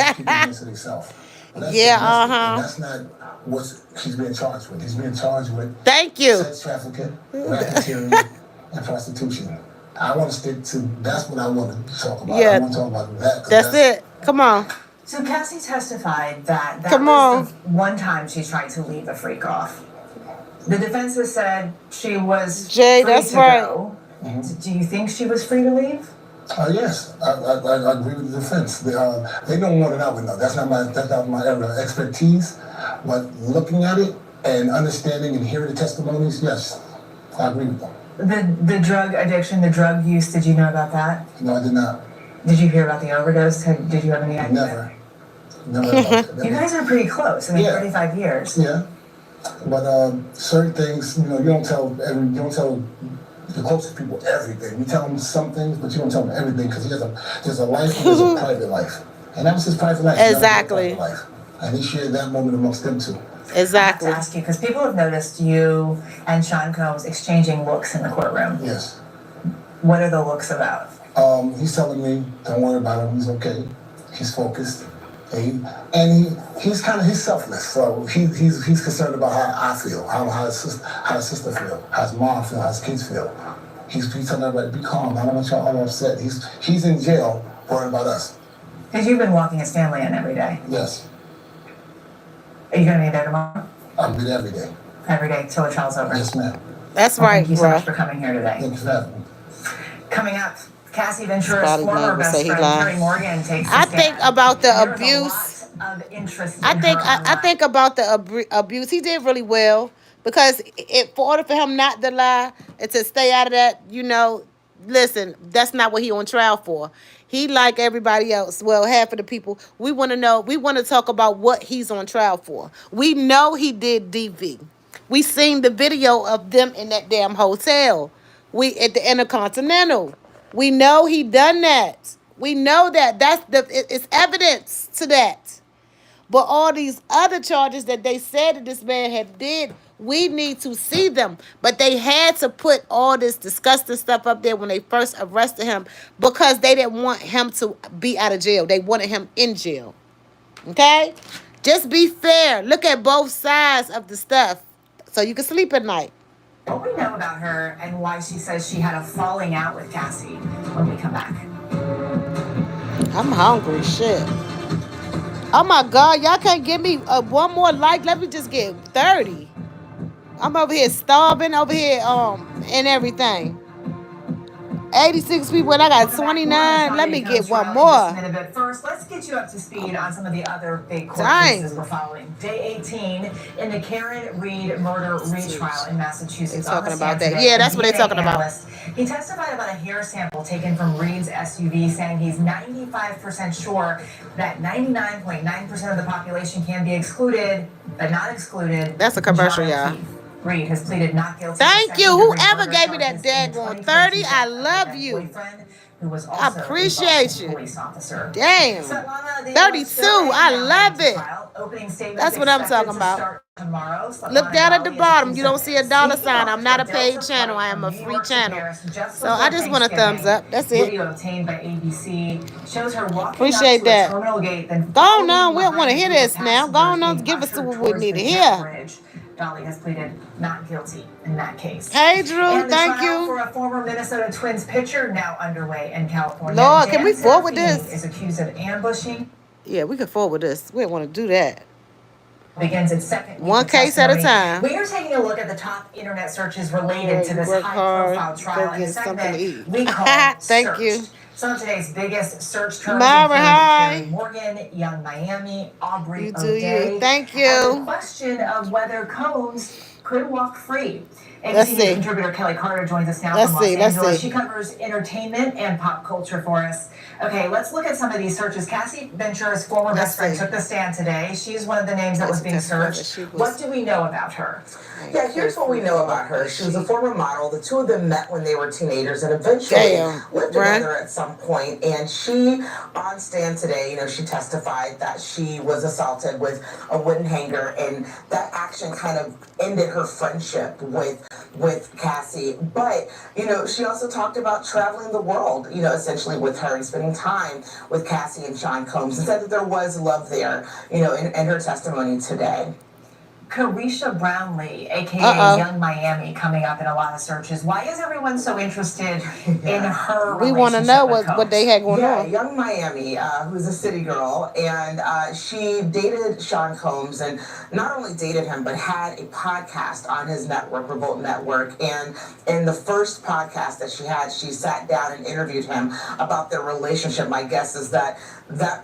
[SPEAKER 16] Yeah, That's not what he's being charged with. He's being charged with.
[SPEAKER 4] Thank you.
[SPEAKER 16] Sex trafficking, racketeering, and prostitution. I want to stick to. That's what I want to talk about.
[SPEAKER 4] Yeah,
[SPEAKER 16] I want to talk about that.
[SPEAKER 4] That's it. Come on.
[SPEAKER 13] So Cassie testified that was the one time she tried to leave a freak off. The defense has said she was free to go. Do you think she was free to leave?
[SPEAKER 16] Yes, I agree with the defense. They know more than I would know. That's not my area of expertise. But looking at it and understanding and hearing the testimonies, yes, I agree with them.
[SPEAKER 13] The drug addiction, the drug use, did you know about that?
[SPEAKER 16] No, I did not.
[SPEAKER 13] Did you hear about the overdose? Did you have any idea?
[SPEAKER 16] Never.
[SPEAKER 13] You guys are pretty close. I mean, 35 years.
[SPEAKER 16] Yeah, but certain things, you don't tell the closest people everything. You tell them some things, but you don't tell them everything because there's a life and there's a private life, and that was his private life.
[SPEAKER 4] Exactly.
[SPEAKER 16] Life. And he shared that moment amongst them too.
[SPEAKER 4] Exactly.
[SPEAKER 13] I have to ask you because people have noticed you and Sean Combs exchanging looks in the courtroom.
[SPEAKER 16] Yes.
[SPEAKER 13] What are the looks about?
[SPEAKER 16] He's telling me, don't worry about him. He's okay. He's focused. He's selfless. So he's concerned about how I feel, how his sister feel, how his mom feel, how his kids feel. He's telling everybody, be calm. I don't want y'all all upset. He's in jail worrying about us.
[SPEAKER 13] Because you've been walking his family in every day.
[SPEAKER 16] Yes.
[SPEAKER 13] Are you going to be there tomorrow?
[SPEAKER 16] I'll be there every day.
[SPEAKER 13] Every day till the trial's over.
[SPEAKER 16] Yes, ma'am.
[SPEAKER 4] That's right.
[SPEAKER 13] Thank you so much for coming here today.
[SPEAKER 16] Thank you for having me.
[SPEAKER 13] Coming up, Cassie Ventura's former best friend, Terry Morgan, takes the
[SPEAKER 4] I
[SPEAKER 13] stand.
[SPEAKER 4] think about the abuse
[SPEAKER 13] of interest.
[SPEAKER 4] I think about the abuse. He did really well because for order for him not to lie and to stay out of that, listen, that's not what he on trial for. He, like everybody else, well, half of the people, we want to talk about what he's on trial for. We know he did DV. We seen the video of them in that damn hotel. We at the Intercontinental. We know he done that. We know that. It's evidence to that. But all these other charges that they said that this man had did, we need to see them. But they had to put all this disgusting stuff up there when they first arrested him because they didn't want him to be out of jail. They wanted him in jail. Okay? Just be fair. Look at both sides of the stuff so you can sleep at night.
[SPEAKER 13] What we know about her and why she says she had a falling out with Cassie when we come back.
[SPEAKER 4] I'm hungry, shit. Oh my God, y'all can't give me one more like. Let me just get 30. I'm over here starving over here and everything. 86 people and I got 29. Let me get one more.
[SPEAKER 13] But first, let's get you up to speed on some of the other big court cases we're following. Day 18 in the Karen Reed murder retrial in Massachusetts.
[SPEAKER 4] They're talking about that. Yeah, that's what they're talking about.
[SPEAKER 13] He testified about a hair sample taken from Reed's SUV, saying he's 95% sure that 99.9% of the population can be excluded, but not excluded.
[SPEAKER 4] That's a commercial, y'all.
[SPEAKER 13] Reed has pleaded not guilty.
[SPEAKER 4] Thank you. Whoever gave me that daggone 30, I love you. I appreciate you. Damn. 32, I love it. That's what I'm talking about. Look down at the bottom. You don't see a dollar sign. I'm not a paid channel. I am a free channel. So I just want a thumbs up. That's it. Appreciate that. Go on. We don't want to hear this now. Go on. Give us what we need to hear.
[SPEAKER 13] Dolly has pleaded not guilty in that case.
[SPEAKER 4] Hey, Drew,
[SPEAKER 13] and the
[SPEAKER 4] thank
[SPEAKER 13] trial
[SPEAKER 4] you.
[SPEAKER 13] For a former Minnesota Twins pitcher now underway in California.
[SPEAKER 4] Lord, can we forward this?
[SPEAKER 13] Is accused of ambushing.
[SPEAKER 4] Yeah, we can forward this. We don't want to do that.
[SPEAKER 13] Begins its second week
[SPEAKER 4] one case at a time.
[SPEAKER 13] We are taking a look at the top internet searches related to this high-profile trial in a segment we call
[SPEAKER 4] Thank you.
[SPEAKER 13] Some of today's biggest search terms
[SPEAKER 4] Myra, hi.
[SPEAKER 13] Morgan, Young Miami, Aubrey
[SPEAKER 4] You do
[SPEAKER 13] O'Day.
[SPEAKER 4] you. Thank you.
[SPEAKER 13] And the question of whether Combs could walk free.
[SPEAKER 4] Let's
[SPEAKER 13] ABC
[SPEAKER 4] see.
[SPEAKER 13] contributor Kelly Carter joins us now
[SPEAKER 4] Let's
[SPEAKER 13] from Los
[SPEAKER 4] see, let's
[SPEAKER 13] Angeles.
[SPEAKER 4] see.
[SPEAKER 13] She covers entertainment and pop culture for us. Okay, let's look at some of these searches. Cassie Ventura's former best friend took the stand today. She's one of the names that was being searched. What do we know about her?
[SPEAKER 17] Yeah, here's what we know about her. She was a former model. The two of them met when they were teenagers and eventually lived together at some point. And she, on stand today, she testified that she was assaulted with a wooden hanger, and that action kind of ended her friendship with Cassie. But, she also talked about traveling the world, essentially with her and spending time with Cassie and Sean Combs, and said that there was love there, in her testimony today.
[SPEAKER 13] Carisha Brownlee, a.k.a. Young Miami, coming up in a lot of searches. Why is everyone so interested in her
[SPEAKER 4] We want to know what they had going on.
[SPEAKER 17] Young Miami, who's a city girl, and she dated Sean Combs, and not only dated him, but had a podcast on his network, Revolt Network. And in the first podcast that she had, she sat down and interviewed him about their relationship. My guess is that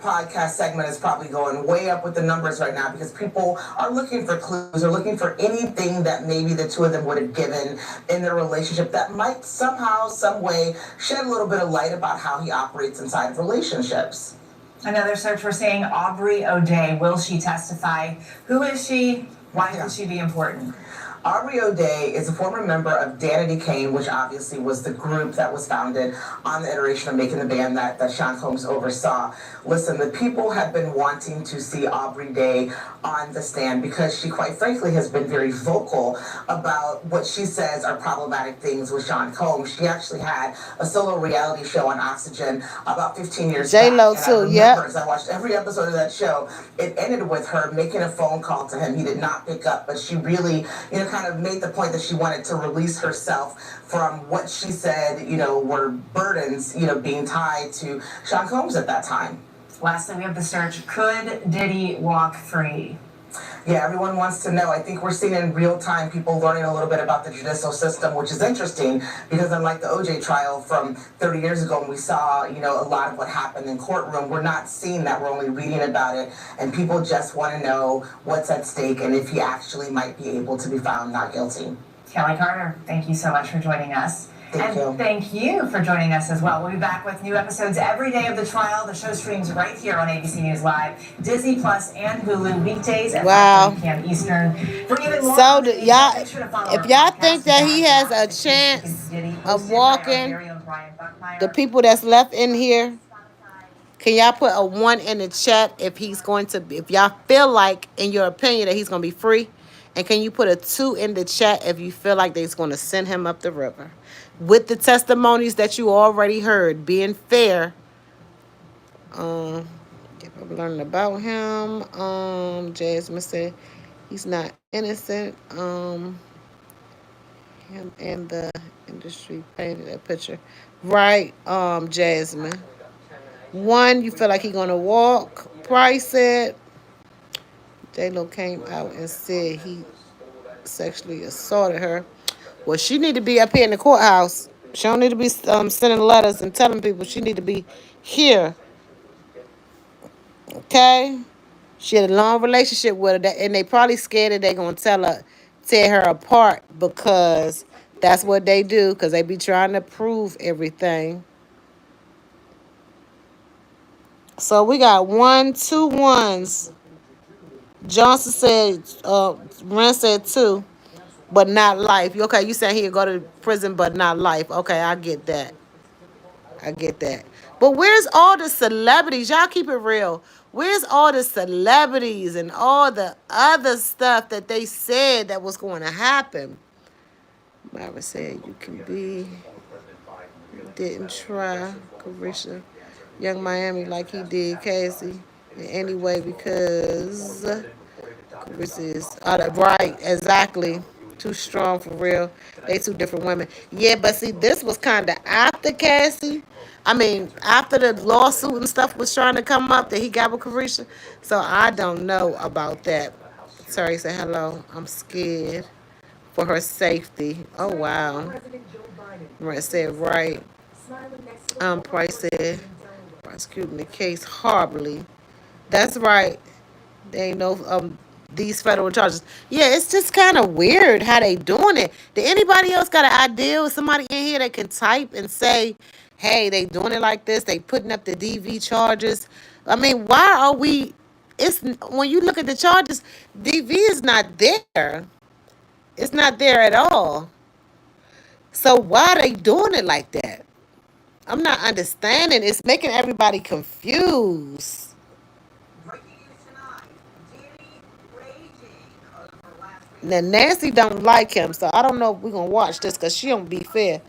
[SPEAKER 17] podcast segment is probably going way up with the numbers right now because people are looking for clues or looking for anything that maybe the two of them would have given in their relationship that might somehow, some way shed a little bit of light about how he operates inside of relationships.
[SPEAKER 13] Another search we're seeing, Aubrey O'Day. Will she testify? Who is she? Why would she be important?
[SPEAKER 17] Aubrey O'Day is a former member of Danity Kane, which obviously was the group that was founded on the iteration of Making the Band that Sean Combs oversaw. Listen, the people have been wanting to see Aubrey Day on the stand because she, quite frankly, has been very vocal about what she says are problematic things with Sean Combs. She actually had a solo reality show on Oxygen about 15 years back.
[SPEAKER 4] J-Lo too, yeah.
[SPEAKER 17] As I watched every episode of that show, it ended with her making a phone call to him. He did not pick up, but she really, kind of made the point that she wanted to release herself from what she said, were burdens, being tied to Sean Combs at that time.
[SPEAKER 13] Lastly, we have the search, could Diddy walk free?
[SPEAKER 17] Yeah, everyone wants to know. I think we're seeing in real time people learning a little bit about the judicial system, which is interesting because unlike the OJ trial from 30 years ago, when we saw, a lot of what happened in courtroom, we're not seeing that. We're only reading about it, and people just want to know what's at stake and if he actually might be able to be found not guilty.
[SPEAKER 13] Kelly Carter, thank you so much for joining us. Thank you for joining us as well. We'll be back with new episodes every day of the trial. The show streams right here on ABC News Live, Disney Plus, and Hulu weekdays at 5 p.m. Eastern. For even more
[SPEAKER 4] so y'all, if y'all think that he has a chance of walking, the people that's left in here, can y'all put a 1 in the chat if he's going to be, if y'all feel like, in your opinion, that he's going to be free? And can you put a 2 in the chat if you feel like they're going to send him up the river? With the testimonies that you already heard, being fair. I'm learning about him. Jasmine said he's not innocent. Him and the industry painted that picture. Right, Jasmine. 1, you feel like he's gonna walk. Price said J-Lo came out and said he sexually assaulted her. Well, she need to be up here in the courthouse. She don't need to be sending letters and telling people. She need to be here. Okay? She had a long relationship with her, and they probably scared that they're going to tear her apart because that's what they do, because they be trying to prove everything. So we got 1, 2 ones. Johnson said, Ren said 2. But not life. Okay, you saying he'll go to prison, but not life. Okay, I get that. But where's all the celebrities? Y'all keep it real. Where's all the celebrities and all the other stuff that they said that was going to happen? Myra said you can be. Didn't try. Carisha. Young Miami like he did Casey. Anyway, because Carisha is right, exactly. Too strong for real. They 2 different women. Yeah, but see, this was kind of after Cassie. I mean, after the lawsuit and stuff was trying to come up that he got with Carisha. So I don't know about that. Terry said, hello. I'm scared for her safety. Oh, wow. Brent said, right. Price said, prosecuting the case horribly. That's right. They ain't no these federal charges. Yeah, it's just kind of weird how they doing it. Did anybody else got an idea with somebody in here that can type and say, hey, they doing it like this? They putting up the DV charges. I mean, why are we? It's when you look at the charges, DV is not there. It's not there at all. So why are they doing it like that? I'm not understanding. It's making everybody confused. Now, Nancy don't like him, so I don't know if we're going to watch this because she don't be fair.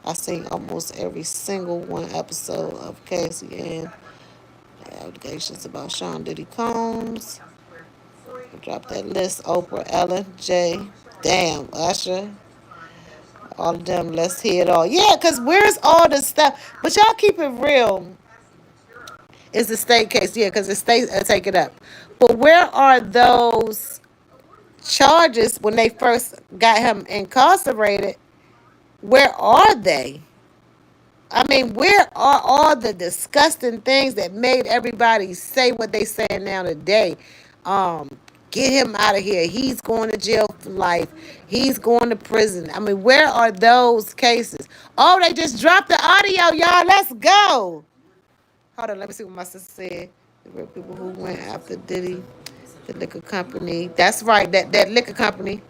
[SPEAKER 4] I seen almost every single one episode of Cassie and the allegations about Sean Diddy Combs. Drop that list. Oprah, Ellen, Jay, damn, Usher. All of them, let's hear it all. Yeah, because where's all this stuff? But y'all keep it real. It's the state case. Yeah, because the state take it up. But where are those charges when they first got him incarcerated? Where are they? I mean, where are all the disgusting things that made everybody say what they saying now today? Get him out of here. He's going to jail for life. He's going to prison. I mean, where are those cases? Oh, they just dropped the audio, y'all. Let's go. Hold on, let me see what my sister said. There were people who went after Diddy. The liquor company. That's right. That liquor company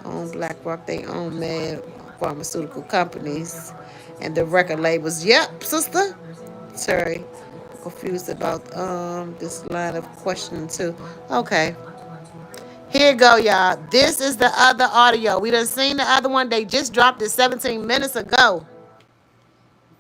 [SPEAKER 4] own BlackRock. They own mad pharmaceutical companies and the record labels. Yep, sister. Sorry, confused about this line of questioning too. Okay. Here you go, y'all. This is the other audio. We done seen the other one. They just dropped it 17 minutes ago.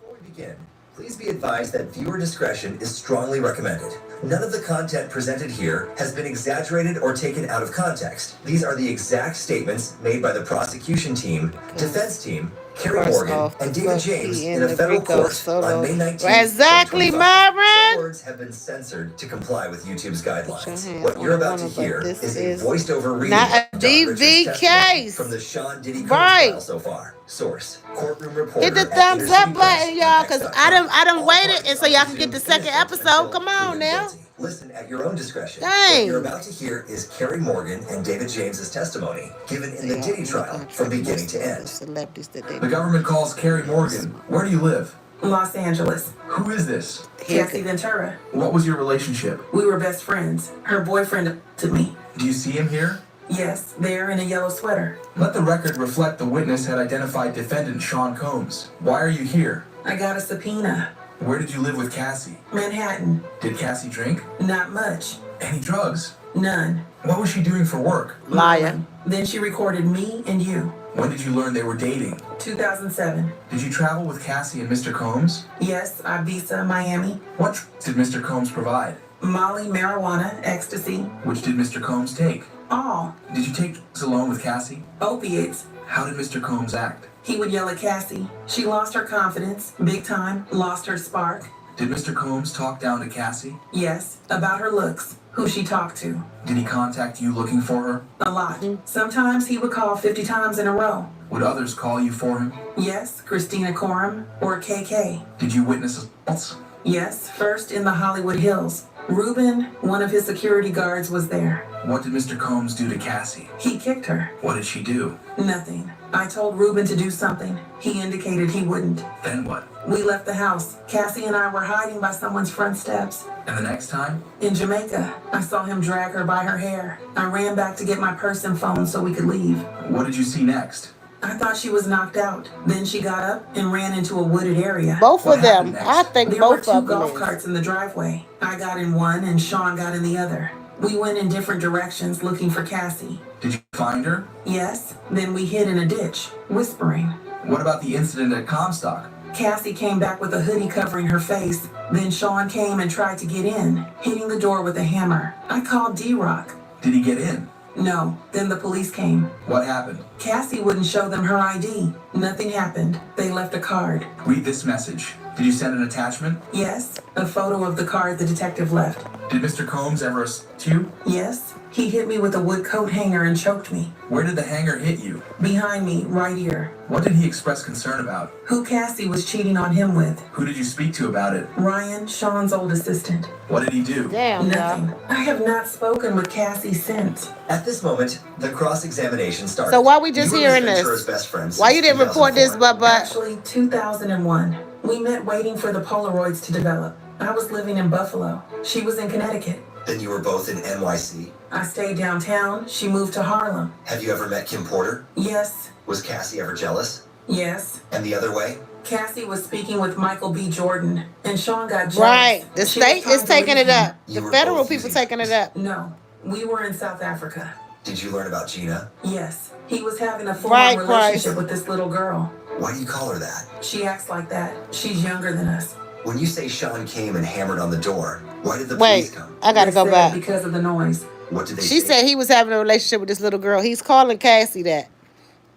[SPEAKER 9] Before we begin, please be advised that viewer discretion is strongly recommended. None of the content presented here has been exaggerated or taken out of context. These are the exact statements made by the prosecution team, defense team, Kerry Morgan, and David James in a federal court on May 19th.
[SPEAKER 4] Exactly, Myron. Lauren?
[SPEAKER 9] Words have been censored to comply with YouTube's guidelines. What you're about to hear is a voiced-over reading
[SPEAKER 4] not a
[SPEAKER 9] of Don Richard's
[SPEAKER 4] DV
[SPEAKER 9] testimony
[SPEAKER 4] case.
[SPEAKER 9] from the Sean Diddy Combs
[SPEAKER 4] Right.
[SPEAKER 9] trial so far. Source: courtroom reporter.
[SPEAKER 4] Hit the
[SPEAKER 9] at
[SPEAKER 4] thumbs
[SPEAKER 9] Inner City
[SPEAKER 4] up button,
[SPEAKER 9] Press
[SPEAKER 4] y'all,
[SPEAKER 9] on
[SPEAKER 4] because
[SPEAKER 9] X.com.
[SPEAKER 4] I done
[SPEAKER 9] All
[SPEAKER 4] waited,
[SPEAKER 9] parties
[SPEAKER 4] and so
[SPEAKER 9] are
[SPEAKER 4] y'all can get
[SPEAKER 9] presumed
[SPEAKER 4] the second
[SPEAKER 9] innocent
[SPEAKER 4] episode.
[SPEAKER 9] until
[SPEAKER 4] Come on
[SPEAKER 9] proven
[SPEAKER 4] now.
[SPEAKER 9] guilty. Listen at your own discretion.
[SPEAKER 4] Dang.
[SPEAKER 9] What you're about to hear is Kerry Morgan and David James's testimony given in the Diddy trial from beginning to end.
[SPEAKER 18] The government calls Kerry Morgan. Where do you live?
[SPEAKER 10] Los Angeles.
[SPEAKER 18] Who is this?
[SPEAKER 10] Cassie Ventura.
[SPEAKER 18] What was your relationship?
[SPEAKER 10] We were best friends. Her boyfriend to me.
[SPEAKER 18] Do you see him here?
[SPEAKER 10] Yes, there in a yellow sweater.
[SPEAKER 18] Let the record reflect the witness had identified defendant Sean Combs. Why are you here?
[SPEAKER 10] I got a subpoena.
[SPEAKER 18] Where did you live with Cassie?
[SPEAKER 10] Manhattan.
[SPEAKER 18] Did Cassie drink?
[SPEAKER 10] Not much.
[SPEAKER 18] Any drugs?
[SPEAKER 10] None.
[SPEAKER 18] What was she doing for work?
[SPEAKER 4] Liar.
[SPEAKER 10] Then she recorded me and you.
[SPEAKER 18] When did you learn they were dating?
[SPEAKER 10] 2007.
[SPEAKER 18] Did you travel with Cassie and Mr. Combs?
[SPEAKER 10] Yes, Ibiza, Miami.
[SPEAKER 18] What drugs did Mr. Combs provide?
[SPEAKER 10] Molly, marijuana, ecstasy.
[SPEAKER 18] Which did Mr. Combs take?
[SPEAKER 10] All.
[SPEAKER 18] Did you take drugs alone with Cassie?
[SPEAKER 10] Opiates.
[SPEAKER 18] How did Mr. Combs act?
[SPEAKER 10] He would yell at Cassie. She lost her confidence, big time, lost her spark.
[SPEAKER 18] Did Mr. Combs talk down to Cassie?
[SPEAKER 10] Yes, about her looks, who she talked to.
[SPEAKER 18] Did he contact you looking for her?
[SPEAKER 10] A lot. Sometimes he would call 50 times in a row.
[SPEAKER 18] Would others call you for him?
[SPEAKER 10] Yes, Christina Coram or KK.
[SPEAKER 18] Did you witness assaults?
[SPEAKER 10] Yes, first in the Hollywood Hills. Ruben, one of his security guards, was there.
[SPEAKER 18] What did Mr. Combs do to Cassie?
[SPEAKER 10] He kicked her.
[SPEAKER 18] What did she do?
[SPEAKER 10] Nothing. I told Ruben to do something. He indicated he wouldn't.
[SPEAKER 18] Then what?
[SPEAKER 10] We left the house. Cassie and I were hiding by someone's front steps.
[SPEAKER 18] And the next time?
[SPEAKER 10] In Jamaica. I saw him drag her by her hair. I ran back to get my purse and phone so we could leave.
[SPEAKER 18] What did you see next?
[SPEAKER 10] I thought she was knocked out. Then she got up and ran into a wooded area.
[SPEAKER 4] Both of them. I think
[SPEAKER 10] there
[SPEAKER 4] both
[SPEAKER 10] were
[SPEAKER 4] of
[SPEAKER 10] two
[SPEAKER 4] them.
[SPEAKER 10] golf carts in the driveway. I got in one and Sean got in the other. We went in different directions looking for Cassie.
[SPEAKER 18] Did you find her?
[SPEAKER 10] Yes. Then we hid in a ditch, whispering.
[SPEAKER 18] What about the incident at Comstock?
[SPEAKER 10] Cassie came back with a hoodie covering her face. Then Sean came and tried to get in, hitting the door with a hammer. I called D-Rock.
[SPEAKER 18] Did he get in?
[SPEAKER 10] No. Then the police came.
[SPEAKER 18] What happened?
[SPEAKER 10] Cassie wouldn't show them her ID. Nothing happened. They left a card.
[SPEAKER 18] Read this message. Did you send an attachment?
[SPEAKER 10] Yes. A photo of the card the detective left.
[SPEAKER 18] Did Mr. Combs ever assault you?
[SPEAKER 10] Yes. He hit me with a wood coat hanger and choked me.
[SPEAKER 18] Where did the hanger hit you?
[SPEAKER 10] Behind me, right ear.
[SPEAKER 18] What did he express concern about?
[SPEAKER 10] Who Cassie was cheating on him with.
[SPEAKER 18] Who did you speak to about it?
[SPEAKER 10] Ryan, Sean's old assistant.
[SPEAKER 18] What did he do?
[SPEAKER 4] Damn.
[SPEAKER 10] Nothing. I have not spoken with Cassie since.
[SPEAKER 9] At this moment, the cross-examination started.
[SPEAKER 4] So why we just
[SPEAKER 9] You were
[SPEAKER 4] hearing
[SPEAKER 9] Miss
[SPEAKER 4] this?
[SPEAKER 9] Ventura's best friend
[SPEAKER 4] Why
[SPEAKER 9] since
[SPEAKER 4] you didn't report this,
[SPEAKER 9] 2004.
[SPEAKER 4] but
[SPEAKER 10] Actually, 2001. We met waiting for the Polaroids to develop. I was living in Buffalo. She was in Connecticut.
[SPEAKER 9] Then you were both in NYC.
[SPEAKER 10] I stayed downtown. She moved to Harlem.
[SPEAKER 9] Have you ever met Kim Porter?
[SPEAKER 10] Yes.
[SPEAKER 9] Was Cassie ever jealous?
[SPEAKER 10] Yes.
[SPEAKER 9] And the other way?
[SPEAKER 10] Cassie was speaking with Michael B. Jordan, and Sean got jealous.
[SPEAKER 4] right. The
[SPEAKER 10] She was
[SPEAKER 4] state
[SPEAKER 10] trying
[SPEAKER 4] is
[SPEAKER 10] to
[SPEAKER 4] taking
[SPEAKER 10] leave
[SPEAKER 4] it
[SPEAKER 10] him.
[SPEAKER 4] up.
[SPEAKER 9] You
[SPEAKER 4] The
[SPEAKER 9] were
[SPEAKER 4] federal
[SPEAKER 9] both
[SPEAKER 4] people
[SPEAKER 9] using-
[SPEAKER 4] taking it up.
[SPEAKER 10] No. We were in South Africa.
[SPEAKER 9] Did you learn about Gina?
[SPEAKER 10] Yes. He was having a full-on
[SPEAKER 4] Right,
[SPEAKER 10] relationship
[SPEAKER 4] Christ.
[SPEAKER 10] with this little girl.
[SPEAKER 9] Why do you call her that?
[SPEAKER 10] She acts like that. She's younger than us.
[SPEAKER 9] When you say Sean came and hammered on the door, why did the
[SPEAKER 4] Wait,
[SPEAKER 9] police come?
[SPEAKER 4] I gotta
[SPEAKER 10] They
[SPEAKER 4] go
[SPEAKER 10] said
[SPEAKER 4] back.
[SPEAKER 10] because of the noise.
[SPEAKER 9] What did they
[SPEAKER 4] She
[SPEAKER 9] say?
[SPEAKER 4] said he was having a relationship with this little girl. He's calling Cassie that,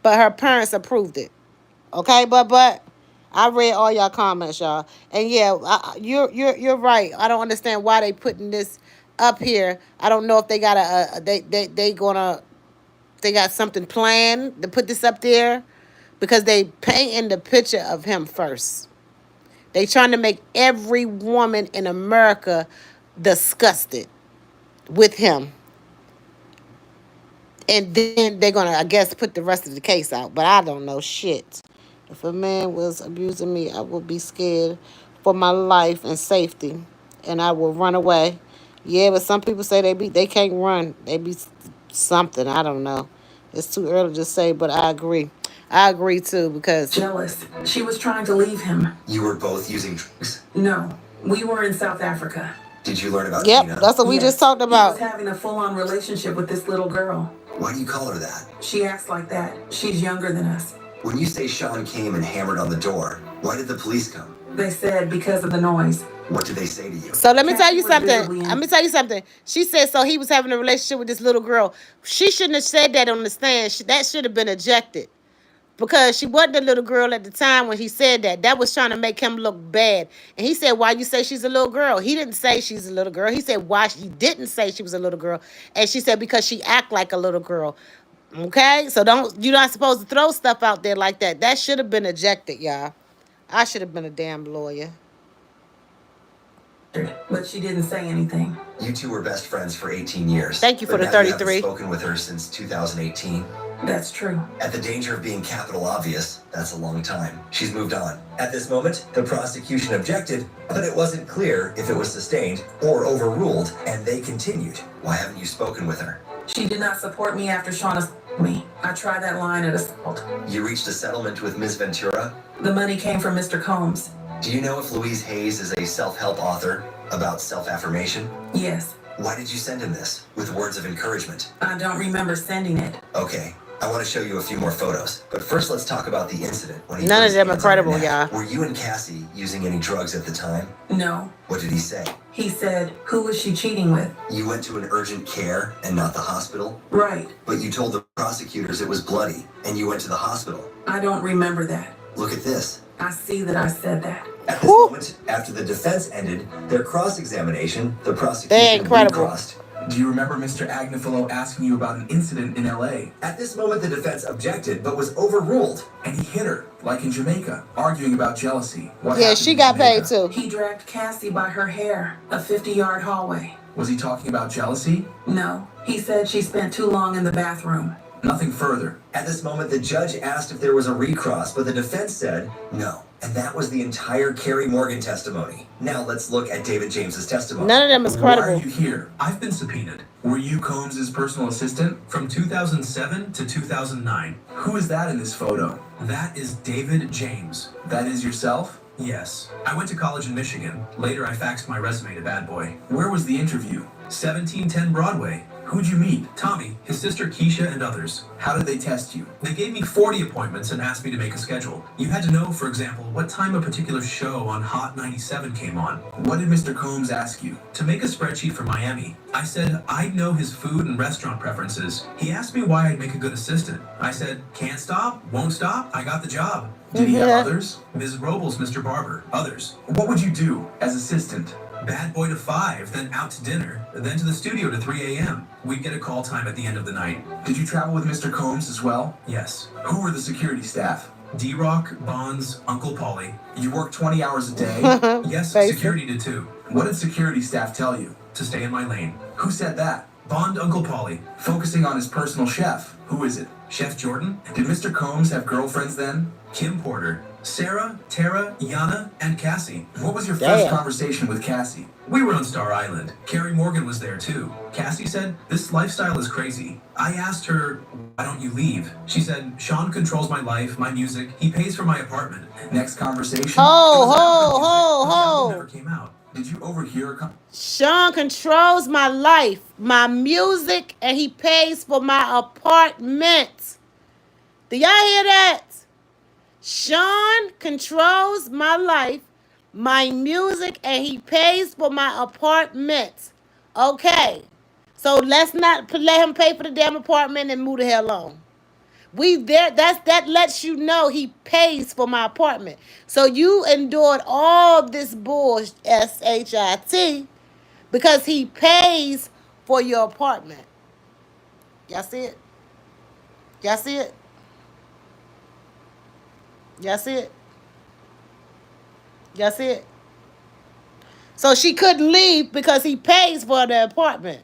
[SPEAKER 4] but her parents approved it. Okay, but I read all y'all comments, y'all, and yeah, you're right. I don't understand why they putting this up here. I don't know if they got they got something planned to put this up there, because they painting the picture of him first. They trying to make every woman in America disgusted with him. And then they're going to, I guess, put the rest of the case out. But I don't know shit. If a man was abusing me, I would be scared for my life and safety. And I will run away. Yeah, but some people say they can't run. They be something. I don't know. It's too early to say, but I agree. I agree, too, because...
[SPEAKER 10] Jealous. She was trying to leave him.
[SPEAKER 9] You were both using drugs?
[SPEAKER 10] No. We were in South Africa.
[SPEAKER 9] Did you learn about
[SPEAKER 4] Yep,
[SPEAKER 9] Gina?
[SPEAKER 4] that's what we just talked
[SPEAKER 10] He
[SPEAKER 4] about.
[SPEAKER 10] was having a full-on relationship with this little girl.
[SPEAKER 9] Why do you call her that?
[SPEAKER 10] She acts like that. She's younger than us.
[SPEAKER 9] When you say Sean came and hammered on the door, why did the police come?
[SPEAKER 10] They said because of the noise.
[SPEAKER 9] What did they say to you?
[SPEAKER 4] So let me tell you
[SPEAKER 10] Cassie was
[SPEAKER 4] something.
[SPEAKER 10] visibly in-
[SPEAKER 4] Let me tell you something. She said so he was having a relationship with this little girl. She shouldn't have said that on the stand. That should have been ejected. because she wasn't a little girl at the time when he said that. That was trying to make him look bad. And he said, why you say she's a little girl? He didn't say she's a little girl. He said why he didn't say she was a little girl. And she said because she act like a little girl. Okay? So you're not supposed to throw stuff out there like that. That should have been ejected, y'all. I should have been a damn lawyer.
[SPEAKER 10] But she didn't say anything.
[SPEAKER 9] You two were best friends for 18 years.
[SPEAKER 4] Thank you for the
[SPEAKER 9] now
[SPEAKER 4] 33.
[SPEAKER 9] You haven't spoken with her since 2018.
[SPEAKER 10] That's true.
[SPEAKER 9] At the danger of being capital obvious, that's a long time. She's moved on. At this moment, the prosecution objected, but it wasn't clear if it was sustained or overruled, and they continued. Why haven't you spoken with her?
[SPEAKER 10] She did not support me after Sean assaulted me. I tried that line at assault.
[SPEAKER 9] You reached a settlement with Ms. Ventura?
[SPEAKER 10] The money came from Mr. Combs.
[SPEAKER 9] Do you know if Louise Hayes is a self-help author about self-affirmation?
[SPEAKER 10] Yes.
[SPEAKER 9] Why did you send him this, with words of encouragement?
[SPEAKER 10] I don't remember sending it.
[SPEAKER 9] Okay, I want to show you a few more photos. But first, let's talk about the incident. When
[SPEAKER 4] None of them are credible, y'all.
[SPEAKER 9] Were you and Cassie using any drugs at the time?
[SPEAKER 10] No.
[SPEAKER 9] What did he say?
[SPEAKER 10] He said, who was she cheating with?
[SPEAKER 9] You went to an urgent care and not the hospital?
[SPEAKER 10] Right.
[SPEAKER 9] But you told the prosecutors it was bloody, and you went to the hospital.
[SPEAKER 10] I don't remember that.
[SPEAKER 9] Look at this.
[SPEAKER 10] I see that I said that.
[SPEAKER 9] At this moment, after the defense ended their cross-examination, the prosecution recrossed.
[SPEAKER 18] Do you remember Mr. Agnifilo asking you about an incident in LA?
[SPEAKER 9] At this moment, the defense objected, but was overruled.
[SPEAKER 18] And he hit her, like in Jamaica, arguing about jealousy.
[SPEAKER 4] Yeah, she got paid too.
[SPEAKER 10] He dragged Cassie by her hair, a 50-yard hallway.
[SPEAKER 18] Was he talking about jealousy?
[SPEAKER 10] No. He said she spent too long in the bathroom.
[SPEAKER 18] Nothing further.
[SPEAKER 9] At this moment, the judge asked if there was a recross, but the defense said no. And that was the entire Carrie Morgan testimony. Now let's look at David James's testimony.
[SPEAKER 4] None of them is credible.
[SPEAKER 18] Why are you here? I've been subpoenaed. Were you Combs' personal assistant from 2007 to 2009? Who is that in this photo? That is David James. That is yourself? Yes. I went to college in Michigan. Later, I faxed my resume to Bad Boy. Where was the interview? 1710 Broadway. Who'd you meet? Tommy, his sister Keisha, and others. How did they test you? They gave me 40 appointments and asked me to make a schedule. You had to know, for example, what time a particular show on Hot 97 came on. What did Mr. Combs ask you? To make a spreadsheet for Miami. I said I'd know his food and restaurant preferences. He asked me why I'd make a good assistant. I said, can't stop, won't stop, I got the job. Did he have others? Ms. Robles, Mr. Barber. Others. What would you do as assistant? Bad Boy to 5, then out to dinner, then to the studio to 3 a.m. We'd get a call time at the end of the night. Did you travel with Mr. Combs as well? Yes. Who were the security staff? D-Rock, Bonds, Uncle Paulie. You work 20 hours a day? Yes, security did too. What did security staff tell you? To stay in my lane. Who said that? Bond Uncle Paulie. Focusing on his personal chef. Who is it? Chef Jordan? Did Mr. Combs have girlfriends then? Kim Porter. Sarah, Tara, Yana, and Cassie. What was your first conversation with Cassie? We were on Star Island. Carrie Morgan was there too. Cassie said, this lifestyle is crazy. I asked her, why don't you leave? She said, Sean controls my life, my music. He pays for my apartment. Next conversation.
[SPEAKER 4] Never
[SPEAKER 18] came out. Did you overhear a
[SPEAKER 4] Sean controls my life, my music, and he pays for my apartment. Do y'all hear that? Sean controls my life, my music, and he pays for my apartment. Okay. So let's not let him pay for the damn apartment and move the hell on. That lets you know he pays for my apartment. So you endured all this bullshit, SHIT, because he pays for your apartment. Y'all see it? Y'all see it? Y'all see it? Y'all see it? So she couldn't leave because he pays for the apartment.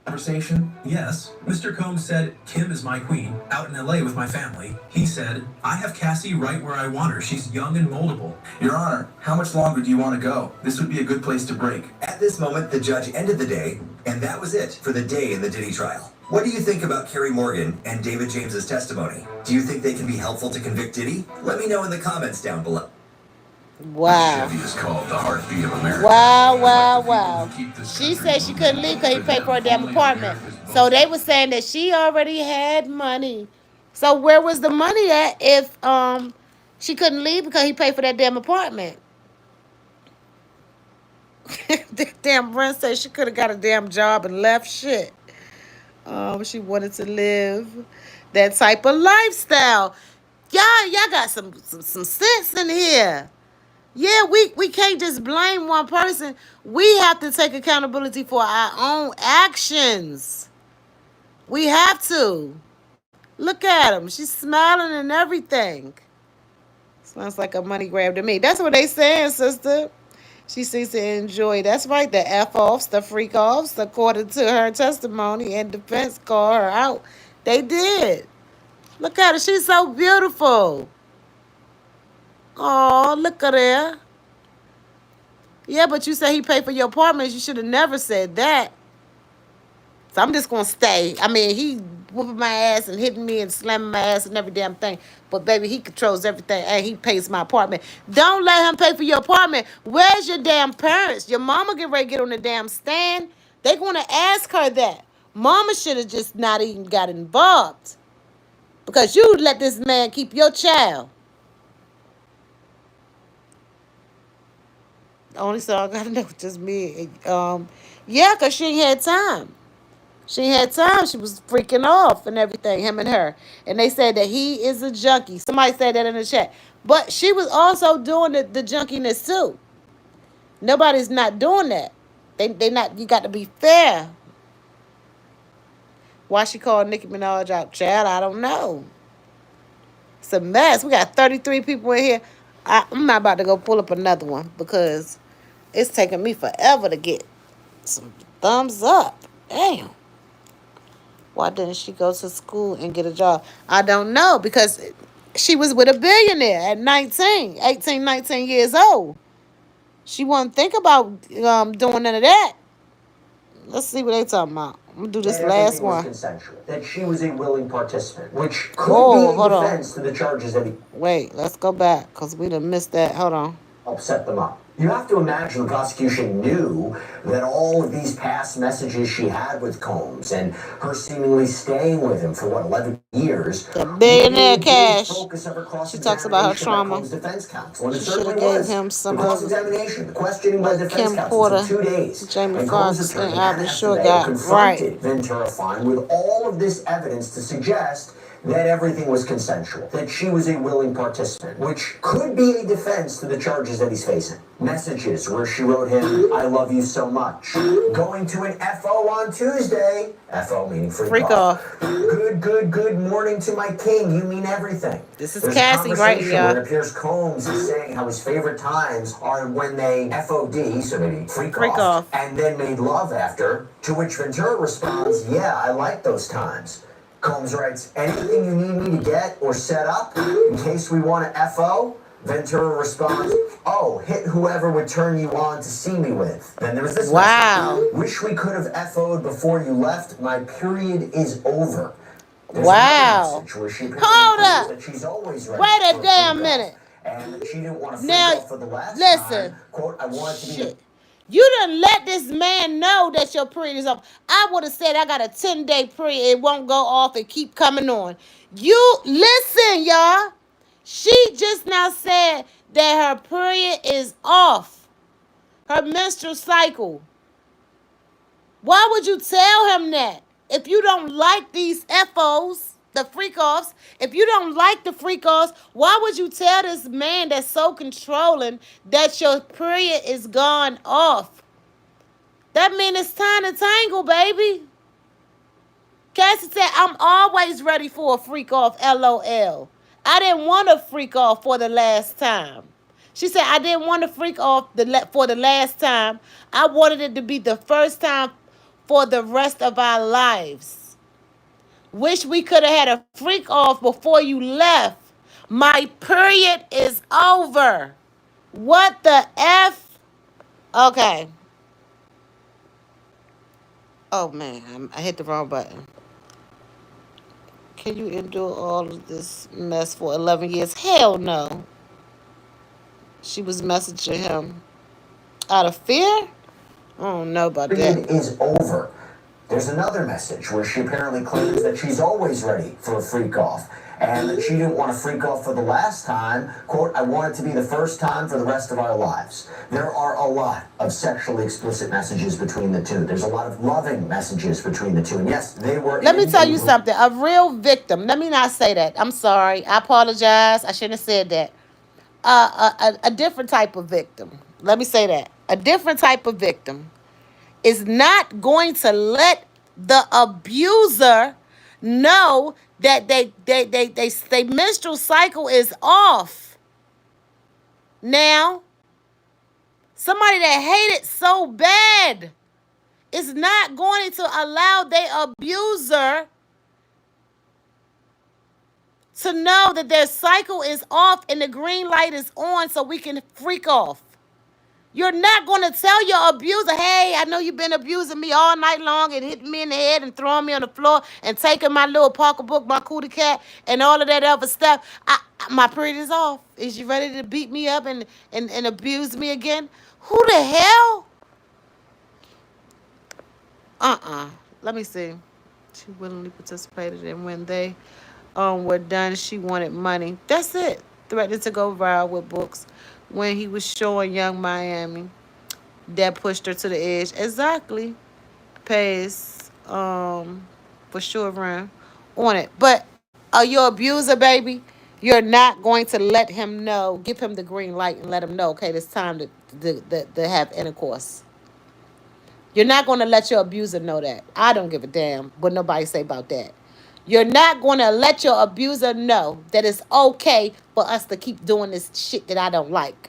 [SPEAKER 18] Conversation? Yes. Mr. Combs said, Kim is my queen, out in LA with my family. He said, I have Cassie right where I want her. She's young and moldable. Your Honor, how much longer do you want to go? This would be a good place to break.
[SPEAKER 9] At this moment, the judge ended the day, and that was it for the day in the Diddy trial. What do you think about Carrie Morgan and David James's testimony? Do you think they can be helpful to convict Diddy? Let me know in the comments down below.
[SPEAKER 4] Wow.
[SPEAKER 7] Chevy is called the heartbeat of America.
[SPEAKER 4] Wow. She said she couldn't leave because he paid for her damn apartment. So they were saying that she already had money. So where was the money at if she couldn't leave because he paid for that damn apartment? Damn Brent said she could have got a damn job and left shit. She wanted to live that type of lifestyle. Y'all got some sense in here. Yeah, we can't just blame one person. We have to take accountability for our own actions. We have to. Look at him. She's smiling and everything. Sounds like a money grab to me. That's what they saying, sister. She seems to enjoy. That's right. The F-offs, the freak-offs, according to her testimony, and defense called her out. They did. Look at her. She's so beautiful. Oh, look at her. Yeah, but you said he paid for your apartment. You should have never said that. So I'm just going to stay. I mean, he whooping my ass and hitting me and slamming my ass and every damn thing. But, baby, he controls everything. And he pays my apartment. Don't let him pay for your apartment. Where's your damn parents? Your mama get ready to get on the damn stand. They're going to ask her that. Mama should have just not even got involved. Because you let this man keep your child. The only song I know is just me. Yeah, because she ain't had time. She had time. She was freaking off and everything, him and her. And they said that he is a junkie. Somebody said that in the chat. But she was also doing the junkiness too. Nobody's not doing that. They not. You got to be fair. Why she called Nicki Minaj out? Chad, I don't know. It's a mess. We got 33 people in here. I'm not about to go pull up another one because it's taking me forever to get some thumbs up. Damn. Why didn't she go to school and get a job? I don't know, because she was with a billionaire at 18, 19 years old. She wouldn't think about doing none of that. Let's see what they talking about. I'm going to do this last one.
[SPEAKER 19] Consensual, that she was a willing participant, which could be a defense to the charges that he...
[SPEAKER 4] Wait, let's go back, because we done missed that. Hold on.
[SPEAKER 19] Help set them up. You have to imagine the prosecution knew that all of these past messages she had with Combs and her seemingly staying with him for 11 years.
[SPEAKER 4] The billionaire cash. She talks about her trauma.
[SPEAKER 19] Defense counsel, and
[SPEAKER 4] she should have gave him some of
[SPEAKER 19] the questioning by defense
[SPEAKER 4] Kim
[SPEAKER 19] counsel
[SPEAKER 4] Porter,
[SPEAKER 19] for 2 days.
[SPEAKER 4] Jamie Foxx, and Albert Shore got right.
[SPEAKER 19] Ventura Fine with all of this evidence to suggest that everything was consensual, that she was a willing participant, which could be a defense to the charges that he's facing. Messages where she wrote him, "I love you so much." Going to an FO on Tuesday. FO meaning freak off. Good morning to my king. You mean everything.
[SPEAKER 4] This is Cassie, right, y'all?
[SPEAKER 19] It appears Combs is saying how his favorite times are when they FOD, so maybe freak off, and then made love after, to which Ventura responds, "Yeah, I like those times." Combs writes, "Anything you need me to get or set up in case we want to FO?" Ventura responds, "Oh, hit whoever would turn you on to see me with." Then there was this message. "Wish we could have FO'd before you left. My period is over." There's
[SPEAKER 4] wow.
[SPEAKER 19] Where she
[SPEAKER 4] hold up.
[SPEAKER 19] that she's always ready.
[SPEAKER 4] Wait a damn minute.
[SPEAKER 19] And she didn't want to
[SPEAKER 4] now,
[SPEAKER 19] for the last
[SPEAKER 4] listen.
[SPEAKER 19] time. Quote, "I wanted to be..."
[SPEAKER 4] You done let this man know that your period is off. I would have said I got a 10-day period. It won't go off and keep coming on. You listen, y'all. She just now said that her period is off. Her menstrual cycle. Why would you tell him that? If you don't like these FOs, the freak-offs, if you don't like the freak-offs, why would you tell this man that's so controlling that your period is gone off? That means it's time to tangle, baby. Cassie said, "I'm always ready for a freak-off, LOL. I didn't want a freak-off for the last time." She said, "I didn't want to freak off for the last time. I wanted it to be the first time for the rest of our lives. Wish we could have had a freak off before you left. My period is over." What the F? Okay. Oh, man. I hit the wrong button. Can you endure all of this mess for 11 years? Hell no. She was messaging him out of fear? I don't know about that.
[SPEAKER 19] Period is over. There's another message where she apparently claims that she's always ready for a freak off. and that she didn't want to freak off for the last time. Quote, I want it to be the first time for the rest of our lives. There are a lot of sexually explicit messages between the two. There's a lot of loving messages between the two. And yes, they were...
[SPEAKER 4] Let me tell you something. A real victim. Let me not say that. I'm sorry. I apologize. I shouldn't have said that. A different type of victim. Let me say that. A different type of victim is not going to let the abuser know that they menstrual cycle is off. Now, somebody that hated so bad is not going to allow their abuser to know that their cycle is off and the green light is on so we can freak off. You're not going to tell your abuser, hey, I know you've been abusing me all night long and hitting me in the head and throwing me on the floor and taking my little pocketbook, my cootie cat, and all of that other stuff. My period is off. Is you ready to beat me up and abuse me again? Who the hell? Let me see. She willingly participated, and when they were done, she wanted money. That's it. Threatened to go viral with books when he was showing Young Miami. That pushed her to the edge. Exactly. Pays for sure run on it. But your abuser, baby, you're not going to let him know. Give him the green light and let him know, okay, it's time to have intercourse. You're not going to let your abuser know that. I don't give a damn what nobody say about that. You're not going to let your abuser know that it's okay for us to keep doing this shit that I don't like.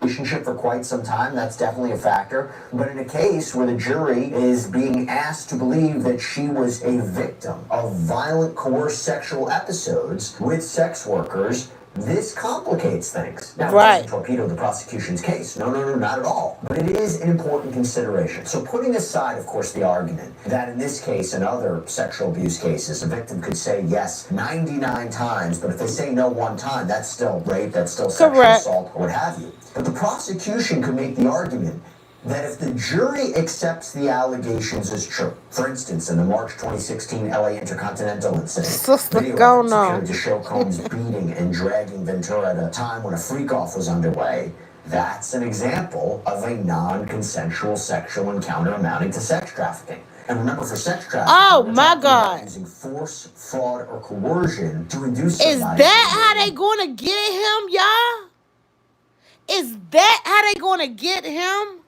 [SPEAKER 19] Relationship for quite some time, that's definitely a factor. But in a case where the jury is being asked to believe that she was a victim of violent, coerced sexual episodes with sex workers, this complicates things. Now, it doesn't torpedo the prosecution's case. No, not at all. But it is an important consideration. So putting aside, of course, the argument that in this case and other sexual abuse cases, a victim could say yes 99 times, but if they say no one time, that's still rape, that's still sexual assault, or what have you. But the prosecution could make the argument that if the jury accepts the allegations as true, for instance, in the March 2016 LA Intercontinental incident, video secured to show Combs beating and dragging Ventura at a time when a freak-off was underway, that's an example of a non-consensual sexual encounter amounting to sex trafficking. And remember, for sex trafficking, using force, fraud, or coercion to induce somebody.
[SPEAKER 4] Is that how they gonna get him, y'all? Is that how they gonna get him?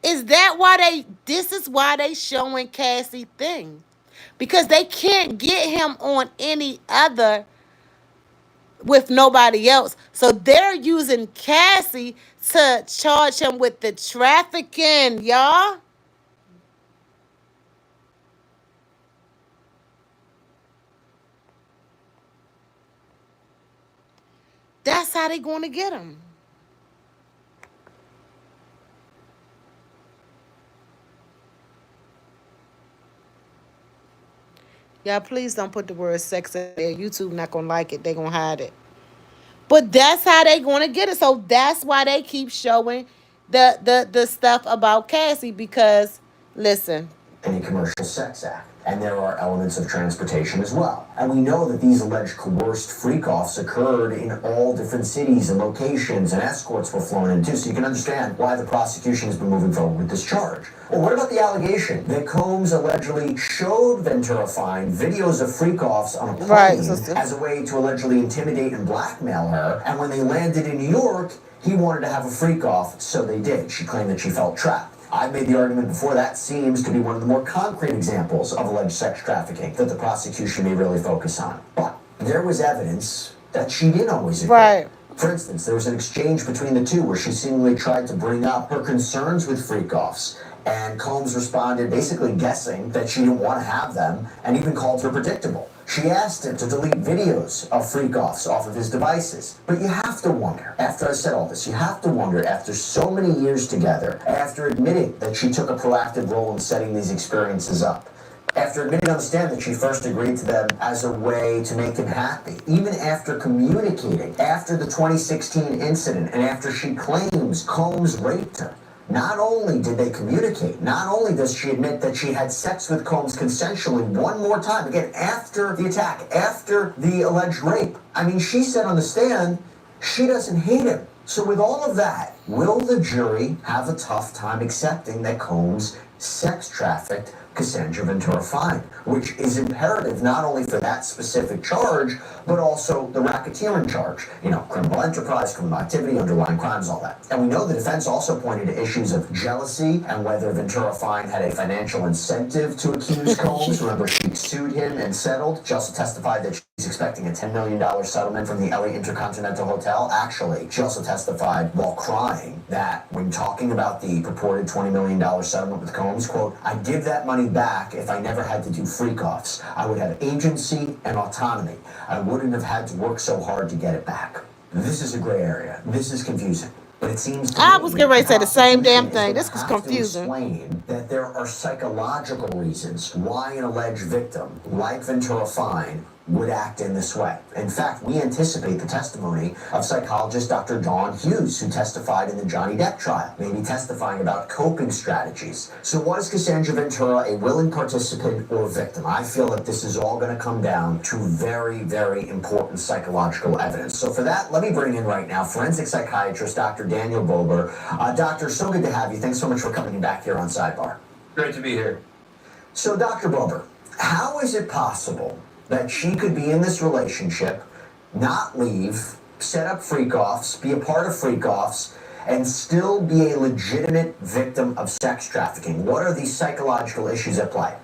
[SPEAKER 4] Is that why this is why they showing Cassie thing? Because they can't get him on any other with nobody else. So they're using Cassie to charge him with the trafficking, y'all. That's how they gonna get him. Y'all, please don't put the word sex in there. YouTube not gonna like it. They gonna hide it. But that's how they gonna get it. So that's why they keep showing the stuff about Cassie. Because listen,
[SPEAKER 19] any commercial sex act. And there are elements of transportation as well. And we know that these alleged coerced freak-offs occurred in all different cities and locations, and escorts were flown in too, so you can understand why the prosecution has been moving forward with this charge. Well, what about the allegation that Combs allegedly showed Ventura Fine videos of freak-offs on a plane as a way to allegedly intimidate and blackmail her, and when they landed in New York, he wanted to have a freak-off, so they did. She claimed that she felt trapped. I made the argument before that seems to be one of the more concrete examples of alleged sex trafficking that the prosecution may really focus on. But there was evidence that she didn't always agree.
[SPEAKER 4] Right.
[SPEAKER 19] For instance, there was an exchange between the two where she seemingly tried to bring up her concerns with freak-offs, and Combs responded basically guessing that she didn't want to have them, and even called her predictable. She asked him to delete videos of freak-offs off of his devices. But you have to wonder, after I said all this, you have to wonder, after so many years together, after admitting that she took a proactive role in setting these experiences up, after admitting to understand that she first agreed to them as a way to make him happy, even after communicating after the 2016 incident, and after she claims Combs raped her, Not only did they communicate, not only does she admit that she had sex with Combs consensually one more time, again, after the attack, after the alleged rape. I mean, she said on the stand, she doesn't hate him. So with all of that, will the jury have a tough time accepting that Combs sex trafficked Cassandra Ventura Fine, which is imperative not only for that specific charge, but also the racketeering charge. You know, criminal enterprise, criminal activity, underlying crimes, all that. And we know the defense also pointed to issues of jealousy and whether Ventura Fine had a financial incentive to accuse Combs. Remember, she sued him and settled. She also testified that she's expecting a $10 million settlement from the LA Intercontinental Hotel. Actually, she also testified while crying that when talking about the purported $20 million settlement with Combs, quote, "I'd give that money back if I never had to do freak-offs. I would have agency and autonomy. I wouldn't have had to work so hard to get it back." This is a gray area. This is confusing. But it seems to
[SPEAKER 4] I
[SPEAKER 19] me
[SPEAKER 4] was getting ready to say the same damn
[SPEAKER 19] is
[SPEAKER 4] thing.
[SPEAKER 19] gonna
[SPEAKER 4] This was
[SPEAKER 19] have to
[SPEAKER 4] confusing.
[SPEAKER 19] explain that there are psychological reasons why an alleged victim like Ventura Fine would act in this way. In fact, we anticipate the testimony of psychologist Dr. Dawn Hughes, who testified in the Johnny Depp trial, maybe testifying about coping strategies. So was Cassandra Ventura a willing participant or victim? I feel that this is all going to come down to very, very important psychological evidence. So for that, let me bring in right now forensic psychiatrist Dr. Daniel Bober. Doctor, so good to have you. Thanks so much for coming back here on Sidebar.
[SPEAKER 20] Great to be here.
[SPEAKER 19] So Dr. Bober, how is it possible that she could be in this relationship, not leave, set up freak-offs, be a part of freak-offs, and still be a legitimate victim of sex trafficking? What are these psychological issues at play?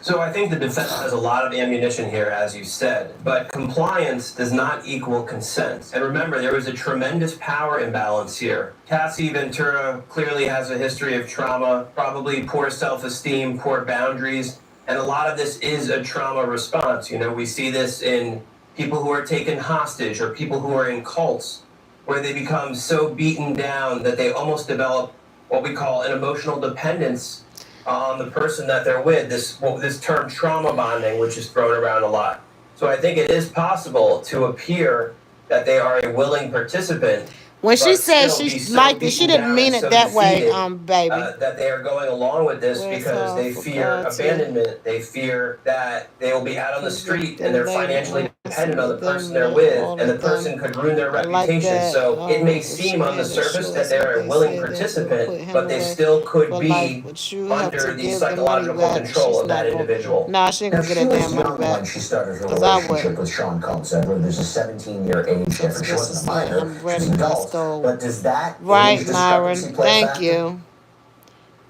[SPEAKER 20] So I think the defense has a lot of ammunition here, as you said, but compliance does not equal consent. And remember, there was a tremendous power imbalance here. Cassie Ventura clearly has a history of trauma, probably poor self-esteem, poor boundaries. And a lot of this is a trauma response. You know, we see this in people who are taken hostage or people who are in cults, where they become so beaten down that they almost develop what we call an emotional dependence on the person that they're with. This term trauma bonding, which is thrown around a lot. So I think it is possible to appear that they are a willing participant.
[SPEAKER 4] When she said she liked it, she didn't mean it that way, baby.
[SPEAKER 20] That they are going along with this because they fear abandonment. They fear that they will be out on the street and they're financially dependent on the person they're with, and the person could ruin their reputation. So it may seem on the surface that they're a willing participant, but they still could be under the psychological control of that individual.
[SPEAKER 4] Nah, she ain't gonna get that damn money back.
[SPEAKER 19] When she started her relationship with Sean Combs, I believe there's a 17-year age difference. She wasn't a minor, she was an adult. But does that
[SPEAKER 4] right, Myron? Thank you.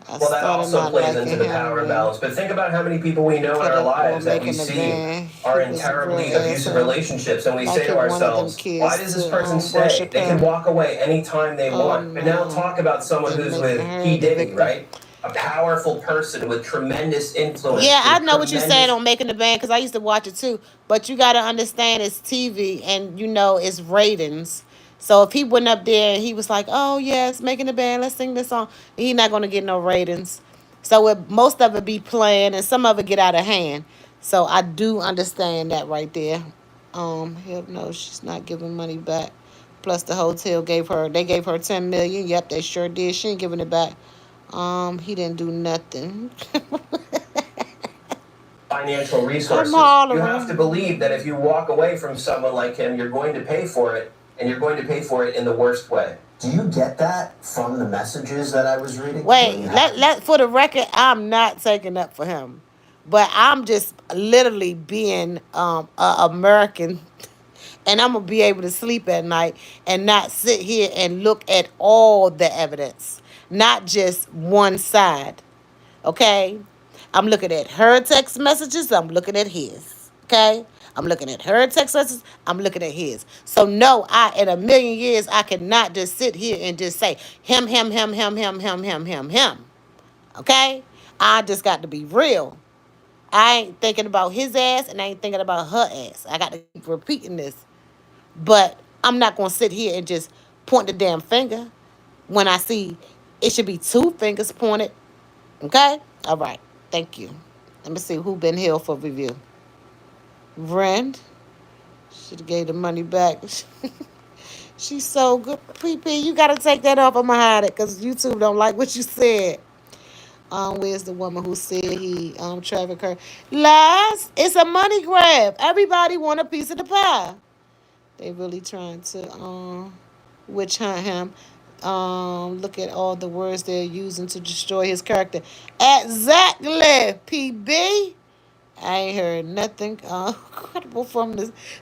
[SPEAKER 20] Well, that also plays into the power imbalance. But think about how many people we know in our lives that we see are in terribly abusive relationships, and we say to ourselves, why does this person stay? They can walk away anytime they want. But now talk about someone who's with P. Diddy, right? A powerful person with tremendous influence.
[SPEAKER 4] Yeah, I know what you're saying on Making the Band because I used to watch it too. But you got to understand it's TV and, you know, it's ratings. So if he went up there and he was like, oh, yes, Making the Band, let's sing this song, he's not going to get no ratings. So most of it be playing and some of it get out of hand. So I do understand that right there. Hell no, she's not giving money back. Plus the hotel they gave her $10 million. Yep, they sure did. She ain't giving it back. He didn't do nothing.
[SPEAKER 20] Financial resources. You have to believe that if you walk away from someone like him, you're going to pay for it. And you're going to pay for it in the worst way.
[SPEAKER 19] Do you get that from the messages that I was reading?
[SPEAKER 4] Wait, let for the record, I'm not taking up for him. But I'm just literally being American. And I'm going to be able to sleep at night and not sit here and look at all the evidence. Not just one side. Okay? I'm looking at her text messages. I'm looking at his. Okay? I'm looking at her text messages. I'm looking at his. So no, in a million years, I cannot just sit here and just say him. Okay? I just got to be real. I ain't thinking about his ass and I ain't thinking about her ass. I got to keep repeating this. But I'm not going to sit here and just point the damn finger when I see it should be two fingers pointed. Okay? All right. Thank you. Let me see who been here for review. Brand should have gave the money back. She's so good. PP, you gotta take that off. I'ma hide it because YouTube don't like what you said. Where's the woman who said he trafficked her? Lies. It's a money grab. Everybody want a piece of the pie. They really trying to witch hunt him. Look at all the words they're using to destroy his character. Exactly, PB. I ain't heard nothing credible from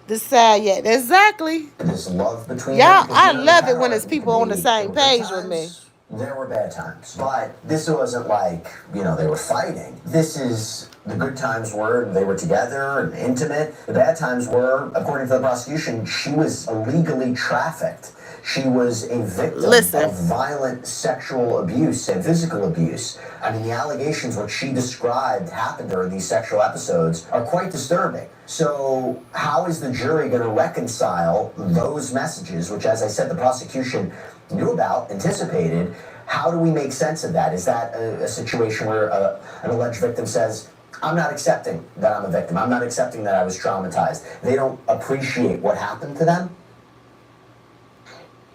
[SPEAKER 4] the side yet. Exactly.
[SPEAKER 19] This love between
[SPEAKER 4] y'all.
[SPEAKER 19] them.
[SPEAKER 4] I love it when it's people on the same page with me.
[SPEAKER 19] There were bad times, but this wasn't like, they were fighting. This is, the good times were they were together and intimate. The bad times were, according to the prosecution, she was illegally trafficked. She was a victim of violent sexual abuse and physical abuse. I mean, the allegations, what she described happened during these sexual episodes, are quite disturbing. So how is the jury going to reconcile those messages, which, as I said, the prosecution knew about, anticipated? How do we make sense of that? Is that a situation where an alleged victim says, I'm not accepting that I'm a victim. I'm not accepting that I was traumatized. They don't appreciate what happened to them?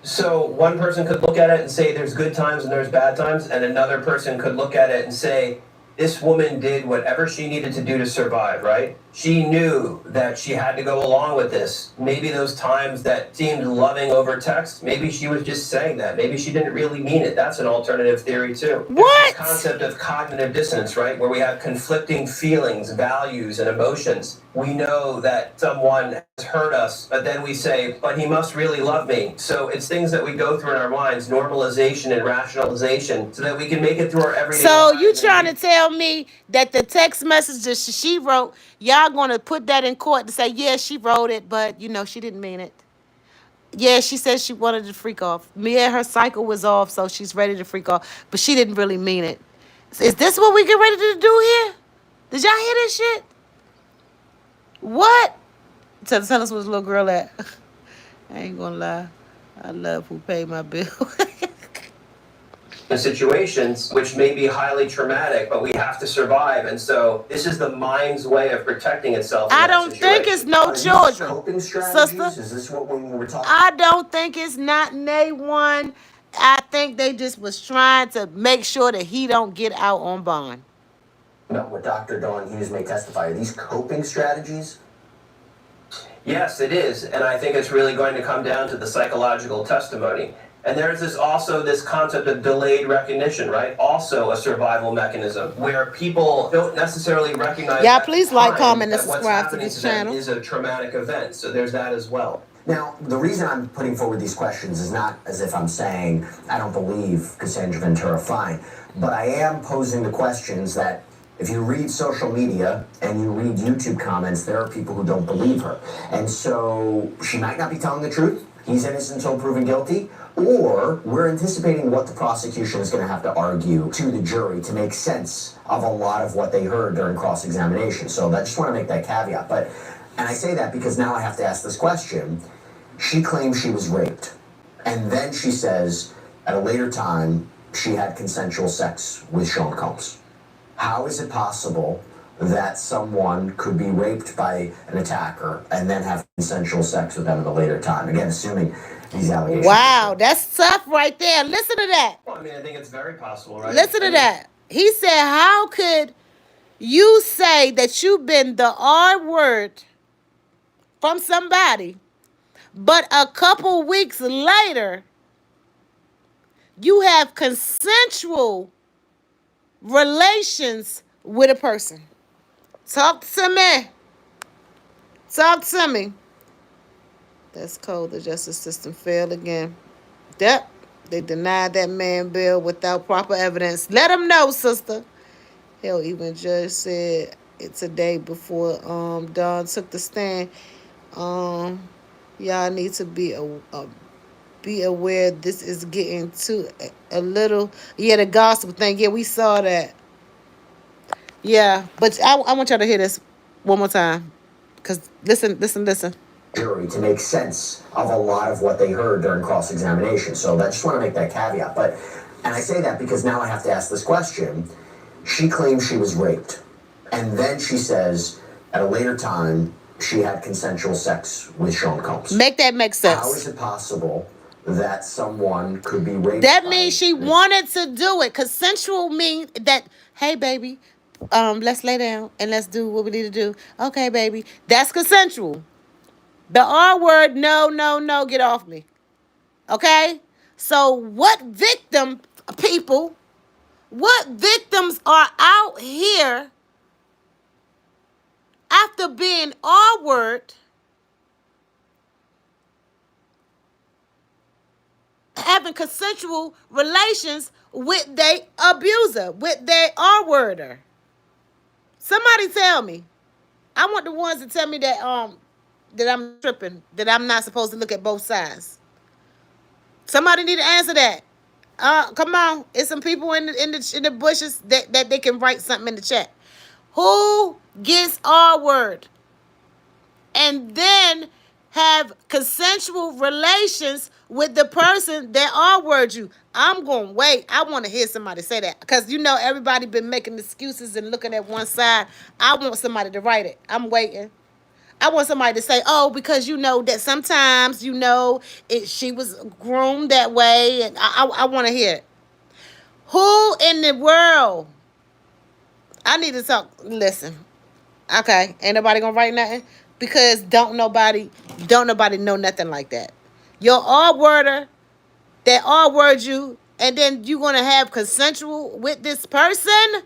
[SPEAKER 20] So one person could look at it and say there's good times and there's bad times, and another person could look at it and say this woman did whatever she needed to do to survive, right? She knew that she had to go along with this. Maybe those times that seemed loving over text, maybe she was just saying that. Maybe she didn't really mean it. That's an alternative theory too.
[SPEAKER 4] What?
[SPEAKER 20] This concept of cognitive dissonance, right? Where we have conflicting feelings, values, and emotions. We know that someone has hurt us, but then we say, but he must really love me. So it's things that we go through in our minds, normalization and rationalization, so that we can make it through our everyday lives.
[SPEAKER 4] So you trying to tell me that the text message that she wrote, y'all gonna put that in court to say, yeah, she wrote it, but she didn't mean it. Yeah, she said she wanted to freak off. Yeah, her cycle was off, so she's ready to freak off, but she didn't really mean it. Is this what we get ready to do here? Did y'all hear this shit? What? Tell us where the little girl at. I ain't gonna lie. I love who paid my bill.
[SPEAKER 20] Situations which may be highly traumatic, but we have to survive, and so this is the mind's way of protecting itself.
[SPEAKER 4] I don't think it's no children, sister.
[SPEAKER 19] Is this what we were talking?
[SPEAKER 4] I don't think it's not nay one. I think they just was trying to make sure that he don't get out on bond.
[SPEAKER 19] What Dr. Dawn Hughes may testify, are these coping strategies?
[SPEAKER 20] Yes, it is, and I think it's really going to come down to the psychological testimony. And there's this concept of delayed recognition, right? Also a survival mechanism where people don't necessarily recognize.
[SPEAKER 4] Yeah, please like, comment, and subscribe to this channel.
[SPEAKER 20] Is a traumatic event, so there's that as well.
[SPEAKER 19] Now, the reason I'm putting forward these questions is not as if I'm saying I don't believe Cassandra Ventura fine, but I am posing the questions that if you read social media and you read YouTube comments, there are people who don't believe her. And so she might not be telling the truth. He's innocent until proven guilty. Or we're anticipating what the prosecution is going to have to argue to the jury to make sense of a lot of what they heard during cross-examination. So I just want to make that caveat. And I say that because now I have to ask this question. She claims she was raped. And then she says at a later time she had consensual sex with Sean Combs. How is it possible that someone could be raped by an attacker and then have consensual sex with them at a later time? Again, assuming these allegations.
[SPEAKER 4] Wow, that's tough right there. Listen to that.
[SPEAKER 20] Well, I mean, I think it's very possible, right?
[SPEAKER 4] Listen to that. He said, how could you say that you've been the R word from somebody, but a couple weeks later, you have consensual relations with a person? Talk to me. Talk to me. That's cold. The justice system failed again. Yep. They denied that man bail without proper evidence. Let them know, sister. Hell, even judge said it today before Dawn took the stand. Y'all need to be aware this is getting to a little. Yeah, the gospel thing. Yeah, we saw that. Yeah, but I want y'all to hear this one more time. Because listen.
[SPEAKER 19] Jury to make sense of a lot of what they heard during cross-examination. So I just want to make that caveat. And I say that because now I have to ask this question. She claims she was raped. And then she says at a later time she had consensual sex with Sean Combs.
[SPEAKER 4] Make that make sense.
[SPEAKER 19] How is it possible that someone could be raped?
[SPEAKER 4] That means she wanted to do it. Consensual means that, hey, baby, let's lay down and let's do what we need to do. Okay, baby. That's consensual. The R word, no, no, no, get off me. Okay? So what victims are out here after being R word, having consensual relations with their abuser, with their R-worder? Somebody tell me. I want the ones that tell me that that I'm tripping, that I'm not supposed to look at both sides. Somebody need to answer that. Come on. It's some people in the bushes that they can write something in the chat. Who gets R-word and then have consensual relations with the person that R-word you? I'm going to wait. I want to hear somebody say that. Because, everybody been making excuses and looking at one side. I want somebody to write it. I'm waiting. I want somebody to say, oh, because that sometimes, she was groomed that way. And I want to hear it. Who in the world? I need to talk. Listen. Okay. Ain't nobody going to write nothing? Because don't nobody know nothing like that. Your R-worder, that R-word you, and then you going to have consensual with this person?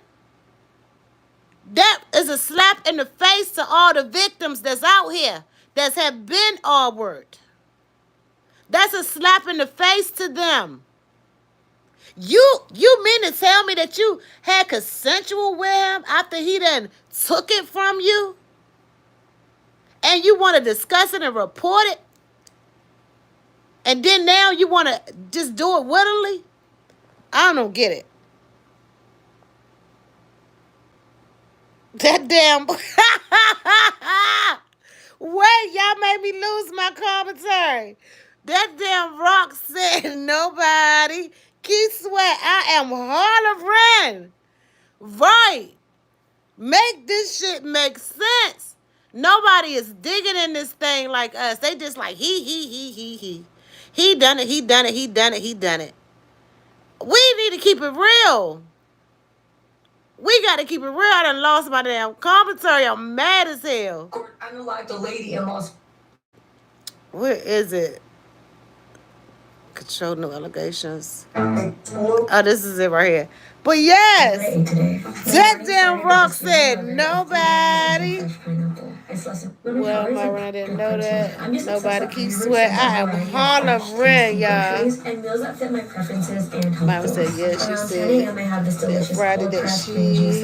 [SPEAKER 4] That is a slap in the face to all the victims that's out here that have been R-word. That's a slap in the face to them. You mean to tell me that you had consensual with him after he done took it from you? And you want to discuss it and report it? And then now you want to just do it willingly? I don't get it. That damn... Wait, y'all made me lose my commentary. That damn Rock said, nobody. Keith Sweat, I am hollering. Right. Make this shit make sense. Nobody is digging in this thing like us. They just like, he. He done it. We need to keep it real. We got to keep it real. I done lost my damn commentary. I'm mad as hell.
[SPEAKER 8] Unlike the lady in Las...
[SPEAKER 4] Where is it? Control no allegations. Oh, this is it right here. But yes, that damn Rock said nobody. Well, Myron, I didn't know that. Nobody keeps Sweat. I am hollering, y'all. Myron said, yes, she said that Friday that she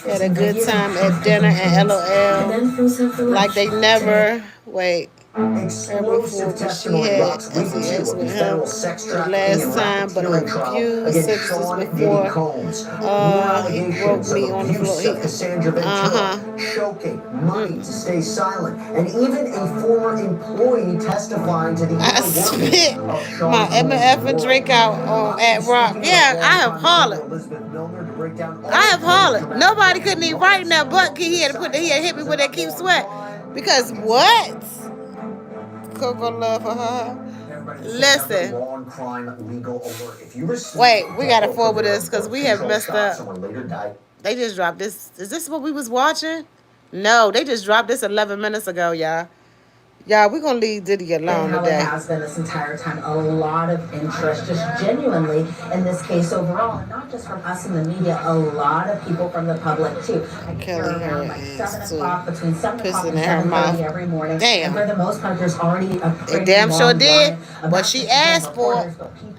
[SPEAKER 4] had a good time at dinner and LOL. Like they never, wait. Before, but she had sex with him the last time, but a few sexes before he broke me on the floor.
[SPEAKER 19] Choking, money to stay silent, and even a former employee testifying to the...
[SPEAKER 4] I spit my MF drink out at Rock. Yeah, I have hollered. Nobody couldn't even write in that butt. He had hit me with that Keep Sweat. Because what? Coco love for her. Listen. Wait, we gotta forward this because we have messed up. They just dropped this. Is this what we was watching? No, they just dropped this 11 minutes ago, y'all. Y'all, we're going to leave Diddy alone today.
[SPEAKER 8] There has been this entire time a lot of interest, just genuinely, in this case overall, and not just from us in the media, a lot of people from the public, too. I get around like 7 o'clock, between 7 o'clock and 7:30 every morning.
[SPEAKER 4] Damn.
[SPEAKER 8] And for the most part, there's already a pretty
[SPEAKER 4] damn sure
[SPEAKER 8] long
[SPEAKER 4] did.
[SPEAKER 8] line
[SPEAKER 4] But she asked for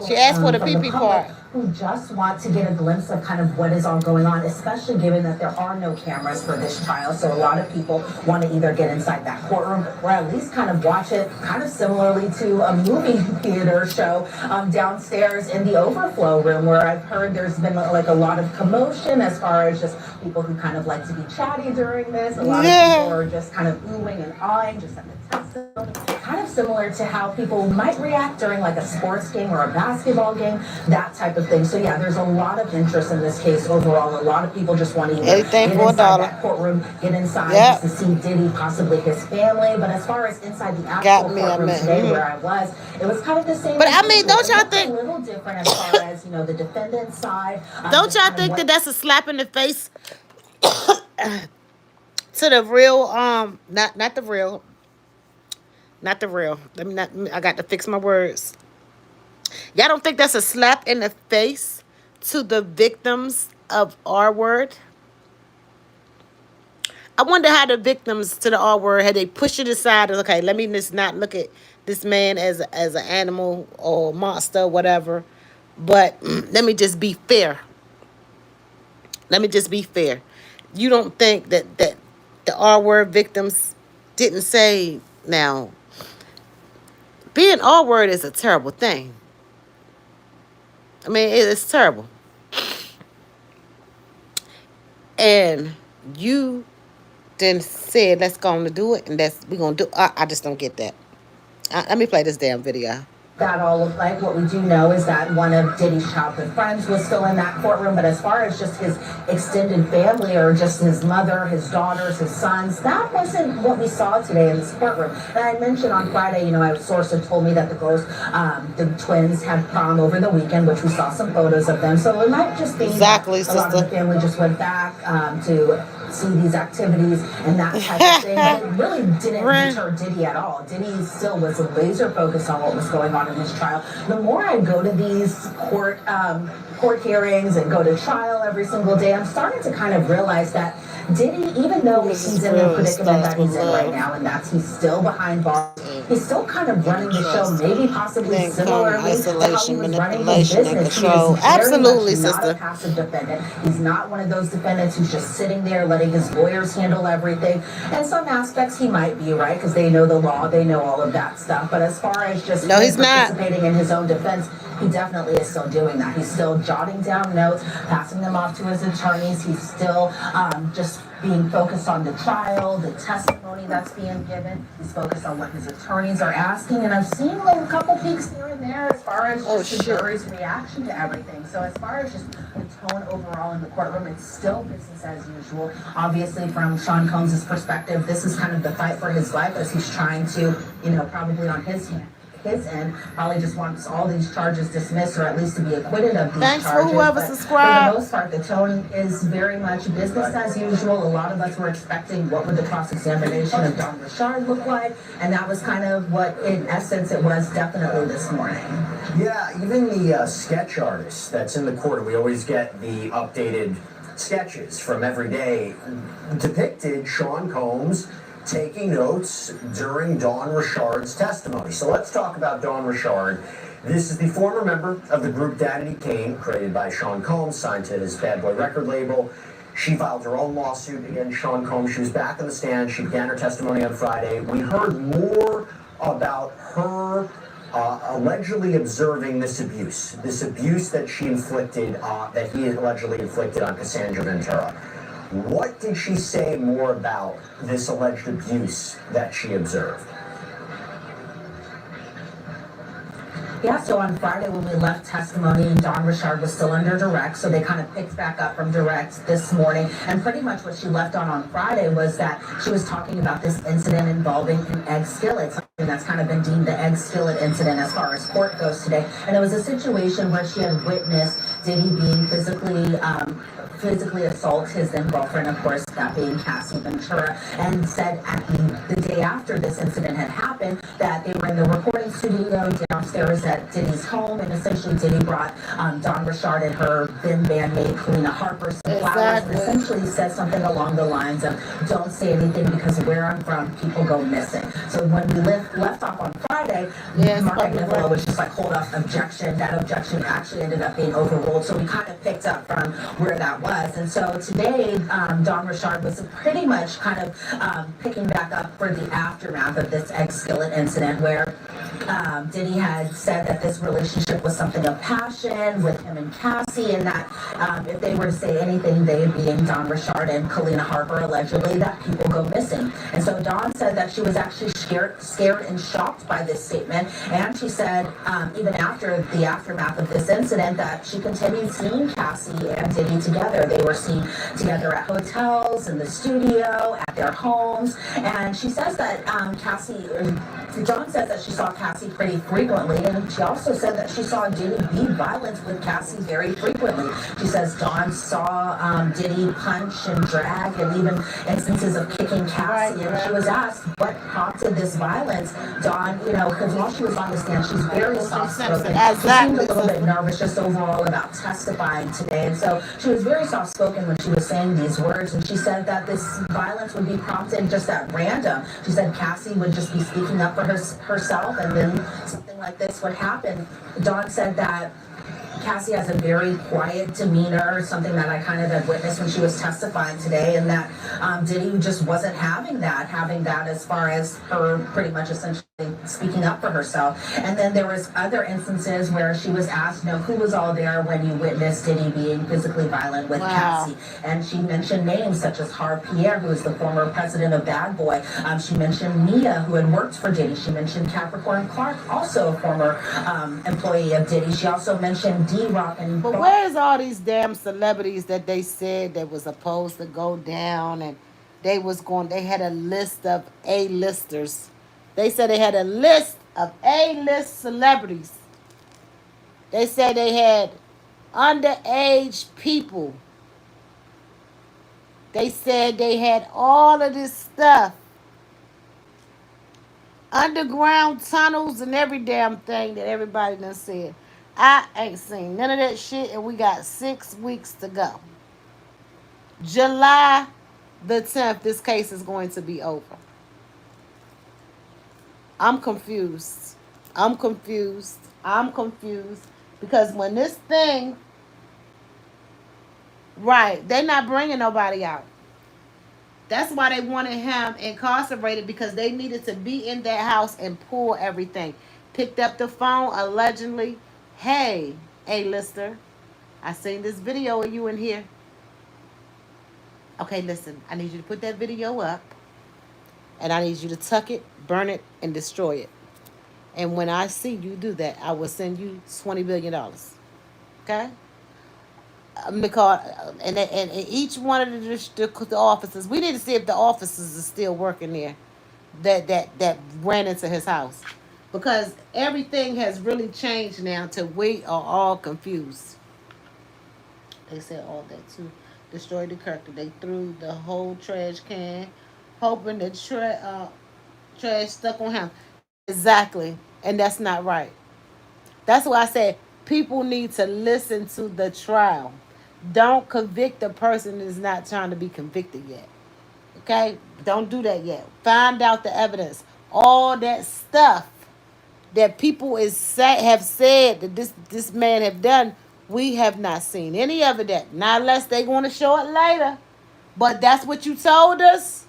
[SPEAKER 4] She asked for the pee-pee part.
[SPEAKER 8] Who just want to get a glimpse of kind of what is all going on, especially given that there are no cameras for this trial. So a lot of people want to either get inside that courtroom or at least kind of watch it kind of similarly to a movie theater show downstairs in the overflow room, where I've heard there's been like a lot of commotion as far as just people who kind of like to be chatty during this. A lot of people are just kind of oohing and ahhing just at the testimony. kind of similar to how people might react during like a sports game or a basketball game, that type of thing. So yeah, there's a lot of interest in this case overall. A lot of people just want to get inside that courtroom, get inside just to see Diddy, possibly his family. But as far as inside the actual courtroom today where I was, it was kind of the same.
[SPEAKER 4] But I mean, don't y'all think
[SPEAKER 8] a little different as far as, you know, the defendant's side?
[SPEAKER 4] Don't y'all think that that's a slap in the face to the real, not the real. I got to fix my words. Y'all don't think that's a slap in the face to the victims of R word? I wonder how the victims to the R word, had they pushed it aside and, okay, let me just not look at this man as an animal or monster or whatever, but let me just be fair. You don't think that the R word victims didn't say, now, being R word is a terrible thing. I mean, it's terrible. And you then said, let's go on to do it, and we're going to do. I just don't get that. Let me play this damn video.
[SPEAKER 8] That all looked like. What we do know is that one of Diddy's childhood friends was still in that courtroom, but as far as just his extended family or just his mother, his daughters, his sons, that wasn't what we saw today in this courtroom. And I mentioned on Friday, you know, a source had told me that the girls, the twins had prom over the weekend, which we saw some photos of them. So it might just be
[SPEAKER 4] exactly,
[SPEAKER 8] that a lot of the family just went back to see these activities and that type of thing. But it really didn't deter Diddy at all. Diddy still was laser focused on what was going on in his trial. The more I go to these court hearings and go to trial every single day, I'm starting to kind of realize that Diddy, even though he's in the predicament that he's in right now, and that's he's still behind bars, he's still kind of running the show, maybe possibly similarly to how he was running his business. He is
[SPEAKER 4] absolutely,
[SPEAKER 8] not
[SPEAKER 4] sister.
[SPEAKER 8] a passive defendant. He's not one of those defendants who's just sitting there letting his lawyers handle everything. In some aspects, he might be, right? Because they know the law, they know all of that stuff. But as far as just participating in his own defense, he definitely is still doing that. He's still jotting down notes, passing them off to his attorneys. He's still just being focused on the trial, the testimony that's being given. He's focused on what his attorneys are asking. And I've seen like a couple peeks here and there as far as just the jury's reaction to everything. So as far as just the tone overall in the courtroom, it's still business as usual. Obviously, from Sean Combs' perspective, this is kind of the fight for his life as he's trying to, you know, probably on his end, probably just wants all these charges dismissed or at least to be acquitted of these charges.
[SPEAKER 4] For whoever subscribed.
[SPEAKER 8] For the most part, the tone is very much business as usual. A lot of us were expecting what would the cross-examination of Don Richard look like, and that was kind of what, in essence, it was definitely this morning.
[SPEAKER 19] Yeah, even the sketch artist that's in the court, we always get the updated sketches from every day, depicted Sean Combs taking notes during Dawn Richard's testimony. So let's talk about Dawn Richard. This is the former member of the group Danity Kane, created by Sean Combs, signed to his Bad Boy record label. She filed her own lawsuit against Sean Combs. She was back on the stand. She began her testimony on Friday. We heard more about her allegedly observing this abuse that she inflicted, that he allegedly inflicted on Cassandra Ventura. What did she say more about this alleged abuse that she observed?
[SPEAKER 8] Yeah, so on Friday when we left testimony, Dawn Richard was still under direct, so they kind of picked back up from direct this morning. And pretty much what she left on Friday was that she was talking about this incident involving an egg skillet, something that's kind of been deemed the egg skillet incident as far as court goes today. And it was a situation where she had witnessed Diddy being physically assault his then girlfriend, of course, that being Cassie Ventura, and said at the day after this incident had happened that they were in the recording studio downstairs at Diddy's home, and essentially Diddy brought Dawn Richard and her then bandmate Kalina Harper some flowers, and essentially said something along the lines of, don't say anything because where I'm from, people go missing. So when we left off on Friday, Mark Agnifilo was just like, hold up, objection. That objection actually ended up being overruled, so we kind of picked up from where that was. And so today, Dawn Richard was pretty much kind of picking back up for the aftermath of this egg skillet incident where Diddy had said that this relationship was something of passion with him and Cassie, and that if they were to say anything, they being Don Richard and Kalina Harper, allegedly, that people go missing. And so Dawn said that she was actually scared and shocked by this statement, and she said even after the aftermath of this incident that she continued seeing Cassie and Diddy together. They were seen together at hotels, in the studio, at their homes, and she says that Dawn says that she saw Cassie pretty frequently, and she also said that she saw Diddy be violent with Cassie very frequently. She says Dawn saw Diddy punch and drag, and even instances of kicking Cassie, and she was asked what prompted this violence. Dawn, because while she was on the stand, she's very soft-spoken. She seemed a little bit nervous just overall about testifying today, and so she was very soft-spoken when she was saying these words, and she said that this violence would be prompted just at random. She said Cassie would just be speaking up for herself, and then something like this would happen. Dawn said that Cassie has a very quiet demeanor, something that I kind of had witnessed when she was testifying today, and that Diddy just wasn't having that as far as her pretty much essentially speaking up for herself. And then there was other instances where she was asked, who was all there when you witnessed Diddy being physically violent with Cassie? And she mentioned names such as Harve Pierre, who is the former president of Bad Boy. She mentioned Mia, who had worked for Diddy. She mentioned Capricorn Clark, also a former employee of Diddy. She also mentioned D-Rock.
[SPEAKER 4] But where's all these damn celebrities that they said that was supposed to go down, and they had a list of A-listers. They said they had a list of A-list celebrities. They said they had underage people. They said they had all of this stuff. Underground tunnels and every damn thing that everybody done said. I ain't seen none of that shit, and we got 6 weeks to go. July the 10th, this case is going to be over. I'm confused. Because when this thing, they're not bringing nobody out. That's why they wanted him incarcerated, because they needed to be in that house and pull everything. Picked up the phone, allegedly. Hey, A-lister, I seen this video of you in here. Okay, listen, I need you to put that video up, and I need you to tuck it, burn it, and destroy it. And when I see you do that, I will send you $20 billion. Okay? Because and each one of the officers, we need to see if the officers are still working there that ran into his house. Because everything has really changed now to we are all confused. They said all that too. Destroyed the character. They threw the whole trash can, hoping the trash stuck on him. Exactly. And that's not right. That's why I said people need to listen to the trial. Don't convict a person that's not trying to be convicted yet. Okay? Don't do that yet. Find out the evidence. All that stuff that people have said that this man have done, we have not seen any of it. Not unless they want to show it later. But that's what you told us.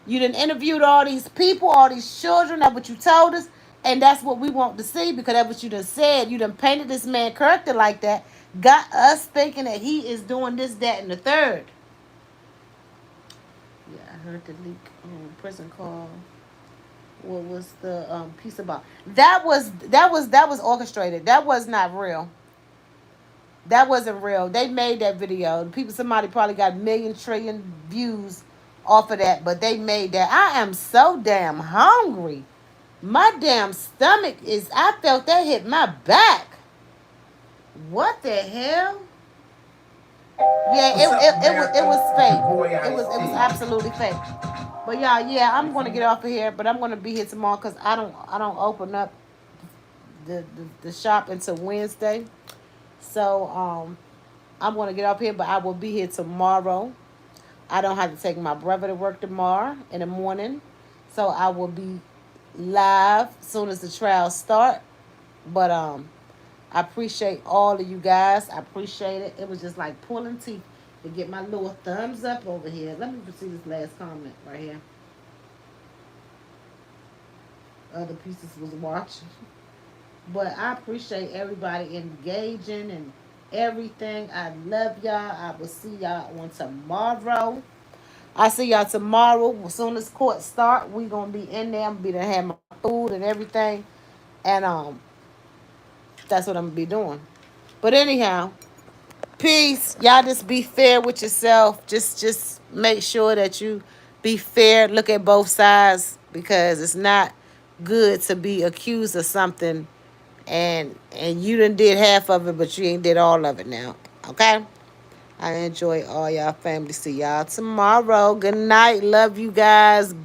[SPEAKER 4] You done interviewed all these people, all these children. That's what you told us. And that's what we want to see, because that's what you done said. You done painted this man character like that. Got us thinking that he is doing this, that, and the third. Yeah, I heard the leak prison call. What was the piece about? That was orchestrated. That was not real. That wasn't real. They made that video. Somebody probably got 1 trillion views off of that, but they made that. I am so damn hungry. My damn stomach I felt that hit my back. What the hell? Yeah, it was fake. It was absolutely fake. But y'all, I'm gonna get off of here, but I'm gonna be here tomorrow because I don't open up the shop until Wednesday. So I'm gonna get off here, but I will be here tomorrow. I don't have to take my brother to work tomorrow in the morning, so I will be live as soon as the trial start. But I appreciate all of you guys. I appreciate it. It was just like pulling teeth to get my little thumbs up over here. Let me see this last comment right here. other pieces was watching. But I appreciate everybody engaging and everything. I love y'all. I will see y'all on tomorrow. I see y'all tomorrow. As soon as court start, we gonna be in there. I'm gonna be there, have my food and everything, and that's what I'm gonna be doing. But anyhow, peace. Y'all just be fair with yourself. Just make sure that you be fair. Look at both sides because it's not good to be accused of something and you done did half of it, but you ain't did all of it now. Okay? I enjoy all y'all family. See y'all tomorrow. Good night. Love you guys. Bye.